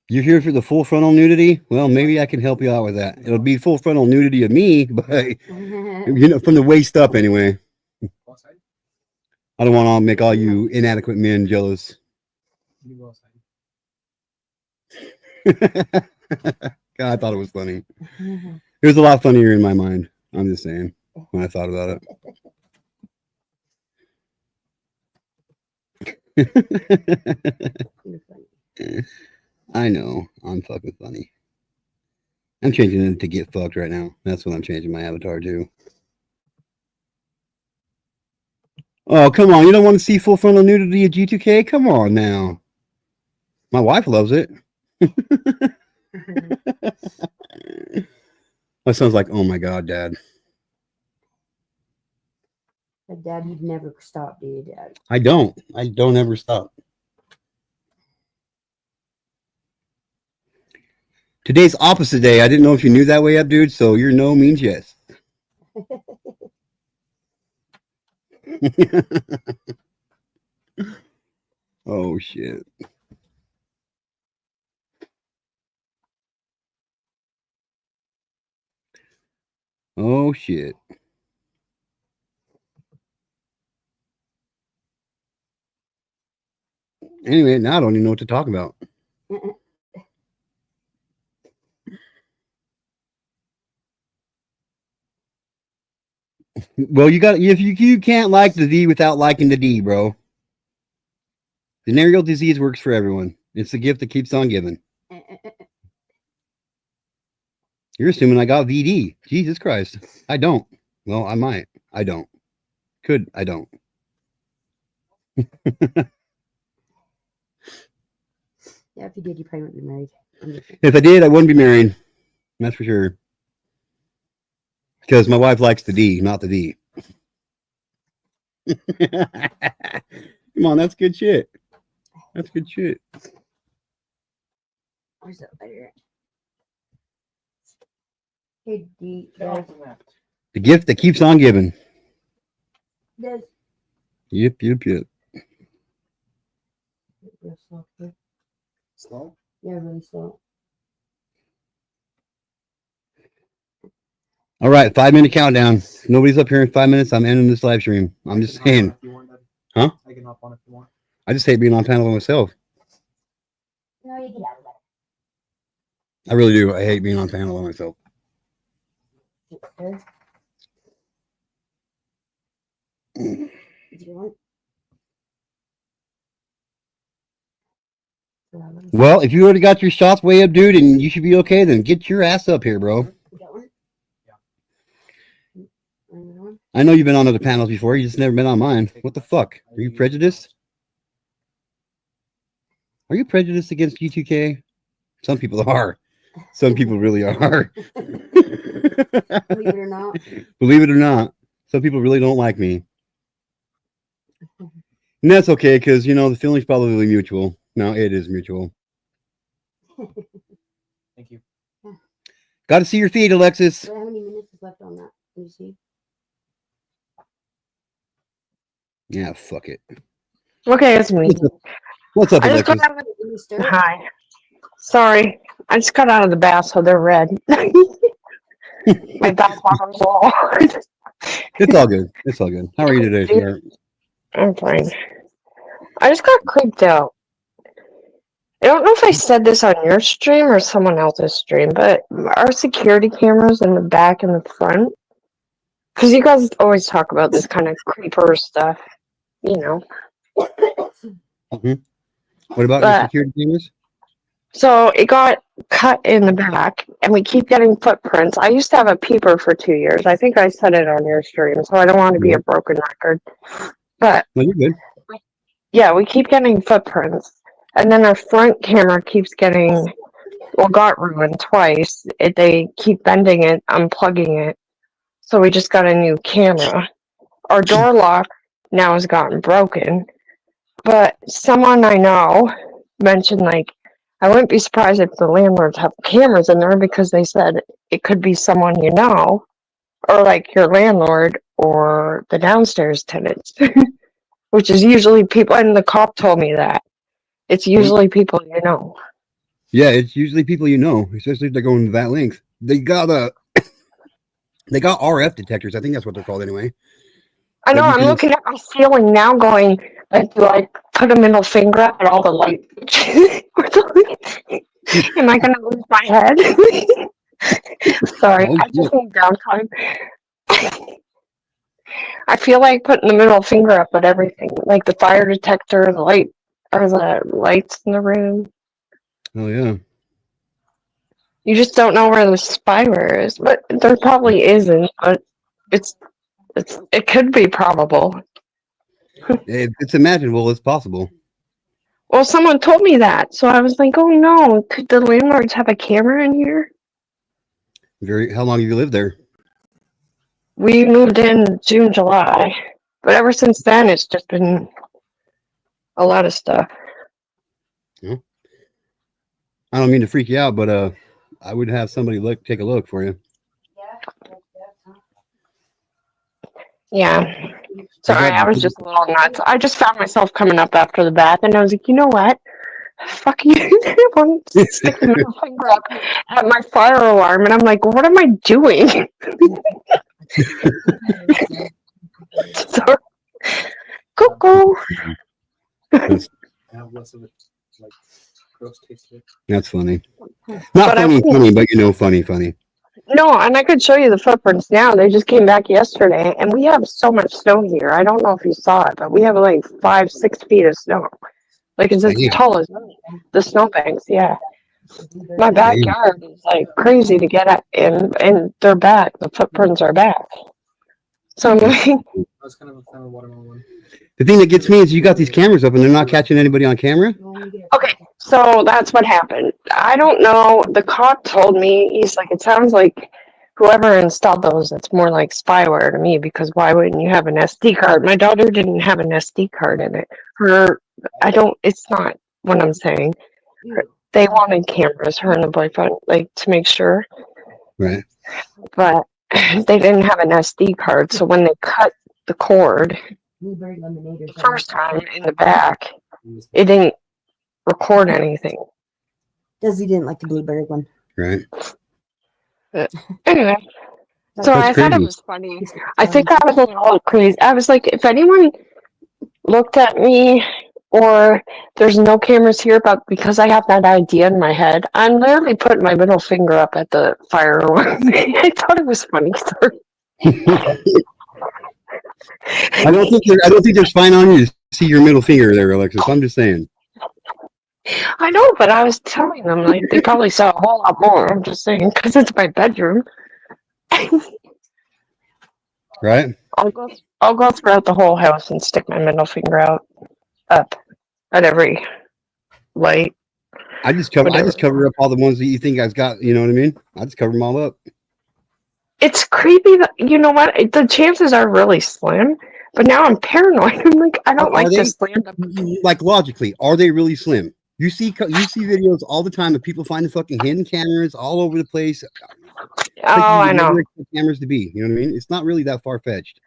You're here for the full frontal nudity? Well, maybe I can help you out with that. It'll be full frontal nudity of me, but you know, from the waist up anyway. I don't want to make all you inadequate men jealous. God, I thought it was funny. It was a lot funnier in my mind. I'm just saying when I thought about it. I know. I'm fucking funny. I'm changing it to get fucked right now. That's what I'm changing my avatar to. Oh, come on. You don't want to see full frontal nudity of G2K? Come on now. My wife loves it. My son's like, oh my God, Dad. But Dad, you'd never stop, do you, Dad? I don't ever stop. Today's opposite day. I didn't know if you knew that way up, dude. So your no means yes. Oh, shit. Oh, shit. Anyway, now I don't even know what to talk about. Well, you got if you can't like the D without liking the D, bro. Venereal disease works for everyone. It's the gift that keeps on giving. You're assuming I got VD. Jesus Christ. I don't. Well, I might. I don't. Could. I don't. Yeah, if you did, you probably wouldn't be married. If I did, I wouldn't be married. That's for sure. Because my wife likes the D, not the D. Come on, that's good shit. That's good shit. Where's that better? Hey, D. The gift that keeps on giving. Does. Yep. Real slow, okay? Slow? Yeah, really slow. All right, 5-minute countdown. Nobody's up here in 5 minutes. I'm ending this live stream. I'm just saying. Huh? I can hop on if you want. I just hate being on panel by myself. No, you get out of that. I really do. I hate being on panel by myself. Okay. Do you want? Well, if you already got your shots way up, dude, and you should be okay, then get your ass up here, bro. You got one? Yeah. Another one? I know you've been on other panels before. You just never been on mine. What the fuck? Are you prejudiced? Are you prejudiced against G2K? Some people are. Some people really are. Believe it or not. Believe it or not, some people really don't like me. And that's okay, because, you know, the feeling's probably mutual. No, it is mutual. Thank you. Got to see your feet, Alexis. How many minutes is left on that? Let me see. Yeah, fuck it. Okay, it's me. What's up, I just Alexis? got out of Hi. Sorry. I just got out of the bath, so they're red. My bath bottom's all hard. It's all good. It's all good. How are you today, sweetheart? I'm fine. I just got creeped out. I don't know if I said this on your stream or someone else's stream, but our security cameras in the back and the front, because you guys always talk about this kind of creeper stuff, you know. Mm-hmm. What about your security cameras? So it got cut in the back, and we keep getting footprints. I used to have a peeper for 2 years. I think I said it on your stream, so I don't want to be a broken record. But no, you're good. Yeah, we keep getting footprints, and then our front camera keeps getting, well, got ruined twice. They keep bending it, unplugging it, so we just got a new camera. Our door lock now has gotten broken, but someone I know mentioned, like, I wouldn't be surprised if the landlords have cameras in there because they said it could be someone you know, or like your landlord or the downstairs tenants. Which is usually people, and the cop told me that. It's usually people you know. Yeah, it's usually people you know, especially if they're going to that length. They got RF detectors. I think that's what they're called anyway. I know, I'm looking at my ceiling now going, like, do I put a middle finger up at all the lights? Am I going to lose my head? Sorry, I just need downtime. I feel like putting the middle finger up at everything, like the fire detector, the light, or the lights in the room. Oh yeah. You just don't know where the spyware is, but there probably isn't. But it could be probable. It's imaginable. It's possible. Well, someone told me that, so I was like, "Oh no, could the landlords have a camera in here?" How long have you lived there? We moved in June, July, but ever since then, it's just been a lot of stuff. Yeah. I don't mean to freak you out, but I would have somebody take a look for you. Yeah. Sorry, I was just a little nuts. I just found myself coming up after the bath, and I was like, you know what? Fuck you. I'm sticking my finger up at my fire alarm, and I'm like, what am I doing? Sorry. Cuckoo. Have less of it, like, gross taste to it. That's funny. Not funny, but you know, funny. No, and I could show you the footprints now. They just came back yesterday, and we have so much snow here. I don't know if you saw it, but we have like 5-6 feet of snow. Like it's as tall as the snowbanks. Yeah, my backyard is like crazy to get at, and they're back. The footprints are back. So I'm like, I was kind of a fan of watermelon one. The thing that gets me is you got these cameras up and they're not catching anybody on camera. okay, so that's what happened. I don't know. The cop told me, he's like, it sounds like whoever installed those, it's more like spyware to me, because why wouldn't you have an SD card? My daughter didn't have an SD card in it. It's not what I'm saying. They wanted cameras, her and the boyfriend, like to make sure. Right. But they didn't have an SD card, so when they cut the cord the first time in the back, it didn't record anything. Desi didn't like the blueberry one. Right. Anyway, so I thought it was funny. I think I was a little crazy. I was like, if anyone looked at me, or there's no cameras here, but because I have that idea in my head, I'm literally putting my middle finger up at the fire alarm. I thought it was funny. I don't think they're spying on you to see your middle finger there, Alexis. I'm just saying. I know, but I was telling them, like, they probably saw a whole lot more. I'm just saying, because it's my bedroom. Right? I'll go throughout the whole house and stick my middle finger up at every light. I just cover up all the ones that you think I've got. You know what I mean? I just cover them all up. It's creepy that, you know what? The chances are really slim, but now I'm paranoid. I'm like, I don't like this land up. Like logically, are they really slim? You see videos all the time of people finding fucking hidden cameras all over the place. I know. Cameras to be, you know what I mean? It's not really that far fetched.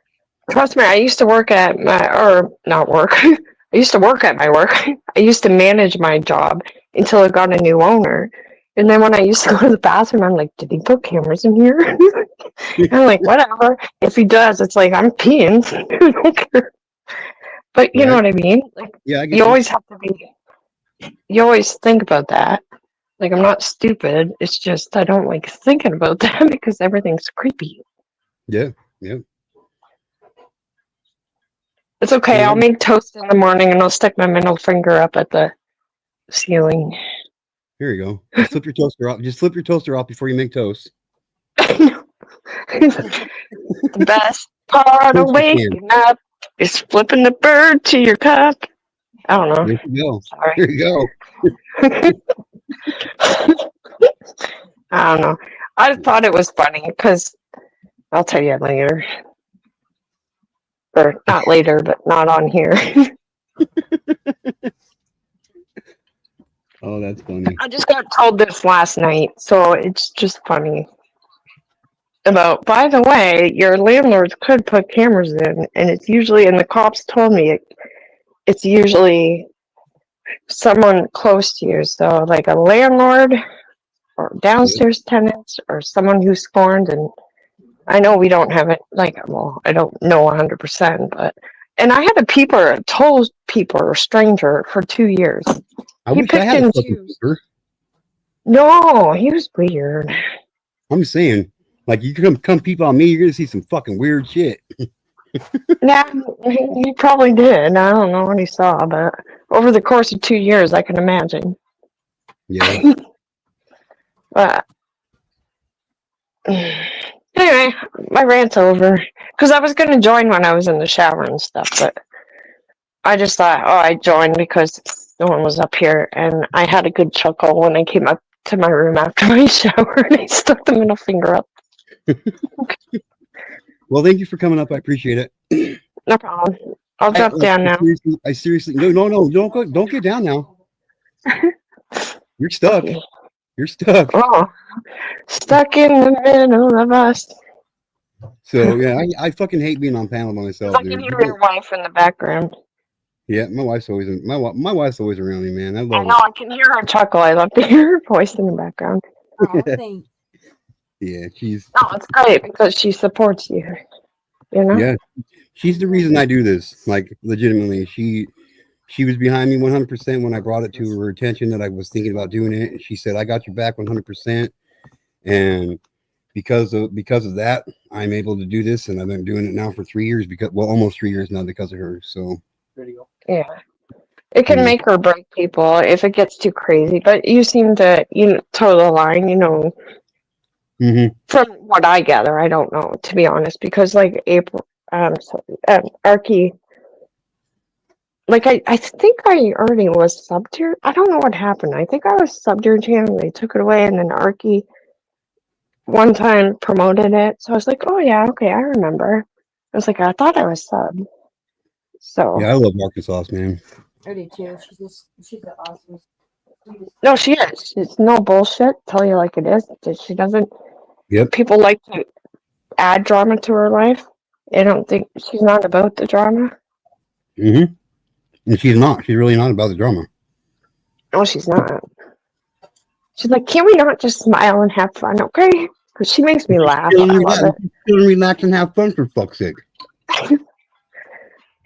Trust me, I used to work at not work. I used to work at my work. I used to manage my job until it got a new owner. And then when I used to go to the bathroom, I'm like, did he put cameras in here? And I'm like, whatever. If he does, it's like, I'm peeing. I don't care. But you know Right. what I mean? Like, Yeah, I get you always have to be, you always think about that. Like, I'm not stupid. It's just I don't like thinking about that because everything's creepy. Yeah, yeah. It's okay. Yeah. I'll make toast in the morning and I'll stick my middle finger up at the ceiling. Here you go. Just flip your toaster off. Just flip your toaster off before you make toast. The best part of Of course you can. waking up is flipping the bird to your cup. I don't know. There you go. Sorry. There you go. I don't know. I just thought it was funny because I'll tell you later. Or not later, but not on here. Oh, that's funny. I just got told this last night, so it's just funny. About, by the way, your landlords could put cameras in, and it's usually, and the cops told me it's usually someone close to you. So, like a landlord or downstairs tenants or someone who's scorned. And I know we don't have it, like, well, I don't know 100%, but, and I had a peeper, told peeper or stranger for 2 years. I wish I had a fucking peeper. No, he was weird. I'm just saying, like, you come peep on me, you're gonna see some fucking weird shit. Yeah, he probably did. I don't know what he saw, but over the course of 2 years, I can imagine. Yeah. But anyway, my rant's over. Because I was going to join when I was in the shower and stuff, but I just thought, oh, I joined because no one was up here, and I had a good chuckle when I came up to my room after my shower and I stuck the middle finger up. Well, thank you for coming up. I appreciate it. No problem. I'll drop down now. I seriously, no, don't get down now. You're stuck. Okay. You're stuck. Oh, stuck in the middle of us. So yeah, I fucking hate being on panel by myself. I can hear your wife in the background. Yeah, my wife's always my wife's always around me, man. I I love know, I can hear her chuckle. I love to hear her voice in the background. Oh, thanks. Yeah, she's. No, it's great because she supports you. You know? Yeah, she's the reason I do this. Like, legitimately, she was behind me 100% when I brought it to her attention that I was thinking about doing it. And she said, "I got your back 100%." And because of that, I'm able to do this, and I've been doing it now for 3 years almost 3 years now because of her. So. Yeah. It can make or break people if it gets too crazy, but you seem to, toe the line, from what I gather. I don't know, to be honest, because like Arky, like I think I already was subbed here. I don't know what happened. I think I was subbed your channel. They took it away, and then Arky one time promoted it. So I was like, oh yeah, okay, I remember. I was like, I thought I was subbed. So Yeah, I love Arkansas, man. I do too. She's awesome. no, she is. It's no bullshit. Tell you like it is. She doesn't. Yep. People like to add drama to her life. I don't think she's not about the drama. And she's not. She's really not about the drama. No, she's not. She's like, can we not just smile and have fun, okay? Because she makes me laugh. I love it. Relax and have fun, for fuck's sake.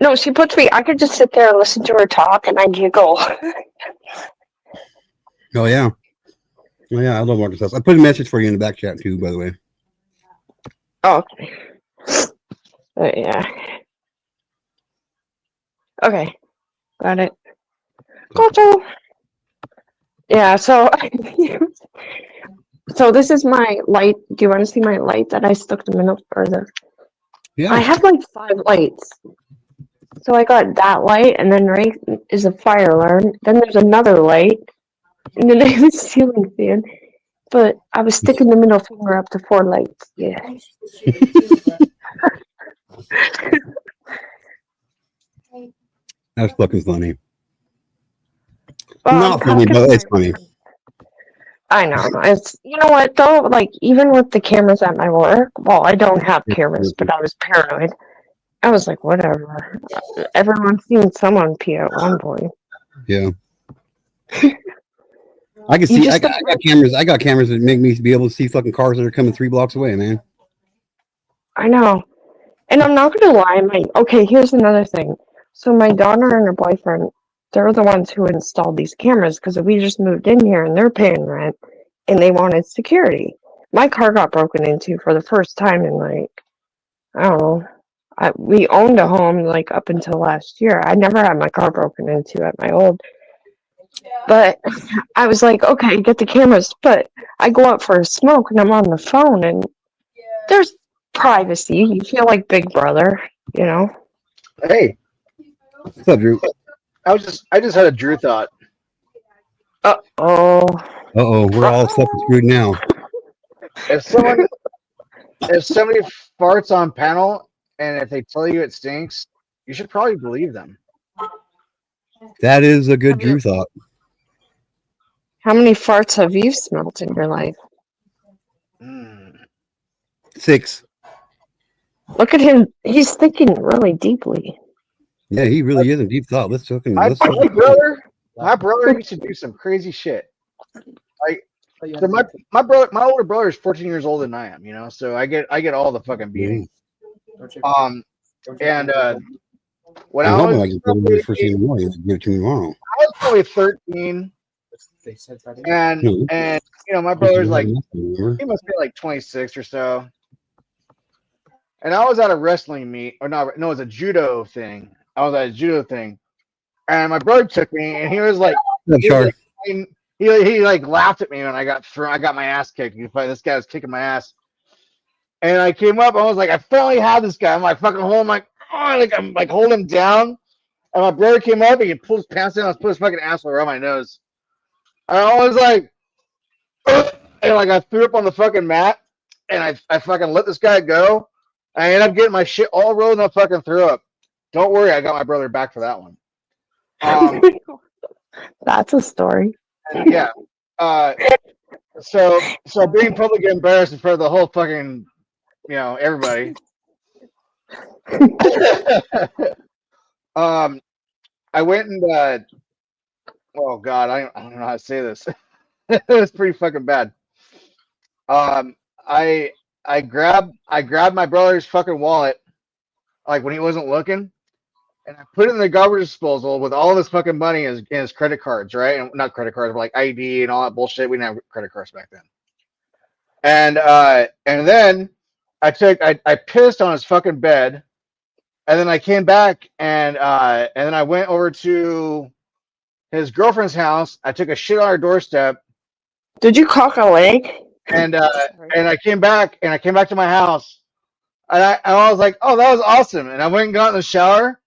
No, she puts me. I could just sit there and listen to her talk, and I giggle. Oh yeah. Oh yeah, I love Arkansas. I put a message for you in the back chat too, by the way. Oh, okay. But yeah. Okay. Got it. Gotcha. Yeah, so this is my light. Do you want to see my light that I stuck the middle further? Yeah. I have like 5 lights. So I got that light, and then right is a fire alarm. Then there's another light, and then I have a ceiling fan. But I was sticking the middle finger up to 4 lights. Yeah. That's fucking funny. Well, Not funny, but it's funny. I know. It's, you know what though? Like, even with the cameras at my work, well, I don't have cameras, but I was paranoid. I was like, whatever. Everyone's seen someone pee at one point. Yeah. I can see. I got cameras. I got cameras that make me be able to see fucking cars that are coming 3 blocks away, man. I know. And I'm not gonna lie, okay, here's another thing. So my daughter and her boyfriend, they're the ones who installed these cameras because we just moved in here and they're paying rent and they wanted security. My car got broken into for the first time in like, I don't know. We owned a home like up until last year. I never had my car broken into at my old. But I was like, okay, get the cameras. But I go out for a smoke and I'm on the phone and there's privacy. You feel like Big Brother, you know? Hey, What's up, Drew? I just had a Drew thought. Uh-oh. We're all fucking screwed now. If somebody farts on panel and if they tell you it stinks, you should probably believe them. That is a good Drew thought. How many farts have you smelled in your life? 6. Look at him. He's thinking really deeply. Yeah, he really is a deep thought. Let's talk. My brother used to do some crazy shit. Like, so my older brother is 14 years older than I am, you know, so I get all the fucking beating. And when I was probably 13, and you know, my brother's like, he must be like 26 or so. And I was at a wrestling meet, or no, it was a judo thing. I was at a judo thing, and my brother took me, and he was like, he like laughed at me when I got my ass kicked. This guy was kicking my ass, and I came up, I was like, I finally had this guy. I'm like fucking holding I'm like holding him down, and my brother came up, and he pulled his pants down, and put his fucking asshole around my nose. And I was like, and like I threw up on the fucking mat, and I fucking let this guy go. I ended up getting my shit all rolled and I fucking threw up. Don't worry, I got my brother back for that one. That's a story. Yeah. So being publicly embarrassed in front of the whole fucking, you know, everybody. I went and oh god, I don't know how to say this. It was pretty fucking bad. I grabbed my brother's fucking wallet, like when he wasn't looking, and I put it in the garbage disposal with all of his fucking money in his credit cards, right? And not credit cards, but like ID and all that bullshit. We didn't have credit cards back then. And then I pissed on his fucking bed, and then I came back and then I went over to his girlfriend's house. I took a shit on her doorstep. Did you cock a leg? And I came back to my house, and I was like, oh, that was awesome. And I went and got in the shower,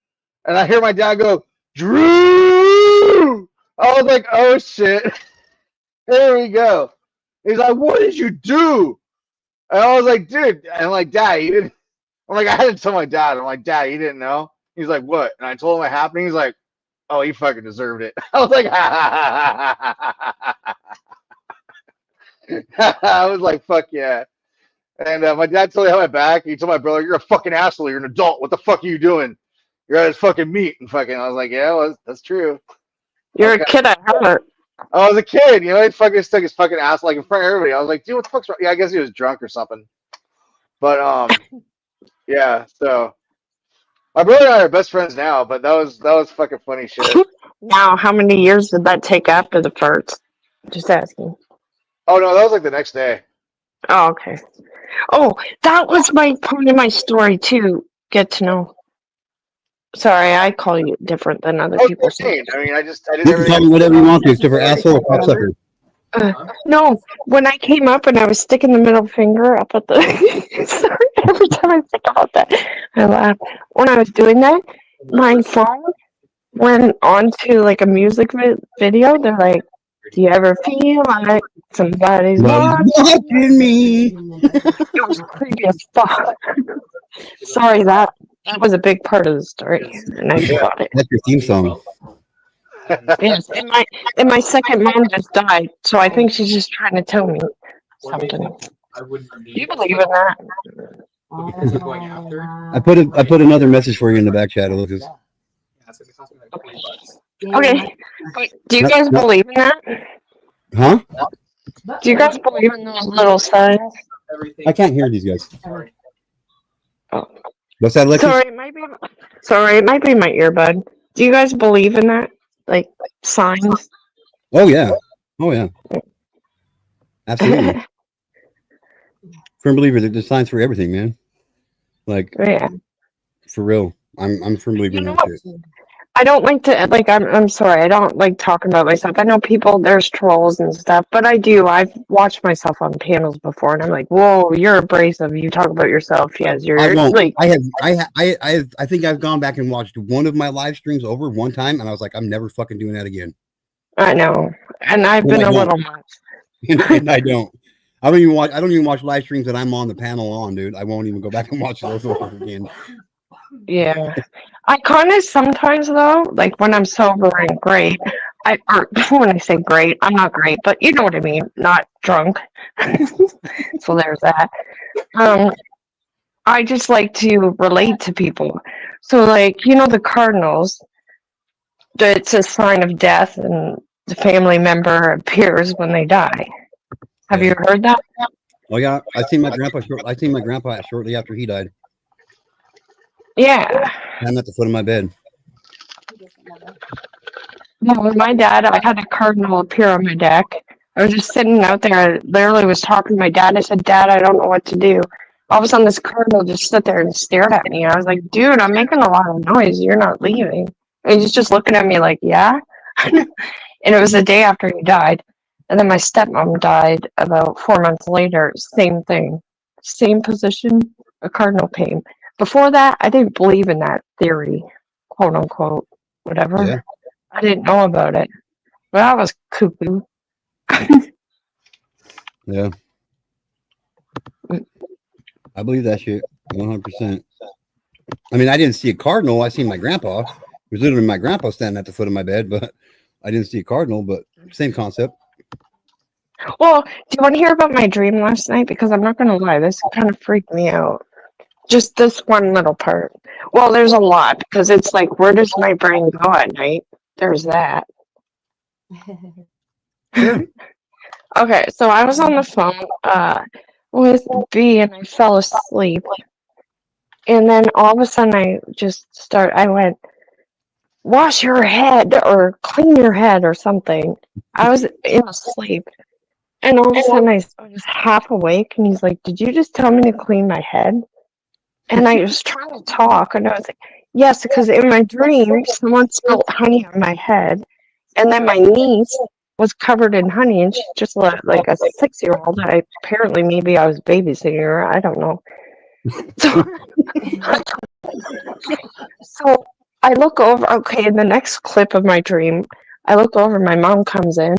and I hear my dad go, Drew. I was like, oh shit, there we go. He's like, what did you do? And I was like, dude, and I'm like, Dad, you didn't. I'm like, I had to tell my dad. I'm like, Dad, you didn't know? He's like, what? And I told him what happened. He's like, oh, he fucking deserved it. I was like, I was like, fuck yeah. And my dad totally had my back. He told my brother, you're a fucking asshole. You're an adult. What the fuck are you doing? You're at his fucking meat. And fucking, I was like, yeah, well, that's true. You're a kid at heart. I was a kid. You know, he fucking stuck his fucking ass like in front of everybody. I was like, dude, what the fuck's wrong? Yeah, I guess he was drunk or something. But, yeah, so my brother and I are best friends now, but that was fucking funny shit. Now, how many years did that take after the farts? Just asking. Oh no, that was like the next day. Oh, okay. Oh, that was my part of my story too. Get to know. Sorry, I call you different than other people. I mean, I did You can everything. call me whatever you want to, except for asshole or cocksucker. No, when I came up and I was sticking the middle finger up at the. Sorry, every time I think about that, I laugh. When I was doing that, my phone went onto like a music video. They're like, do you ever feel like somebody's watching me? It was creepy as fuck. Sorry, that was a big part of the story, and I forgot it. That's your theme song. Yes, and my second mom just died, so I think she's just trying to tell me something. Do you believe in that? I put another message for you in the back chat, Lucas. Okay, but do you guys believe in that? Huh? Do you guys believe in those little signs? I can't hear these guys. Oh. What's that, Alexis? Sorry, maybe Sorry, it might be my earbud. Do you guys believe in that? Like signs? Oh yeah. Absolutely. Firm believer that there's signs for everything, man. Like, Yeah. for real. I'm a firm believer in that shit. I don't like to like I'm sorry, I don't like talking about myself. I know people there's trolls and stuff, but I do. I've watched myself on panels before and I'm like, whoa, you're abrasive. You talk about yourself. Yes, you're I won't. like I think I've gone back and watched one of my live streams over one time, and I was like, I'm never fucking doing that again. I know. And I've been a little much. And I don't. I don't even watch live streams that I'm on the panel on, dude. I won't even go back and watch those over again. Yeah. I kind of sometimes though, like when I'm sober and great, or when I say great, I'm not great, but you know what I mean, not drunk. So there's that. I just like to relate to people. So like, you know, the cardinals, it's a sign of death and the family member appears when they die. Have you heard that? Oh yeah, I seen my grandpa shortly after he died. Yeah. I'm at the foot of my bed. No, with my dad, I had a cardinal appear on my deck. I was just sitting out there. I literally was talking to my dad. I said, Dad, I don't know what to do. All of a sudden, this cardinal just stood there and stared at me. I was like, dude, I'm making a lot of noise. You're not leaving. And he's just looking at me like, yeah. And it was the day after he died. And then my stepmom died about 4 months later. Same thing. Same position. A cardinal came. Before that, I didn't believe in that theory, quote unquote, whatever. Yeah. I didn't know about it. But that was cuckoo. Yeah. I believe that shit 100%. I mean, I didn't see a cardinal. I seen my grandpa. It was literally my grandpa standing at the foot of my bed, but I didn't see a cardinal, but same concept. Well, do you want to hear about my dream last night? Because I'm not going to lie, this kind of freaked me out. Just this one little part. Well, there's a lot because it's like, where does my brain go at night? There's that. Okay, so I was on the phone with B and I fell asleep. And then all of a sudden I went, wash your head or clean your head or something. I was in sleep. And all of a sudden I was half awake and he's like, did you just tell me to clean my head? And I was trying to talk and I was like, yes, because in my dream, someone spilled honey on my head. And then my niece was covered in honey and she's just like a 6-year-old. Apparently, maybe I was babysitting her. I don't know. So I look over. Okay, in the next clip of my dream, I look over. My mom comes in,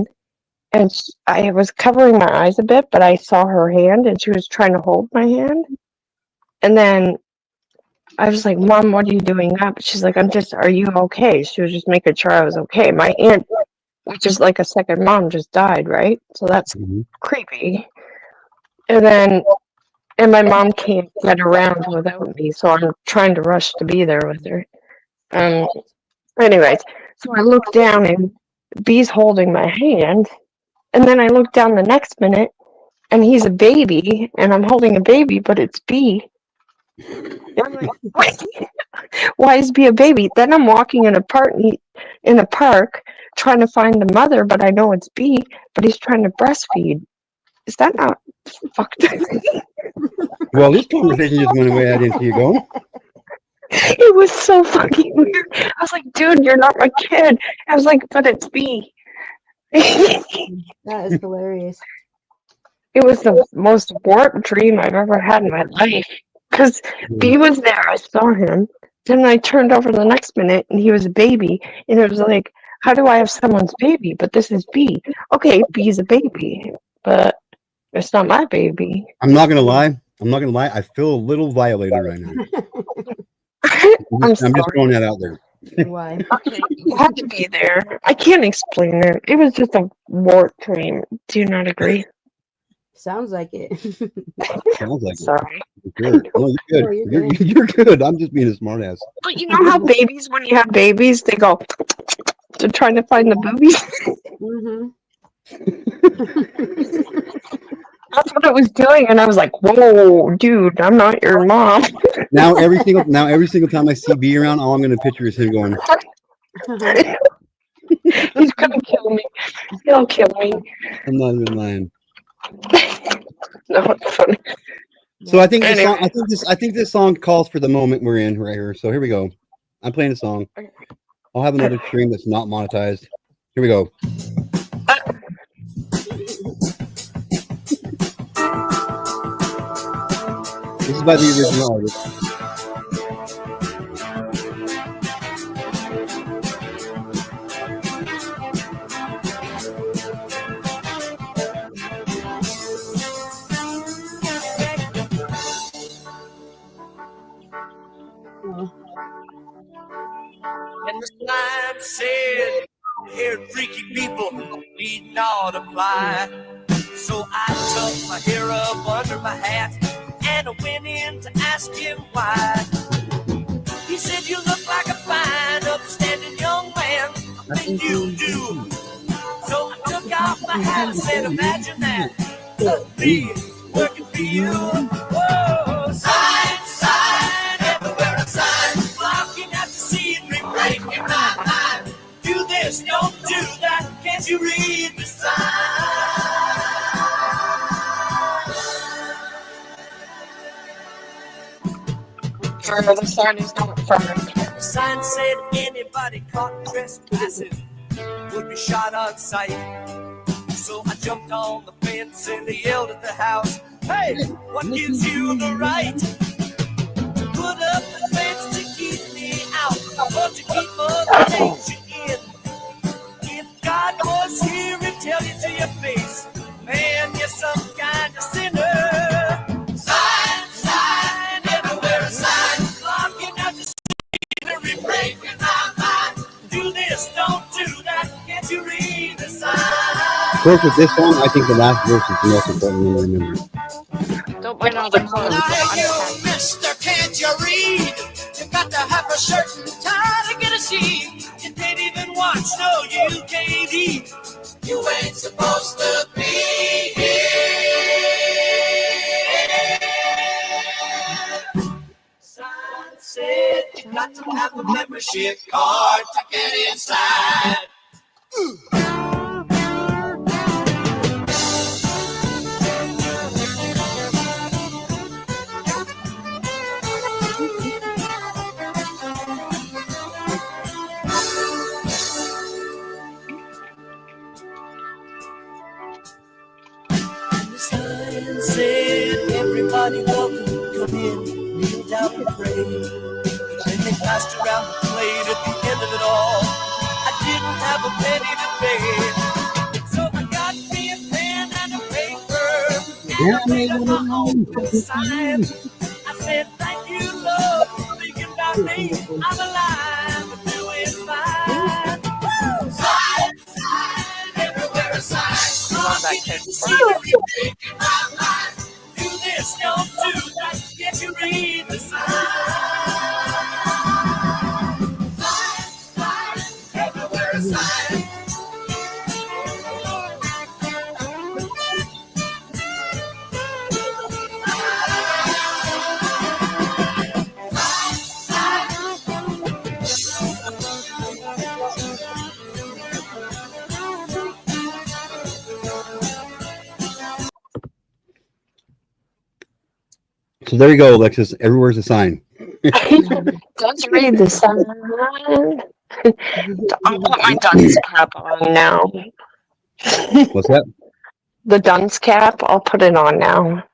and I was covering my eyes a bit, but I saw her hand, and she was trying to hold my hand. And then I was like, "Mom, what are you doing up?" She's like, are you okay?" She was just making sure I was okay. My aunt, which is like a second mom, just died, right? So that's creepy. And my mom can't get around without me, so I'm trying to rush to be there with her. Anyways, so I look down and B's holding my hand, and then I look down the next minute, and he's a baby, and I'm holding a baby, but it's B. And I'm like, why is B a baby? Then I'm walking in a park trying to find the mother, but I know it's B, but he's trying to breastfeed. Is that not fucked? Well, this conversation just went away. I didn't see you go. It was so fucking weird. I was like, dude, you're not my kid. I was like, but it's B. That is hilarious. It was the most warped dream I've ever had in my life. Because B was there. I saw him. Then I turned over the next minute and he was a baby. And it was like, how do I have someone's baby? But this is B. Okay, B's a baby. But it's not my baby. I'm not gonna lie. I feel a little violated right now. I'm just throwing that out there. Why? Okay, you had to be there. I can't explain it. It was just a warped dream. Do you not agree? Sounds like it. Sounds like Sorry. it. You're good. No, you're good. No, You're good. I'm just being a smartass. But you know how babies, when you have babies, they go to trying to find the boobies? Mm-hmm. That's what it was doing, and I was like, "Whoa, dude, I'm not your mom." Now every single time I see B around, all I'm gonna picture is him going. He's gonna kill me. He'll kill me. I'm not even lying. No, it's funny. So I think Anyway. I think this song calls for the moment we're in right here. So here we go. I'm playing a song. I'll have another stream that's not monetized. Here we go. This is by the original artist. And the sign said, "Here, freaky people need not apply." So I tucked my hair up under my hat and I went in to ask him why. He said, "You look like a fine, upstanding young man. I think you do." So I took off my hat and said, "Imagine that, me working for you." Whoa, sign, sign, everywhere a sign, blocking out the scenery, breaking my mind. Do this, don't do that. Can't you read the sign? The sign is not firm. The sign said anybody caught trespassing would be shot on sight. So I jumped on the fence and yelled at the house, "Hey, what gives you the right to put up the fence to keep me out, or to keep other nature in? If God was here, he'd tell you to your face, man, you're some kind of sinner." Sign, sign, everywhere a sign, blocking out the scenery, breaking my mind. Do this, don't do that, can't you read the sign? Of course, with this song, I think the last verse is the most important one to remember. Don't bring all the clothes. Now you, mister, can't you read? You got to have a certain time to get a seat. You can't even watch, no, you can't eat. You ain't supposed to be here. Sign said you got to have a membership card to get inside. The sign said everybody welcome, come in, kneel down and pray. Then they passed around the plate at the end of it all. I didn't have a penny to pay, so I got me a pen and a paper, and I made up my own sign. I said, "Thank you, Lord, for thinking about me. I'm alive, I'm doing fine." Woo! Sign, sign, everywhere a sign. Do this, don't do that. Can't you read the sign? Sign, sign, everywhere a sign. So there you go, Alexis. Everywhere's a sign. Don't read the sign. I'll put my dunce cap on now. What's that? The dunce cap, I'll put it on now.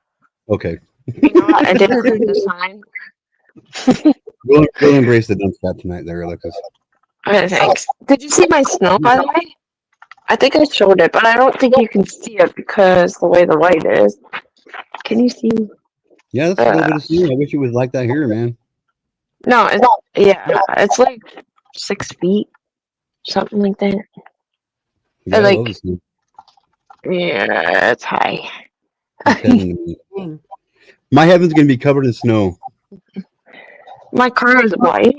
Okay. You know what? I didn't read the sign. We'll embrace the dump cap tonight there, Alexis. Okay, thanks. Did you see my snow, by the way? I think I showed it, but I don't think you can see it because the way the light is. Can you see? Yeah, that's a little bit of snow. I wish it was like that here, man. No, it's it's like 6 feet, something like that. Yeah, I Like, love the snow. yeah, it's high. It's heaven to me. My heaven's gonna be covered in snow. My car is white.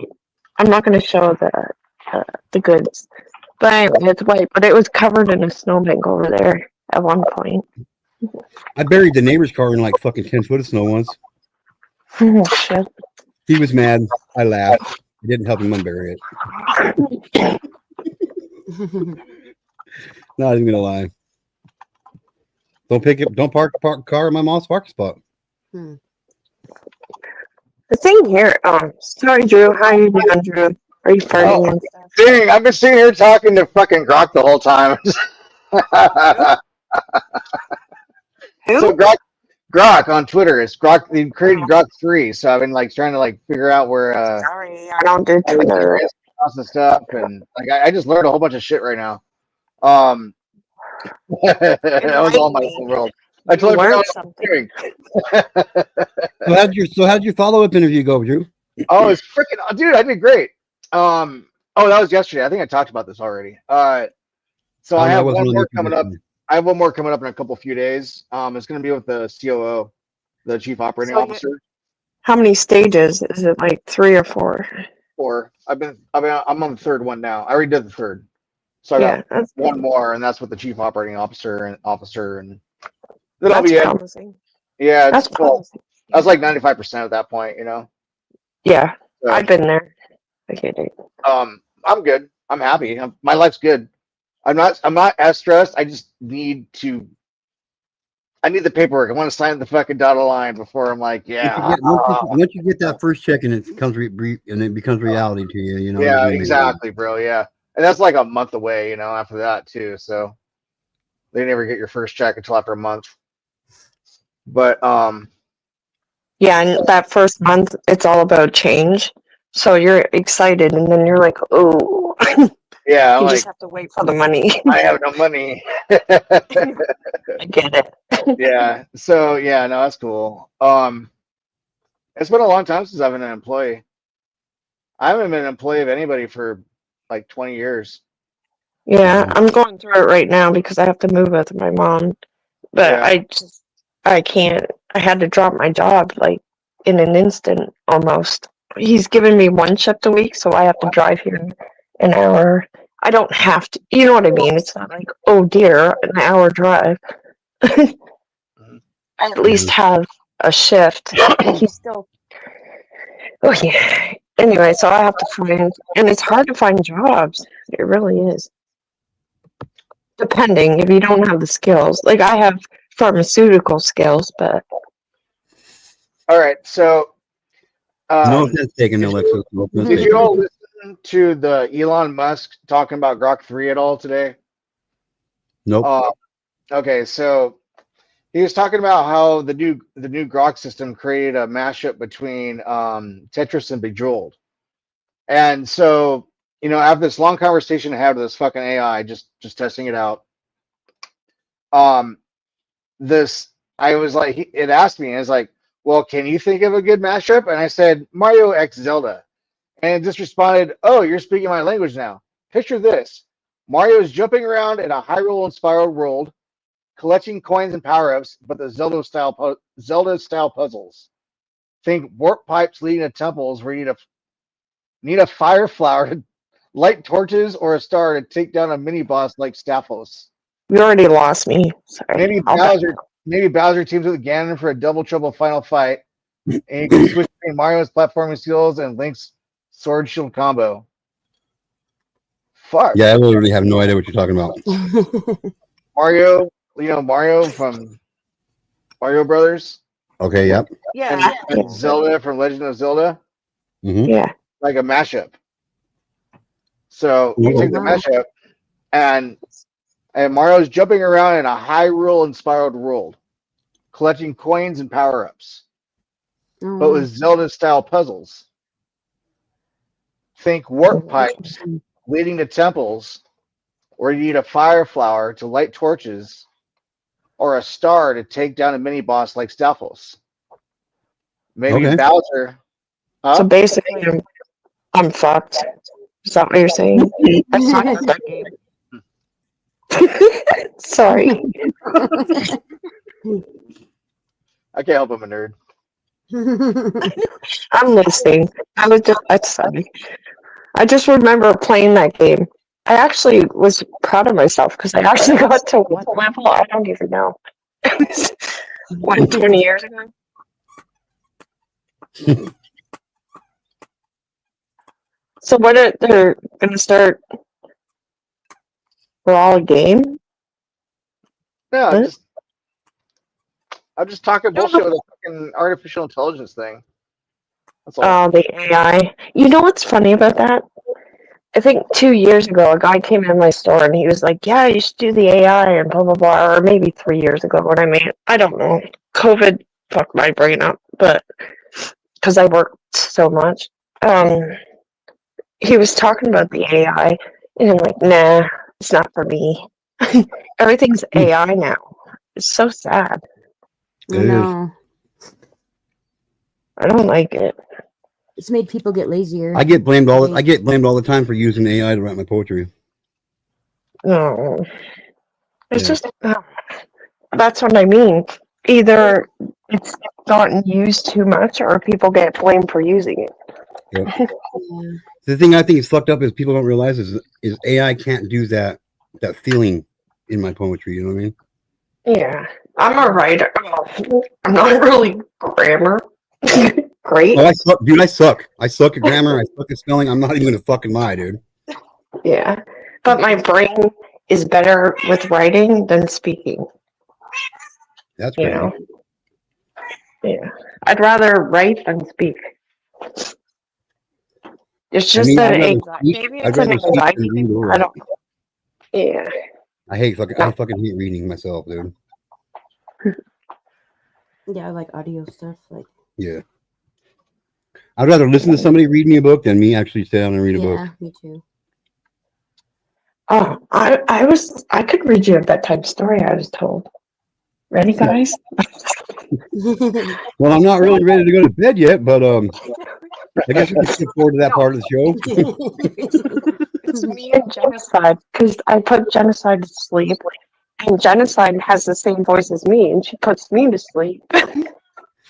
I'm not going to show the goods, but anyway, it's white. But it was covered in a snowbank over there at one point. I buried the neighbor's car in like fucking 10 foot of snow once. Oh, shit. He was mad. I laughed. I didn't help him unbury it. Not even gonna lie. Don't park a car in my mom's parking spot. The thing here, sorry, Drew. How you doing, Drew? Are you farting and stuff? Dang, I've been sitting here talking to fucking Grok the whole time. So Grok on Twitter, it's Grok. They created Grok 3, so I've been like trying to like figure out where Sorry, I don't do Twitter and stuff, and like I just learned a whole bunch of shit right now. That was all my whole world. I told you learned something. So how'd your follow-up interview go, Drew? Oh, it's freaking dude! I did great. Oh, that was yesterday. I think I talked about this already. So I have one more coming up. I have one more coming up in a few days. It's going to be with the COO, the Chief Operating Officer. How many stages? Is it like 3 or 4? 4. I'm on the third one now. I already did the third, so I got one more, and that's with the Chief Operating Officer, and that'll be promising. it. Yeah, that's cool. I was like 95% at that point, you know. Yeah, so, I've been there. I get it. I'm good. I'm happy. My life's good. I'm not as stressed. I just need the paperwork. I want to sign the fucking dotted line before I'm like, yeah. Once you get that first check and it becomes reality to you, you know. Yeah, exactly, bro. Yeah, and that's like a month away, you know. After that too, so they never get your first check until after a month. But yeah, and that first month, it's all about change. So you're excited, and then you're like, oh. Yeah, you just have to wait for the money. I have no money. I get it. Yeah. So yeah, no, that's cool. It's been a long time since I've been an employee. I haven't been an employee of anybody for like 20 years. Yeah, I'm going through it right now because I have to move with my mom. But yeah. I can't. I had to drop my job like in an instant almost. He's giving me 1 shift a week, so I have to drive here an hour. I don't have to, you know what I mean? It's not like, oh dear, an hour drive. I at least have a shift. He's still, oh yeah. Anyway, so I have to find, and it's hard to find jobs. It really is. Depending if you don't have the skills. Like I have pharmaceutical skills, but. All right, so. No offense taken, Alexa. Did you all listen to the Elon Musk talking about Grok 3 at all today? Nope. Okay, so he was talking about how the new Grok system created a mashup between Tetris and Bejeweled. And so, you know, after this long conversation I had with this fucking AI, just testing it out, I was like, it asked me, and it's like, well, can you think of a good mashup? And I said, Mario X Zelda. And it just responded, oh, you're speaking my language now. Picture this. Mario is jumping around in a Hyrule inspired world, collecting coins and power-ups, but the Zelda-style puzzles. Think warp pipes leading to temples where you need a fire flower to light torches or a star to take down a mini-boss like Stalfos. You already lost me. Sorry. Maybe Bowser teams with Ganon for a double trouble final fight, and you can switch between Mario's platforming skills and Link's sword shield combo. Fuck. Yeah, I literally have no idea what you're talking about. Mario, you know Mario from Mario Brothers. Okay, yep. Yeah. And Zelda from Legend of Zelda. Mm-hmm. Yeah. Like a mashup. So you take the mashup, and Mario's jumping around in a Hyrule inspired world, collecting coins and power-ups, but with Zelda-style puzzles. Think warp pipes leading to temples where you need a fire flower to light torches or a star to take down a mini-boss like Stalfos. Maybe Bowser. Huh? So basically, I'm fucked. Is that what you're saying? I suck at that game. Sorry. I can't help I'm a nerd. I'm listening. I'm sorry. I just remember playing that game. I actually was proud of myself because I actually got to what level? I don't even know. What, 20 years ago? So what are they're gonna start for all a game? No, What? I'm just talking No, bullshit no. with a fucking artificial intelligence thing. That's all. Oh, the AI. You know what's funny about that? I think 2 years ago, a guy came in my store and he was like, "Yeah, you should do the AI and blah blah blah." Or maybe 3 years ago when I made it. I don't know. COVID fucked my brain up, but because I worked so much, he was talking about the AI, and I'm like, "Nah, it's not for me." Everything's AI now. It's so sad. I know. I don't like it. It's made people get lazier. I get blamed all the time for using AI to write my poetry. No, it's Yeah. just that's what I mean. Either it's gotten used too much, or people get blamed for using it. Yep. The thing I think is fucked up is people don't realize is AI can't do that feeling in my poetry. You know what I mean? Yeah, I'm a writer. Well, I'm not really grammar great. Oh, I suck, dude. I suck. I suck at grammar. I suck at spelling. I'm not even gonna fucking lie, dude. Yeah, but my brain is better with writing than speaking. That's You crazy. know. Yeah, I'd rather write than speak. It's just that I'd anxiety. Maybe it's an rather speak anxiety than read thing. or I write. don't. Yeah. I fucking hate reading myself, dude. Yeah, I like audio stuff. Like, Yeah. I'd rather listen to somebody read me a book than me actually sit down and read a book. yeah, me too. Oh, I could read you a bedtime story I was told. Ready, guys? Well, I'm not really ready to go to bed yet, but I guess we can look forward to that part of the show. It's me and Genocide, because I put Genocide to sleep, and Genocide has the same voice as me, and she puts me to sleep.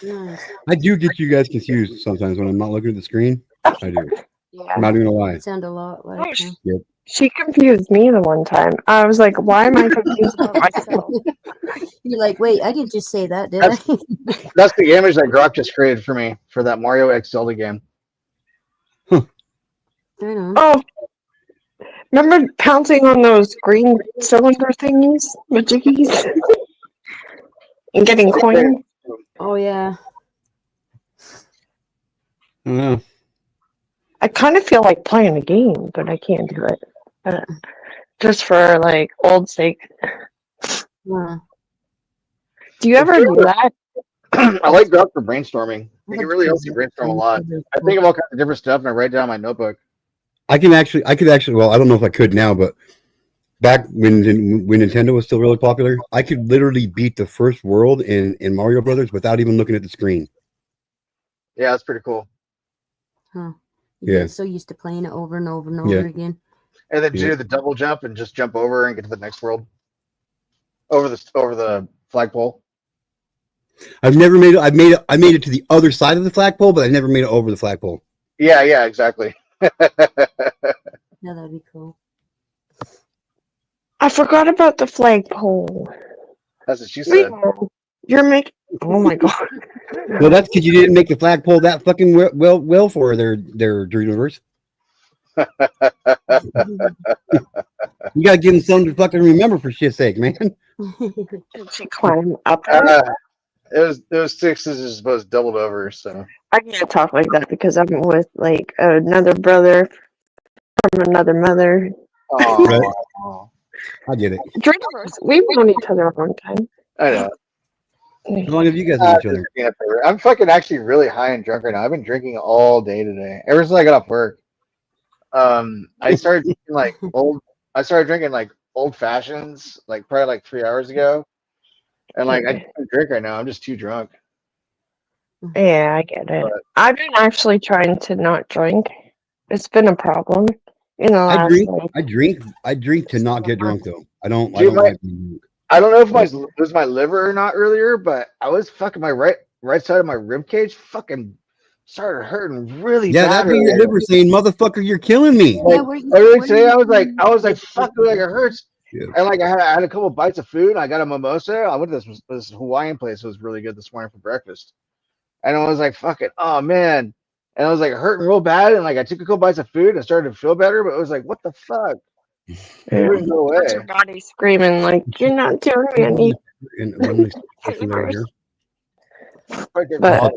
Nice. I do get you guys confused sometimes when I'm not looking at the screen. I do. Yeah. I'm not even gonna lie. You sound a lot like her. Yep. She confused me the one time. I was like, why am I confused about myself? You're like, wait, I didn't just say that, did I? That's the image that Grok just created for me for that Mario X Zelda game. I know. Oh, remember pouncing on those green cylinder thingies, majiggies, and getting coins? Oh yeah. I don't know. I kind of feel like playing a game, but I can't do it. Just for like old sake. Yeah. Do you ever do that? I like Grok for brainstorming. It really helps you brainstorm a lot. I think of all kinds of different stuff and I write down in my notebook. I could actually, well, I don't know if I could now, but back when Nintendo was still really popular, I could literally beat the first world in Mario Brothers without even looking at the screen. Yeah, that's pretty cool. Huh. You Yeah. get so used to playing it over and over and over again. And then do the double jump and just jump over and get to the next world. Over the flagpole. I've never made it. I made it to the other side of the flagpole, but I've never made it over the flagpole. Yeah, exactly. Yeah, that'd be cool. I forgot about the flagpole. That's what she said. You're making. Oh my god. Well, that's because you didn't make the flagpole that fucking well for their Dreamverse. You gotta give them something to fucking remember for shit's sake, man. Did she climb up? It was 6 inches supposed doubled over, so I can't talk like that because I'm with like another brother from another mother. Oh, I get it. Dreamers, we've known each other a long time. I know. How long have you guys known each other? I'm fucking actually really high and drunk right now. I've been drinking all day today. Ever since I got off work. I started drinking like old fashions, like probably like 3 hours ago. And like I can't drink right now. I'm just too drunk. Yeah, I get it. I've been actually trying to not drink. It's been a problem. You know, I drink to not get drunk though. I don't Dude, like being drunk. I don't know if it was my liver or not earlier, but I was fucking my right side of my rib cage fucking started hurting really bad. That'd be your liver saying, "Motherfucker, you're killing me." Like, earlier today, I was like, fuck, like it hurts, Yeah. And like I had a couple bites of food. And I got a mimosa. I went to this Hawaiian place. It was really good this morning for breakfast. And I was like, "Fuck it, oh man!" And I was like hurting real bad. And like I took a couple bites of food and started to feel better. But it was like, "What the fuck?" It wouldn't go That's your away. body screaming like you're not doing me any And one of these questions over favors. here. But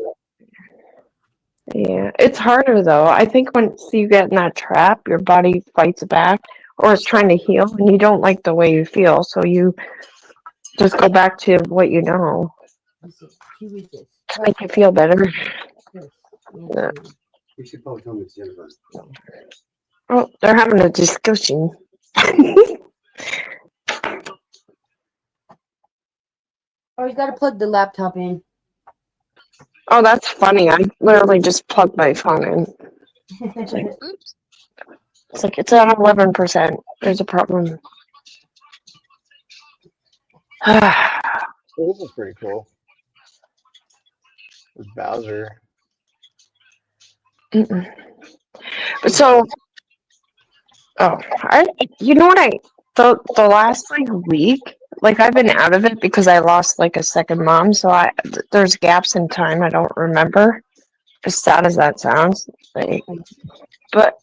yeah, it's harder though. I think once you get in that trap, your body fights back or is trying to heal, and you don't like the way you feel, so you just go back to what you know to make you feel better. Yeah. You should probably tell me it's Jennifer. Oh, they're having a discussion. Oh, he's got to plug the laptop in. Oh, that's funny. I literally just plugged my phone in. It's like, oops. It's like it's at 11%. There's a problem. This is pretty cool. This Bowser. So, you know what the last like week, like I've been out of it because I lost like a second mom, so there's gaps in time I don't remember. As sad as that sounds, like, but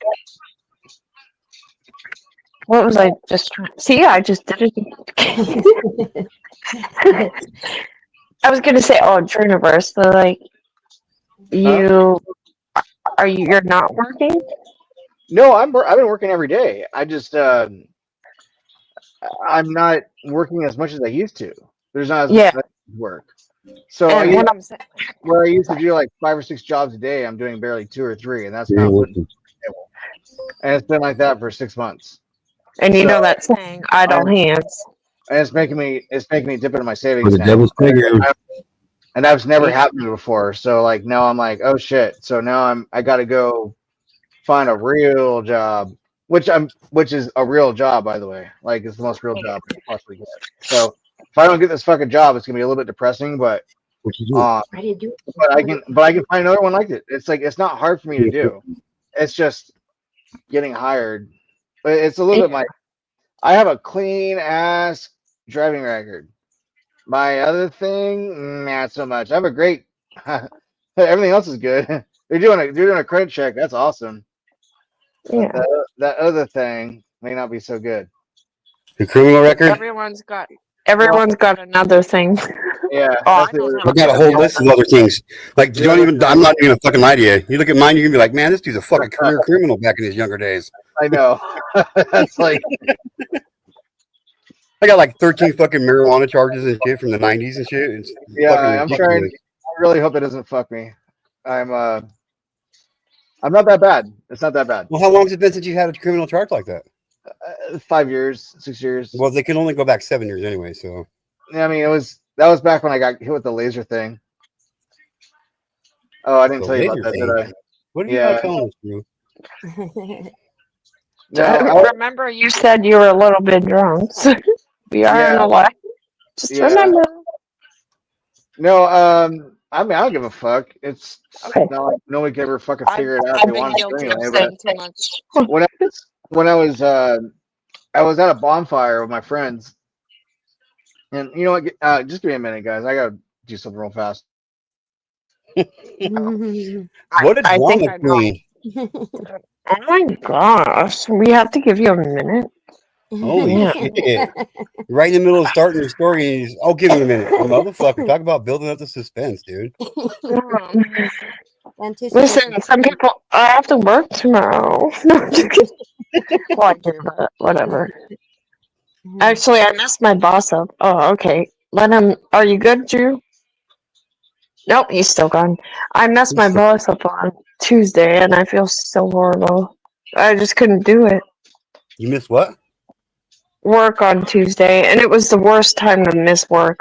what was I just trying? See, I just did it. I was gonna say, oh, Triniverse, so like, you're not working? No, I've been working every day. I just I'm not working as much as I used to. There's not as much work. So And what I'm saying, where I used to do like 5 or 6 jobs a day, I'm doing barely 2 or 3, and that's not putting. And it's been like that for 6 months. and you know that saying, idle hands. And it's making me dip into my savings The now. devil's playground. And that's never happened before. So like now I'm like, oh shit. So now I got to go find a real job, which is a real job, by the way. Like it's the most real job I can possibly get. So if I don't get this fucking job, it's gonna be a little bit depressing. But but I can find another one like it. It's like it's not hard for me to do. It's just getting hired. But it's a little bit like I have a clean ass driving record. My other thing, not so much. I have a great. Everything else is good. They're doing a credit check. That's awesome. Yeah. That other thing may not be so good. The criminal record. Everyone's got another thing. Yeah. Oh, I've got a whole list of other things. Like, I'm not even gonna fucking lie to you. You look at mine, you're gonna be like, man, this dude's a fucking career criminal back in his younger days. I know. That's like. I got like 13 fucking marijuana charges and shit from the 90s and shit. It's I'm trying. I really hope it doesn't fuck me. I'm not that bad. It's not that bad. Well, how long has it been since you had a criminal charge like that? 5 years, 6 years. Well, they can only go back 7 years anyway. So. Yeah, I mean, that was back when I got hit with the laser thing. Oh, I didn't tell you about that, did I? What are you not telling us, No, remember you said you were a little bit drunk. So we are in a lot. Just remember. No, I mean, I don't give a fuck. It's not like nobody can ever fucking figure it out if they want to anyway. But when I was at a bonfire with my friends, and you know what? Just give me a minute, guys. I gotta do something real fast. What did drama queen? Oh my gosh, we have to give you a minute. Holy shit. Right in the middle of starting your story, and I'll give you a minute. Motherfucker, talk about building up the suspense, dude. Listen, some people, I have to work tomorrow. No, I'm just kidding. Well, I do, but whatever. Actually, I messed my boss up. Oh, okay. Let him. Are you good, Drew? Nope, he's still gone. I messed my boss up on Tuesday, and I feel so horrible. I just couldn't do it. You missed what? Work on Tuesday, and it was the worst time to miss work.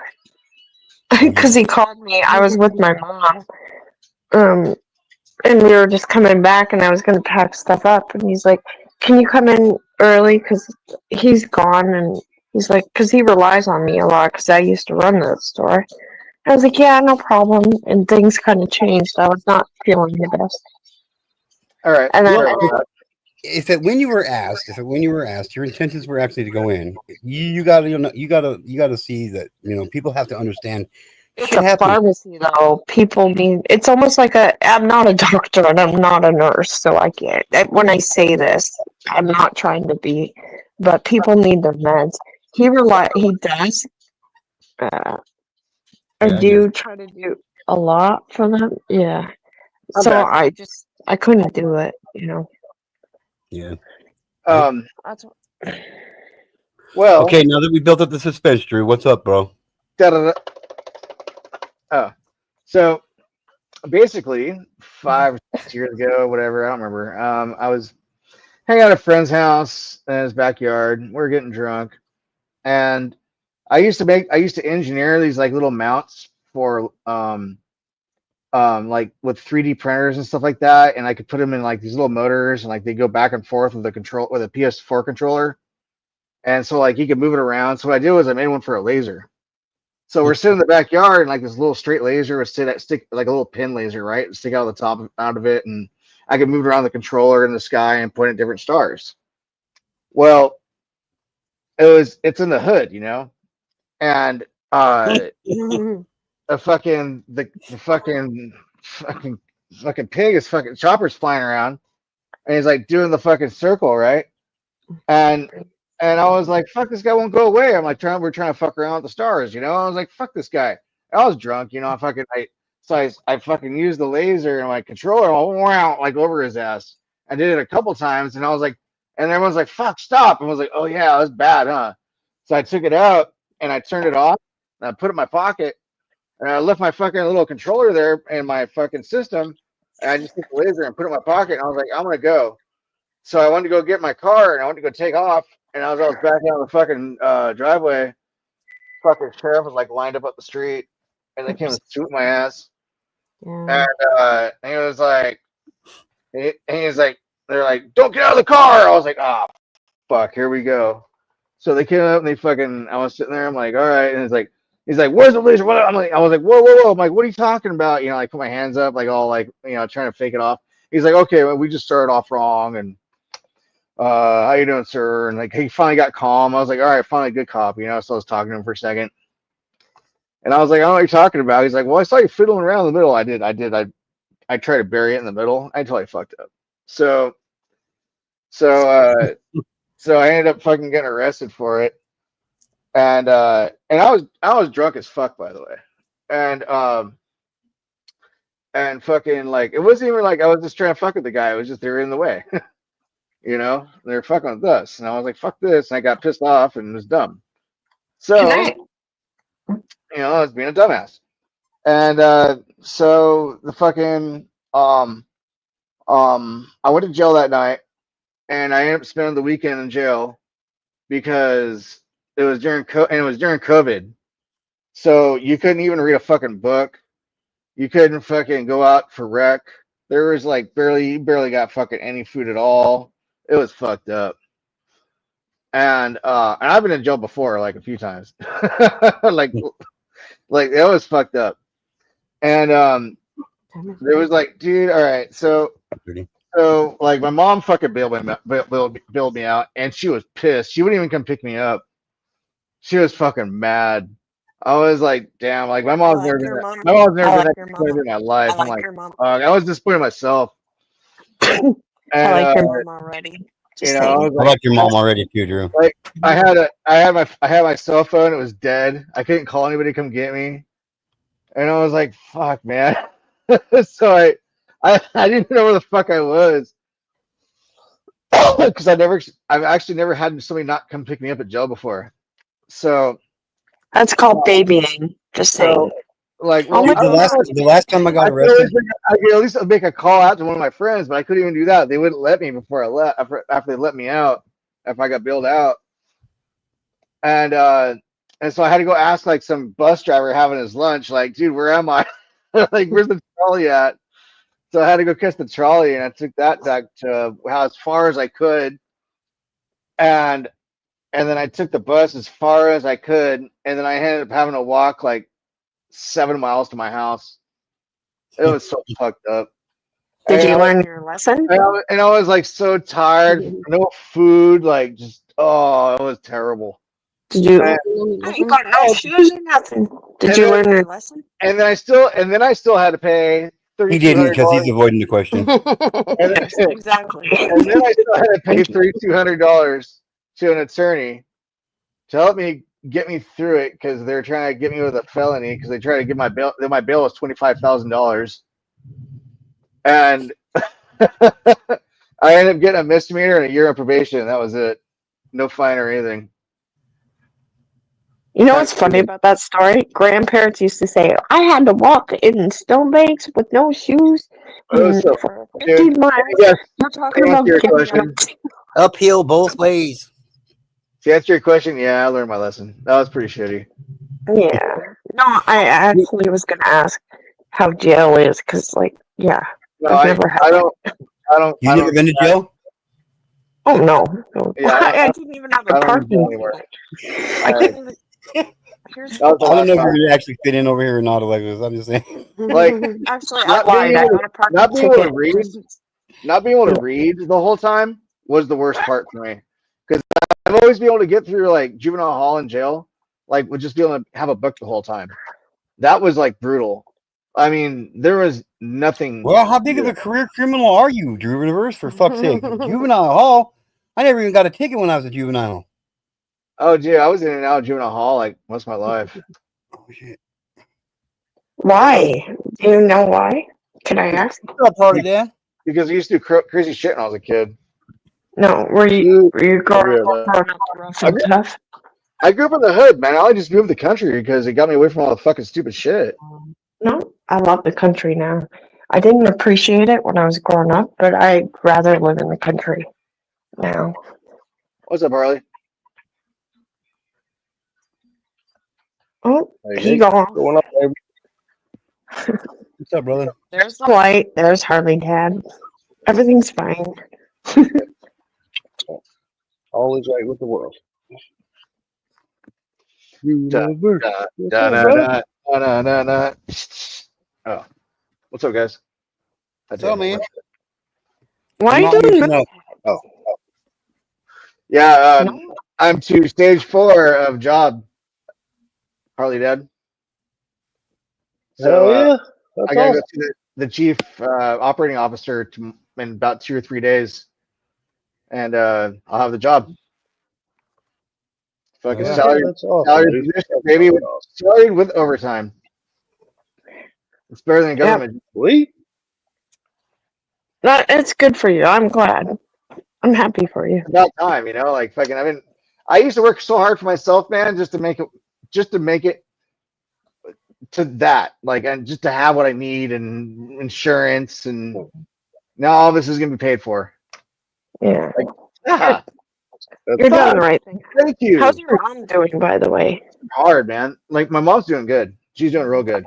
Because he called me. I was with my mom. And we were just coming back, and I was going to pack stuff up. And he's like, can you come in early? Because he's gone, and he's like, because he relies on me a lot, because I used to run that store. I was like, yeah, no problem. And things kind of changed. I was not feeling the best. All right. And then, if when you were asked, your intentions were actually to go in, you gotta, you gotta see that, people have to understand. It's Shit a happens. pharmacy, though. People mean it's almost like I'm not a doctor and I'm not a nurse, so I can't. When I say this, I'm not trying to be, but people need their meds. He does. I Yeah, I get do it. try to do a lot for them. Yeah. I'm So back. I couldn't do it. Yeah. That's Well. Okay, now that we built up the suspense, Drew, what's up, bro? Da-da-da. Oh, so basically 5 or 6 years ago, whatever, I don't remember. I was hanging out at a friend's house in his backyard. We were getting drunk, and I used to engineer these like little mounts for like with 3D printers and stuff like that, and I could put them in like these little motors, and like they go back and forth with a PS4 controller, and so like you could move it around. So what I did was I made one for a laser. So we're sitting in the backyard, and like this little straight laser would stick like a little pin laser, right? It'd stick out of the top out of it, and I could move it around the controller in the sky and point at different stars. Well, it's in the hood, and the fucking pig is fucking chopper's flying around, and he's like doing the fucking circle, right? And I was like, fuck, this guy won't go away. I'm like, we're trying to fuck around with the stars, I was like, fuck this guy. I was drunk, I fucking used the laser and my controller, wow, like over his ass. I did it a couple times, and I was like, and everyone's like, fuck, stop. And I was like, oh yeah, that's bad, huh? So I took it out and I turned it off and I put it in my pocket, and I left my fucking little controller there in my fucking system. And I just took the laser and put it in my pocket, and I was like, I'm gonna go. So I wanted to go get my car, and I wanted to go take off. And as I was backing out the fucking driveway, fucking sheriff was like lined up the street, and they came and shoot my ass. Yeah. And he was like, they're like, don't get out of the car. I was like, ah, fuck, here we go. So they came up and I was sitting there. I'm like, all right. And he's like, where's the laser? What? I was like, whoa. I'm like, what are you talking about? I put my hands up, like all like, trying to fake it off. He's like, okay, well, we just started off wrong, and how you doing, sir? And like he finally got calm. I was like, all right, finally good cop, So I was talking to him for a second, and I was like, I don't know what you're talking about. He's like, well, I saw you fiddling around in the middle. I did. I tried to bury it in the middle. I totally fucked up. So I ended up fucking getting arrested for it, and I was drunk as fuck, by the way, and fucking like it wasn't even like I was just trying to fuck with the guy. It was just they were in the way. They're fucking with us. And I was like, fuck this. And I got pissed off and was dumb. So, I was being a dumbass. And so the fucking I went to jail that night, and I ended up spending the weekend in jail because it was during COVID. So you couldn't even read a fucking book. You couldn't fucking go out for rec. There was like you barely got fucking any food at all. It was fucked up. And I've been in jail before, like a few times. like it was fucked up. And there was like, dude, all right, so like my mom fucking bailed me out, and she was pissed. She wouldn't even come pick me up. She was fucking mad. I was like, damn, like my mom's never been that disappointed in my life. I'm like, I was disappointed in myself. And, I like your mom already. I like your mom already too, Drew. Like I had my cell phone. It was dead. I couldn't call anybody to come get me, and I was like, fuck, man. So I didn't know where the fuck I was because I've actually never had somebody not come pick me up at jail before. So that's called babying. Just saying. Like, well, the last time I got arrested, I could at least make a call out to one of my friends, but I couldn't even do that. They wouldn't let me before I left. After they let me out, after I got bailed out, and so I had to go ask like some bus driver having his lunch, like, dude, where am I? Like, where's the trolley at? So I had to go catch the trolley, and I took that back to as far as I could, and then I took the bus as far as I could, and then I ended up having to walk like 7 miles to my house. It was so fucked up. Did you learn your lesson? And I was like so tired, no food, like just it was terrible. Did you? And, I ain't got no shoes or nothing. Did you learn your lesson? and then I still had to pay He didn't because $3,200. he's avoiding the question. And Yes, exactly. and then I still had to pay $3,200 to an attorney to help me get me through it because they're trying to get me with a felony because they try to get my bail. My bail was $25,000, and I ended up getting a misdemeanor and a year of probation. That was it. No fine or anything. You know what's funny about that story? Grandparents used to say, I had to walk in snowbanks with no shoes for 15 miles. Yes, You're talking to about answer your getting question. Uphill both ways. To answer your question, yeah, I learned my lesson. That was pretty shitty. Yeah. No, I actually was going to ask how jail is because, like, yeah. No, I've never had I don't. You never been to jail? Oh, no. Yeah, I didn't even have a parking ticket. I can't even. I don't know if you really actually fit in over here or not, Alexis. I'm just saying. Like, actually, I lied. I got a parking not being able to ticket. read, not being able to read the whole time was the worst part for me. Because I've always been able to get through like juvenile hall and jail, like with just being able to have a book the whole time. That was like brutal. I mean, there was nothing. Well, how big of a career criminal are you, Drew Reverse? For fuck's sake, juvenile hall. I never even got a ticket when I was a juvenile. Oh, gee, I was in and out of juvenile hall like most of my life. Oh shit! Why? Do you know why? Can I ask? Because I used to do crazy shit when I was a kid. No, were you growing up rough and tough? I grew up in the hood, man. I just moved the country because it got me away from all the fucking stupid shit. No, I love the country now. I didn't appreciate it when I was growing up, but I'd rather live in the country now. What's up, Harley? Oh, he gone. Going up, baby. What's up, brother? There's the light. There's Harley Dad. Everything's fine. All is right with the world. Oh, what's up, guys? What's up, man? Why are you doing that? Oh. Yeah, I'm to stage 4 of job. Harley Dad. So yeah, I gotta go see the chief operating officer in about 2 or 3 days, and I'll have the job. Fucking salary, salary position, baby, salary with overtime. It's better than government. It's good for you. I'm glad. I'm happy for you. It's about time, you know. Like fucking, I used to work so hard for myself, man, just to make it to that, like, and just to have what I need and insurance, and now all this is gonna be paid for. Yeah. Like, yeah. You're doing the right thing. Thank you. How's your mom doing, by the way? Hard, man. Like my mom's doing good. She's doing real good.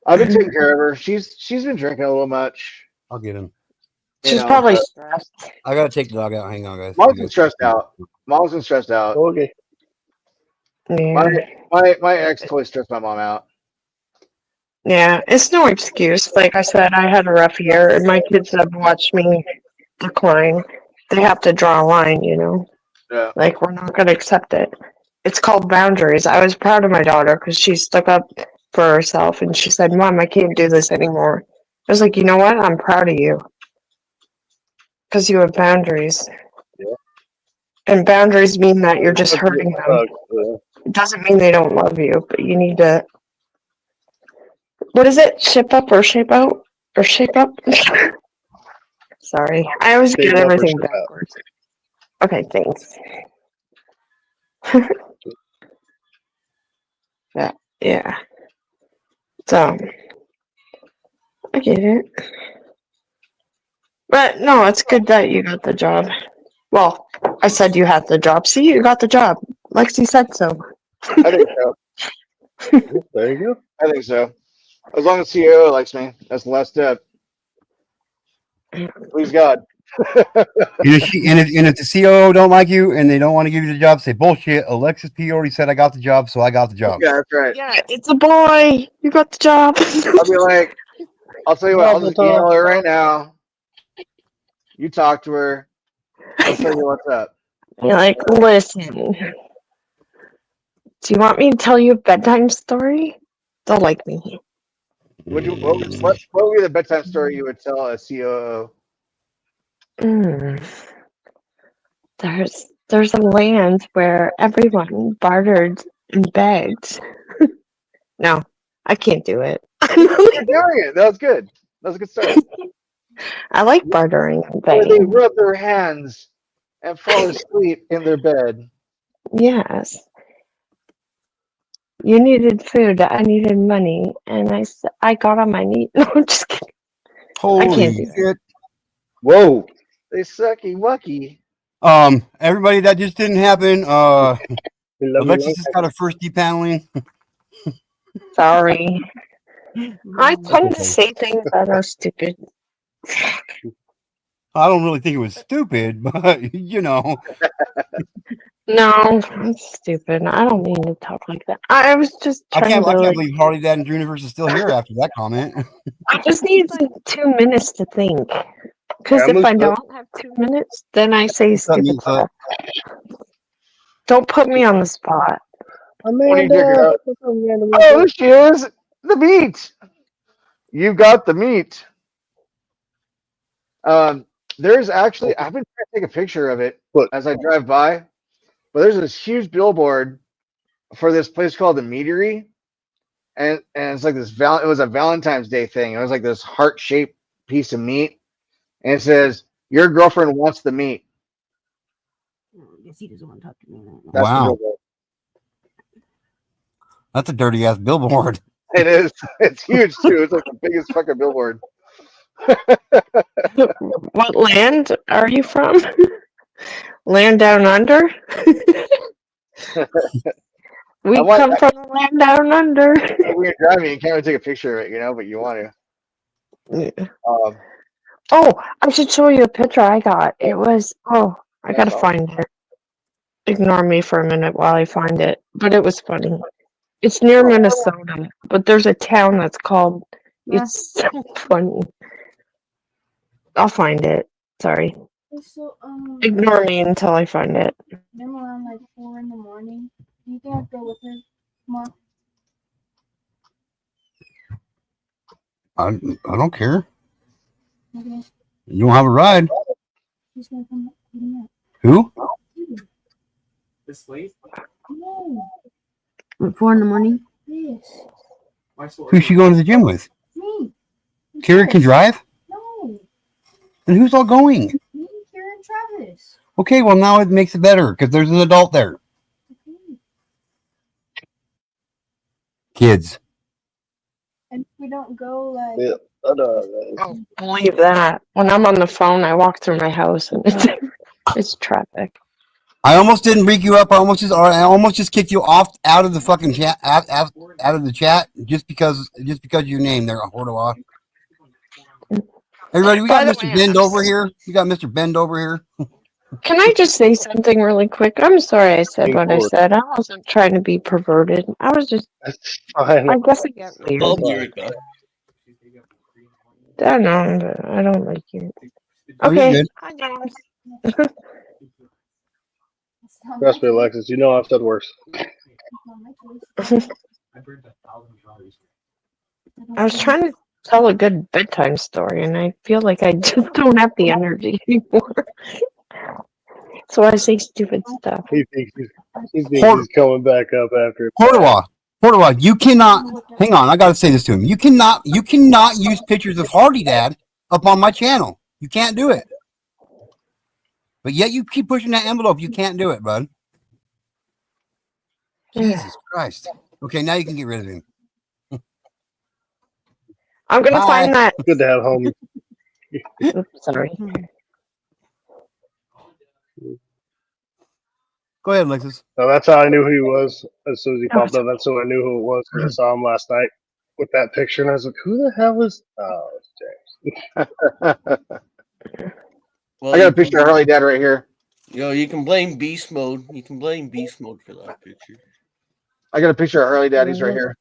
I've been taking care of her. She's been drinking a little much. I'll get him. She's probably stressed. I gotta take the dog out. Hang on, guys. Mom's been stressed out. Mom's been stressed out. Okay. Yeah. My ex totally stressed my mom out. Yeah, it's no excuse. Like I said, I had a rough year, and my kids have watched me decline. They have to draw a line, you know? Yeah. Like, we're not going to accept it. It's called boundaries. I was proud of my daughter because she stuck up for herself, and she said, Mom, I can't do this anymore. I was like, you know what? I'm proud of you. Because you have boundaries. Yeah. And boundaries mean that you're just hurting them. It doesn't mean they don't love you, but you need to... What is it? Ship up or shape out? Or shape up? Sorry. I always Shape get up or everything shape out. backwards. Okay, thanks. Yeah. So, I get it. But no, it's good that you got the job. Well, I said you had the job. See, you got the job. Lexi said so. I think so. There you go. I think so. As long as CEO likes me, that's the last step. Please God. And if the COO don't like you and they don't want to give you the job, say bullshit. Alexis P already said I got the job, so I got the job. Yeah, that's right. Yeah, it's a boy. You got the job. I'll be like, I'll tell you what. I'll just email her right now. You talk to her. I'll tell you what's up. You're like, listen. Do you want me to tell you a bedtime story? Don't like me. What would be the bedtime story you would tell a COO? There's a land where everyone bartered and begged. No, I can't do it. You're doing it. That was good. That was a good start. I like bartering and Where they begging. rub their hands and fall asleep in their bed. Yes. You needed food. I needed money, and I got on my knees. No, I'm just kidding. I can't do shit. Whoa. They sucky wucky. Everybody, that just didn't happen. Alexis just got a first depaneling. Sorry. I tend to say things that are stupid. I don't really think it was stupid, but you know. No, it's stupid. I don't mean to talk like that. I was just I trying can't to. Like, believe Harley Dad and Juniverse is still here after that comment. I just need like 2 minutes to think. Because if I don't have 2 minutes, then I say stupid stuff. Don't put me on the spot. Amanda. Oh, there she is. The meat. You got the meat. There's actually, I've been trying to take a picture of it as I drive by, but there's this huge billboard for this place called the Meatery, and it's like this. It was a Valentine's Day thing. It was like this heart-shaped piece of meat, and it says, "Your girlfriend wants the meat." I guess he doesn't want to talk to me right now. That's the Wow. billboard. That's a dirty ass billboard. It is. It's huge too. It's like the biggest fucking billboard. What land are you from? Land down under? We come from the land down under. When you're driving, you can't really take a picture of it, but you want to. Yeah. Oh, I should show you a picture I got. It was, I gotta find it. Ignore me for a minute while I find it. But it was funny. It's near Minnesota, but there's a town that's called, it's so funny. I'll find it. Sorry. So, Ignore me until I find it. then around like 4 in the morning. Do you think I'd go with her tomorrow? I don't care. Okay. You don't have a ride. Who's gonna come pick me up? Who? This late? No. At 4 in the morning? Yes. Who's she going to the gym with? Me. Kira can drive? No. Then who's all going? Me, Kira, and Travis. Okay, well now it makes it better because there's an adult there. Kids. And if we don't go, like. Yeah, I know. Don't believe that. When I'm on the phone, I walk through my house and it's traffic. I almost didn't bring you up. I almost just kicked you out of the fucking chat, out of the chat, just because of your name there, Hordowa. Everybody, we got Mr. Bend over here. We got Mr. Bend over here. Can I just say something really quick? I'm sorry I said what I said. I wasn't trying to be perverted. I was just. I guess I get weird. I'll be right back. I know, but I don't like you. Oh, you're Okay. good. Hi, James. Trust me, Alexis. You know I've said worse. I was trying to tell a good bedtime story, and I feel like I just don't have the energy anymore. So I say stupid stuff. He thinks he's coming back up after. Hordowa, you cannot. Hang on, I gotta say this to him. You cannot use pictures of Hardy Dad up on my channel. You can't do it. But yet you keep pushing that envelope. You can't do it, bud. Jesus Christ. Okay, now you can get rid of him. I'm gonna find that. Good to have home. Oops, sorry. Go ahead, Alexis. So that's how I knew who he was as soon as he popped up. That's how I knew who it was because I saw him last night with that picture, and I was like, "Who the hell is?" Oh, it's James. Well, I got a picture of Harley Dad right here. Yo, you can blame Beast Mode. You can blame Beast Mode for that picture. I got a picture of Harley Dad. He's right here.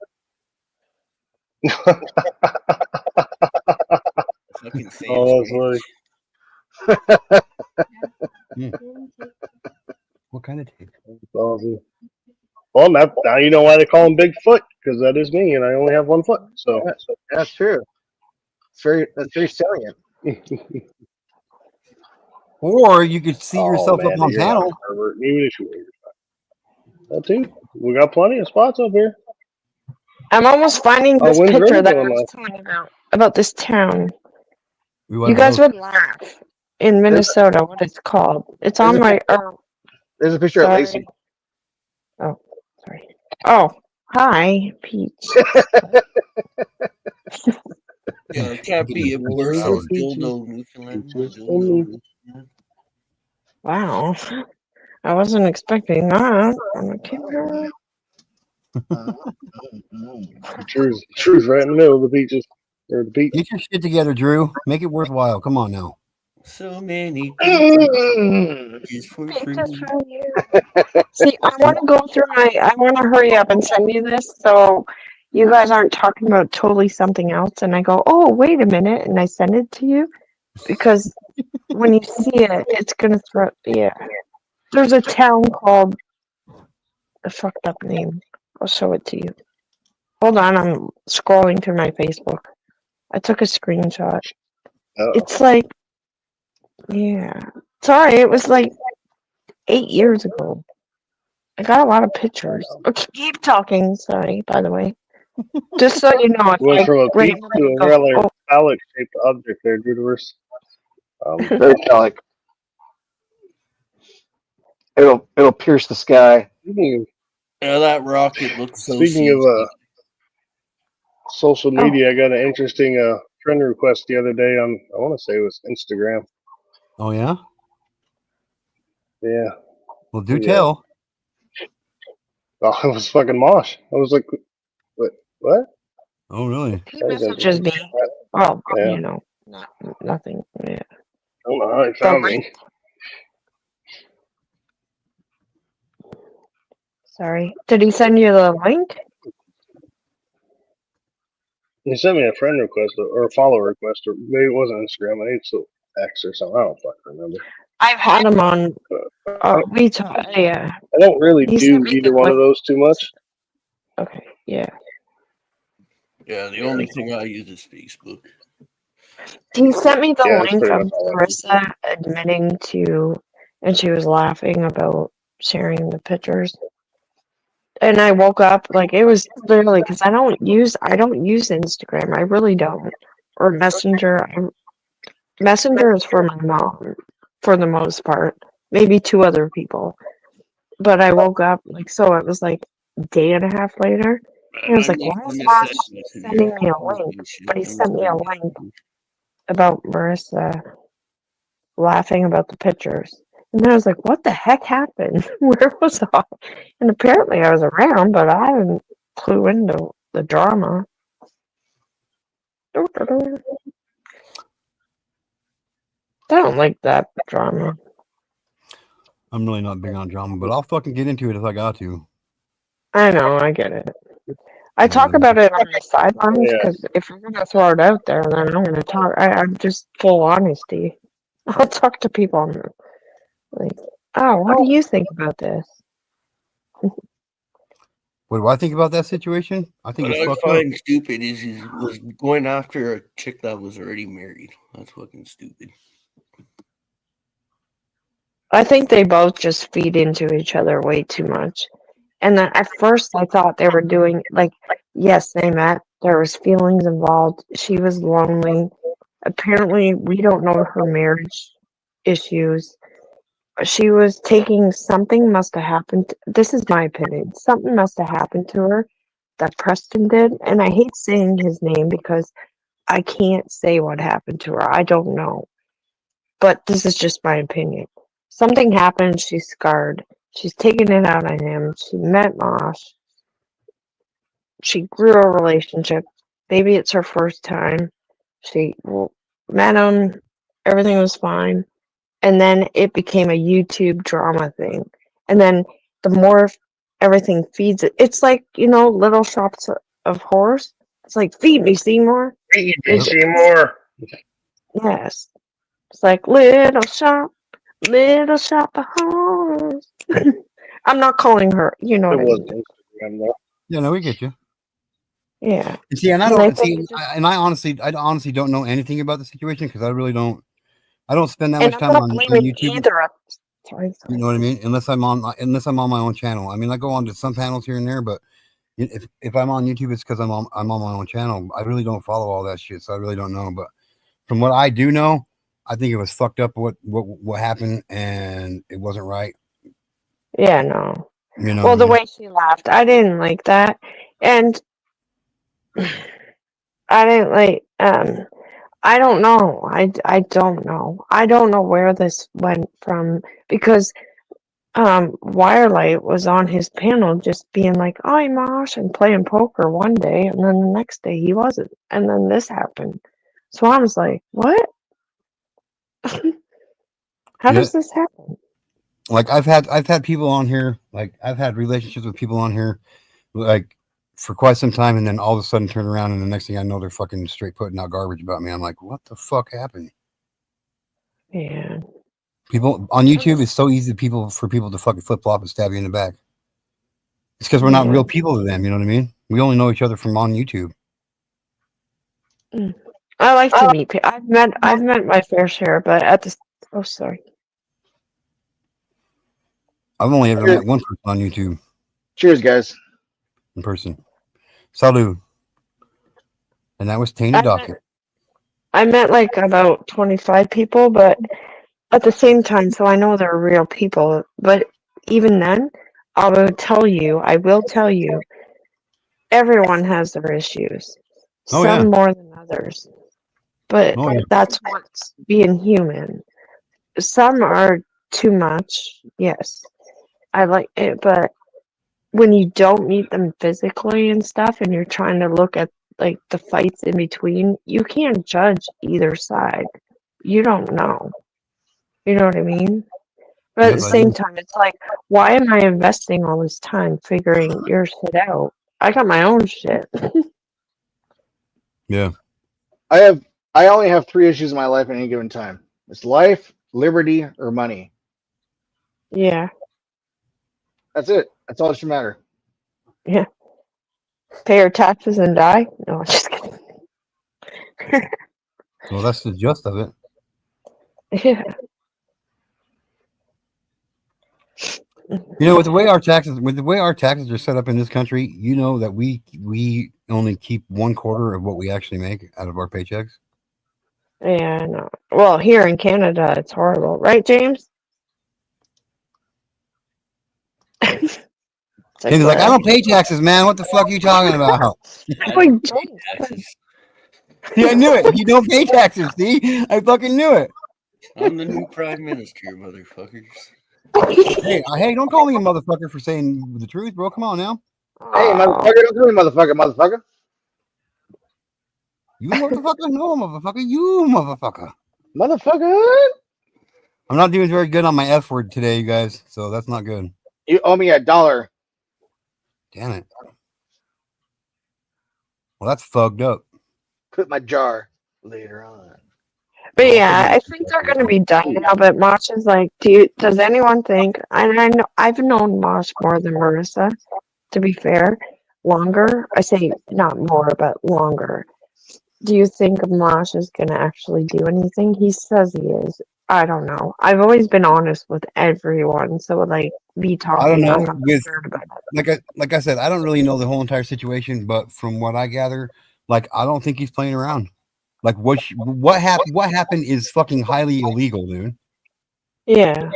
Fucking Sam Oh, that's funny. What kind of tape? That's awesome. Well, now you know why they call him Bigfoot, because that is me, and I only have 1 foot. So That's true. That's very salient. Or you could see oh yourself man, up on you're not a panel. pervert. Even if you that too. We got plenty of spots up here. I'm almost finding this wind's picture really that I going was left. telling about this town. We You guys would laugh in Minnesota what it's called. It's on my. There's a picture of sorry. Lacey. Oh, sorry. Oh, hi, Peach. Yeah, it can't be a worse than dildo Newfoundland. Wow, I wasn't expecting that on a camera. Drew's right in the middle of the beaches. Or the beach. Get your shit together, Drew. Make it worthwhile. Come on now. So many Peaches for you. See, I want to go through I want to hurry up and send you this so you guys aren't talking about totally something else. And I go, oh, wait a minute. And I send it to you because when you see it, it's going to throw. Yeah. There's a town called a fucked up name. I'll show it to you. Hold on. I'm scrolling through my Facebook. I took a screenshot. It's like, yeah. Sorry, it was like 8 years ago. I got a lot of pictures. Okay, keep talking. Sorry, by the way. Just so you know, Went from a peach to a rather oh, phallic-shaped object there, Drewiverse. Very phallic. It'll pierce the sky. Yeah, that rocket looks so Speaking of CG. social media, I got an interesting friend request the other day on, I want to say it was Instagram. Oh, yeah? Yeah. Well, do tell. Oh, it was fucking Mosh. I was like, what? Oh, really? he messages me. Oh, yeah. you know, nothing. Yeah. I don't know how he found me. Sorry. Did he send you the link? He sent me a friend request or a follow request, or maybe it wasn't Instagram. I think it's X or something. I don't fucking remember. I've had him on. We talk. Yeah. I don't really He do sent me either the one of link. those too much. Okay. Yeah. Yeah, the only thing I use is Facebook. He sent me the Yeah, that's link pretty of much all I do. Marissa admitting to, and she was laughing about sharing the pictures. And I woke up like it was literally because I don't use Instagram. I really don't. Or Messenger. Messenger is for my mom for the most part. Maybe 2 other people. But I woke up like so it was like a day and a half later. And I was like, why is Mosh sending me a link? But he sent me a link about Marissa laughing about the pictures. And then I was like, what the heck happened? Where was I? And apparently I was around, but I didn't clue into the drama. I don't like that drama. I'm really not big on drama, but I'll fucking get into it if I got to. I know, I get it. I talk about it on the sidelines because if you're gonna throw it out there, then I'm gonna talk. I'm just full honesty. I'll talk to people and like, oh, what do you think about this? What do I think about that situation? I think What it's I fucked up. find stupid is he was going after a chick that was already married. That's fucking stupid. I think they both just feed into each other way too much. And then at first I thought they were doing like, yes, they met. There was feelings involved. She was lonely. Apparently, we don't know her marriage issues. She was taking something must have happened. This is my opinion. Something must have happened to her that Preston did. And I hate saying his name because I can't say what happened to her. I don't know. But this is just my opinion. Something happened. She's scarred. She's taking it out on him. She met Mosh. She grew a relationship. Maybe it's her first time. She met him. Everything was fine. And then it became a YouTube drama thing. And then the more everything feeds it, it's like, Little Shops of Horrors. It's like, feed me, Seymour. Feed me, Seymour. Yes. It's like little shop of horrors. I'm not calling her. You know It what I was mean? Instagram though. Yeah, no, we get you. Yeah. And see, and I And I don't think see, it just, I honestly don't know anything about the situation because I really don't. I don't spend that and much I'm time not on blaming YouTube. either of. Sorry. You know what I mean? Unless I'm on my own channel. I mean, I go on to some panels here and there, but if I'm on YouTube, it's because I'm on my own channel. I really don't follow all that shit, so I really don't know. But from what I do know, I think it was fucked up what happened, and it wasn't right. Yeah, no. You know Well, what I the mean? way she laughed, I didn't like that, and I didn't like. I don't know. I don't know. I don't know where this went from because Wirelight was on his panel just being like, "I'm Mosh," and playing poker one day, and then the next day he wasn't, and then this happened. So I was like, "What? How Yeah. does this happen?" Like I've had people on here, like I've had relationships with people on here, like for quite some time, and then all of a sudden turn around, and the next thing I know, they're fucking straight putting out garbage about me. I'm like, what the fuck happened? Yeah. People on YouTube, it's so easy for people to fucking flip flop and stab you in the back. It's because we're not Yeah. real people to them. You know what I mean? We only know each other from on YouTube. I like to meet people. I've met my fair share, but at the sorry. I've only ever met one person on YouTube Cheers, guys. in person. Salut. And that was Tainted Docket. I met like about 25 people, but at the same time, so I know they're real people. But even then, I will tell you, everyone has their issues. Oh, Some yeah. more than others. But Oh, yeah. that's what's being human. Some are too much, yes. I like it, but when you don't meet them physically and stuff, and you're trying to look at like the fights in between, you can't judge either side. You don't know. You know what I mean? But at the Yes, I same do. time, it's like, why am I investing all this time figuring your shit out? I got my own shit. Yeah. I only have 3 issues in my life at any given time. It's life, liberty, or money. Yeah. That's it. That's all that should matter. Yeah. Pay your taxes and die? No, I'm just kidding. Well, that's the gist of it. Yeah. You know, with the way our taxes are set up in this country, you know that we only keep 1/4 of what we actually make out of our paychecks. Yeah, no. Well, here in Canada, it's horrible, right, James? It's He's like, I what? don't pay taxes, man. What the fuck are you talking about? I'm like, James. See, I knew it. You don't pay taxes. See, I fucking knew it. I'm the new prime minister, motherfuckers. Hey, don't call me a motherfucker for saying the truth, bro. Come on now. Hey, motherfucker, don't do me, motherfucker. You motherfucker, no motherfucker, you motherfucker. Motherfucker. I'm not doing very good on my F word today, you guys. So that's not good. You owe me $1. Damn it. Well, that's fucked up. Put in my jar later on. But yeah, I think they're gonna be done now. But Mosh is like, does anyone think? And I know I've known Mosh more than Marissa, to be fair, longer. I say not more, but longer. Do you think Mosh is gonna actually do anything? He says he is. I don't know. I've always been honest with everyone, so like me talking, I don't know. I'm not With scared about it. like I said, I don't really know the whole entire situation, but from what I gather, like I don't think he's playing around. Like what happened is fucking highly illegal, dude. Yeah.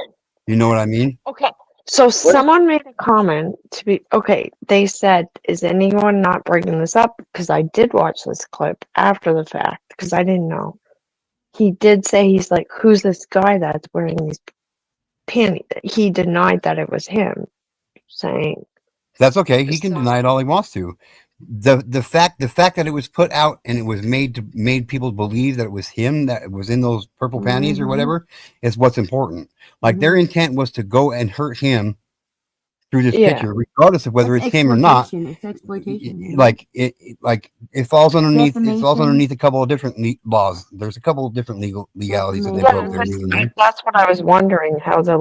You know what I mean? Okay. So someone made a comment to be okay. They said, "Is anyone not bringing this up?" Because I did watch this clip after the fact because I didn't know. He did say he's like, "Who's this guy that's wearing these panties?" He denied that it was him, saying, That's okay. He can deny it all he wants to. The fact that it was put out and it was made people believe that it was him that was in those purple panties or Mhm. whatever is what's important. Like their intent was to go and hurt him through this Yeah. picture, regardless of whether It's it's him or not. It's exploitation. Like it falls underneath. It falls Defamation. underneath a couple of different laws. There's a couple of different legalities that they Yeah, broke there. You know what I mean? that's what I was wondering, how the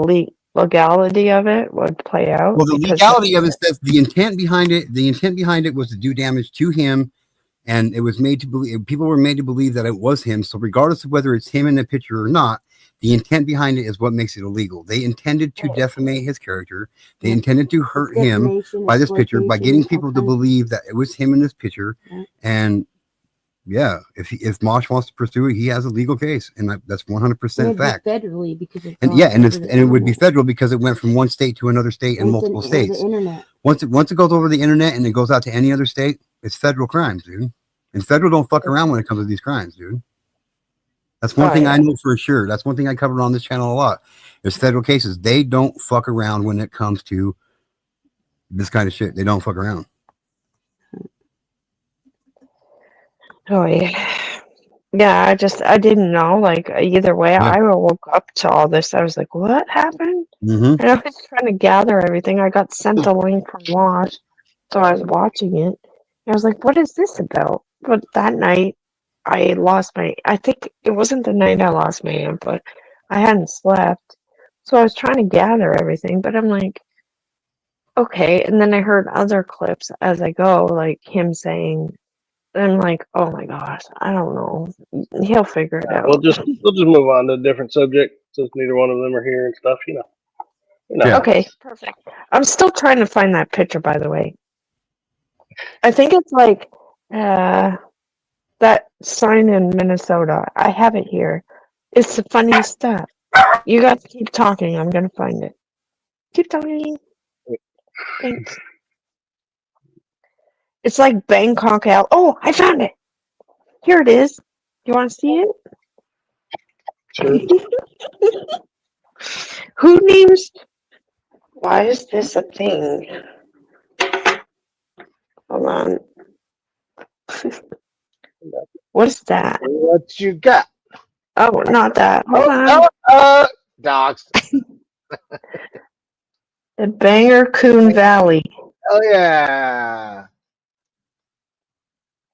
legality of it would play out. Well, the because legality of it says the intent behind it. The intent behind it was to do damage to him, and it was made to believe. People were made to believe that it was him. So, regardless of whether it's him in the picture or not, the intent behind it is what makes it illegal. They intended to defamate his character. They intended to hurt him Defamation, by this picture, by getting exploitation, people all to kinds of- believe that it was him in this picture. And yeah, if Mosh wants to pursue it, he has a legal case, and that's 100% It'd be fact. federally because it's And all yeah, and over the it would be internet. federal because it went from one state to another state and It's multiple over states. the internet. Once it goes over the internet and it goes out to any other state, it's federal crimes, dude. And federal don't fuck around when it comes to these crimes, dude. That's one thing I know for sure. That's one thing I covered on this channel a lot. There's federal cases. They don't fuck around when it comes to this kind of shit. They don't fuck around. Oh yeah. Yeah, I didn't know. Like either way, Yeah. I woke up to all this. I was like, "What happened?" Mm-hmm. And I was trying to gather everything. I got sent a link from Wash, so I was watching it. And I was like, "What is this about?" But that night, I lost my. I think it wasn't the night I lost my aunt, but I hadn't slept, so I was trying to gather everything. But I'm like, okay. And then I heard other clips as I go, like him saying. I'm like, oh my gosh, I don't know. He'll figure it out. We'll just move on to a different subject since neither one of them are here and stuff. You know. Yeah. Okay, perfect. I'm still trying to find that picture, by the way. I think it's like that sign in Minnesota. I have it here. It's the funniest stuff. You guys keep talking. I'm gonna find it. Keep talking. Thanks. It's like Bangkok out. Oh, I found it. Here it is. You want to see it? Sure. Who names? Why is this a thing? Hold on. What is that? What you got? Oh, not that. Hold on. Dogs. The Banger Coon Valley. Oh yeah.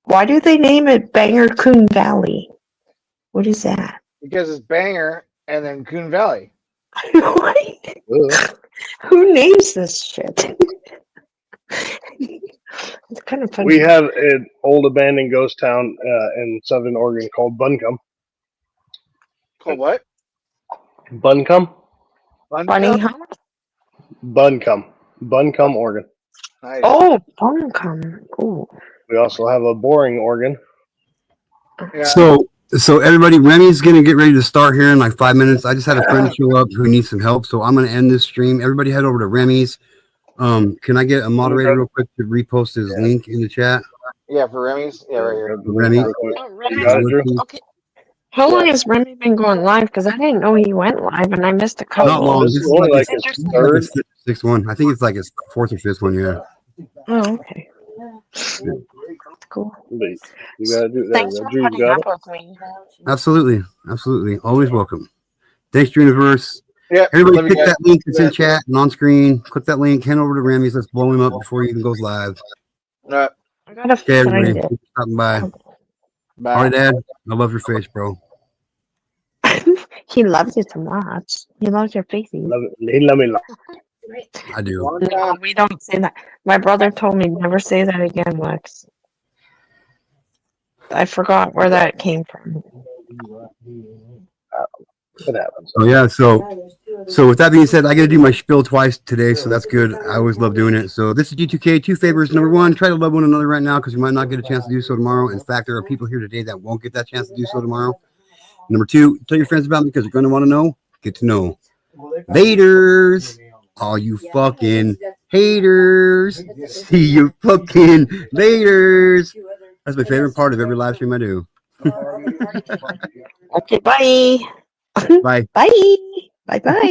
Why do they name it Banger Coon Valley? What is that? Because it's Banger and then Coon Valley. Who names this shit? It's kind of funny. We have an old abandoned ghost town in southern Oregon called Buncombe. Called what? Buncombe? Bunny, huh? Buncombe, Oregon. Nice. Oh, Buncombe. Ooh. We also have a Boring, Oregon. Yeah. So everybody, Remi's gonna get ready to start here in like 5 minutes. I just had a friend show up who needs some help, so I'm gonna end this stream. Everybody head over to Remi's. Can I get a moderator real quick to repost his link in the chat? Yeah, for Remy's. Yeah, right here. Remi. Okay. How long has Remi been going live? Because I didn't know he went live, and I missed a couple. Not long. This This is is only like like his his third. sixth one. I think it's like his fourth or fifth one. Yeah. Oh, okay. Cool. But you gotta do that. Thanks for Drew, putting got up it? with me. Absolutely. Always welcome. Thanks, Universe. Yeah. Everybody click that link that's in chat and on screen. Click that link. Hand over to Remi's. Let's blow him up before he even goes live. I gotta Okay, find everybody. it. Thanks for stopping by. Bye. All right, Dad. I love your face, bro. He loves it so much. He loves your faces. He love me. I do. No, we don't say that. My brother told me never say that again, Lex. I forgot where that came from. It happens. Oh yeah. So with that being said, I got to do my spiel twice today, so that's good. I always love doing it. So this is G2K. 2 favors. Number one, try to love one another right now because we might not get a chance to do so tomorrow. In fact, there are people here today that won't get that chance to do so tomorrow. Number two, tell your friends about me because they're going to want to know. Get to know. Laters. All you fucking haters. See you fucking laters. That's my favorite part of every live stream I do. Okay, bye. Bye. Bye. Bye-bye.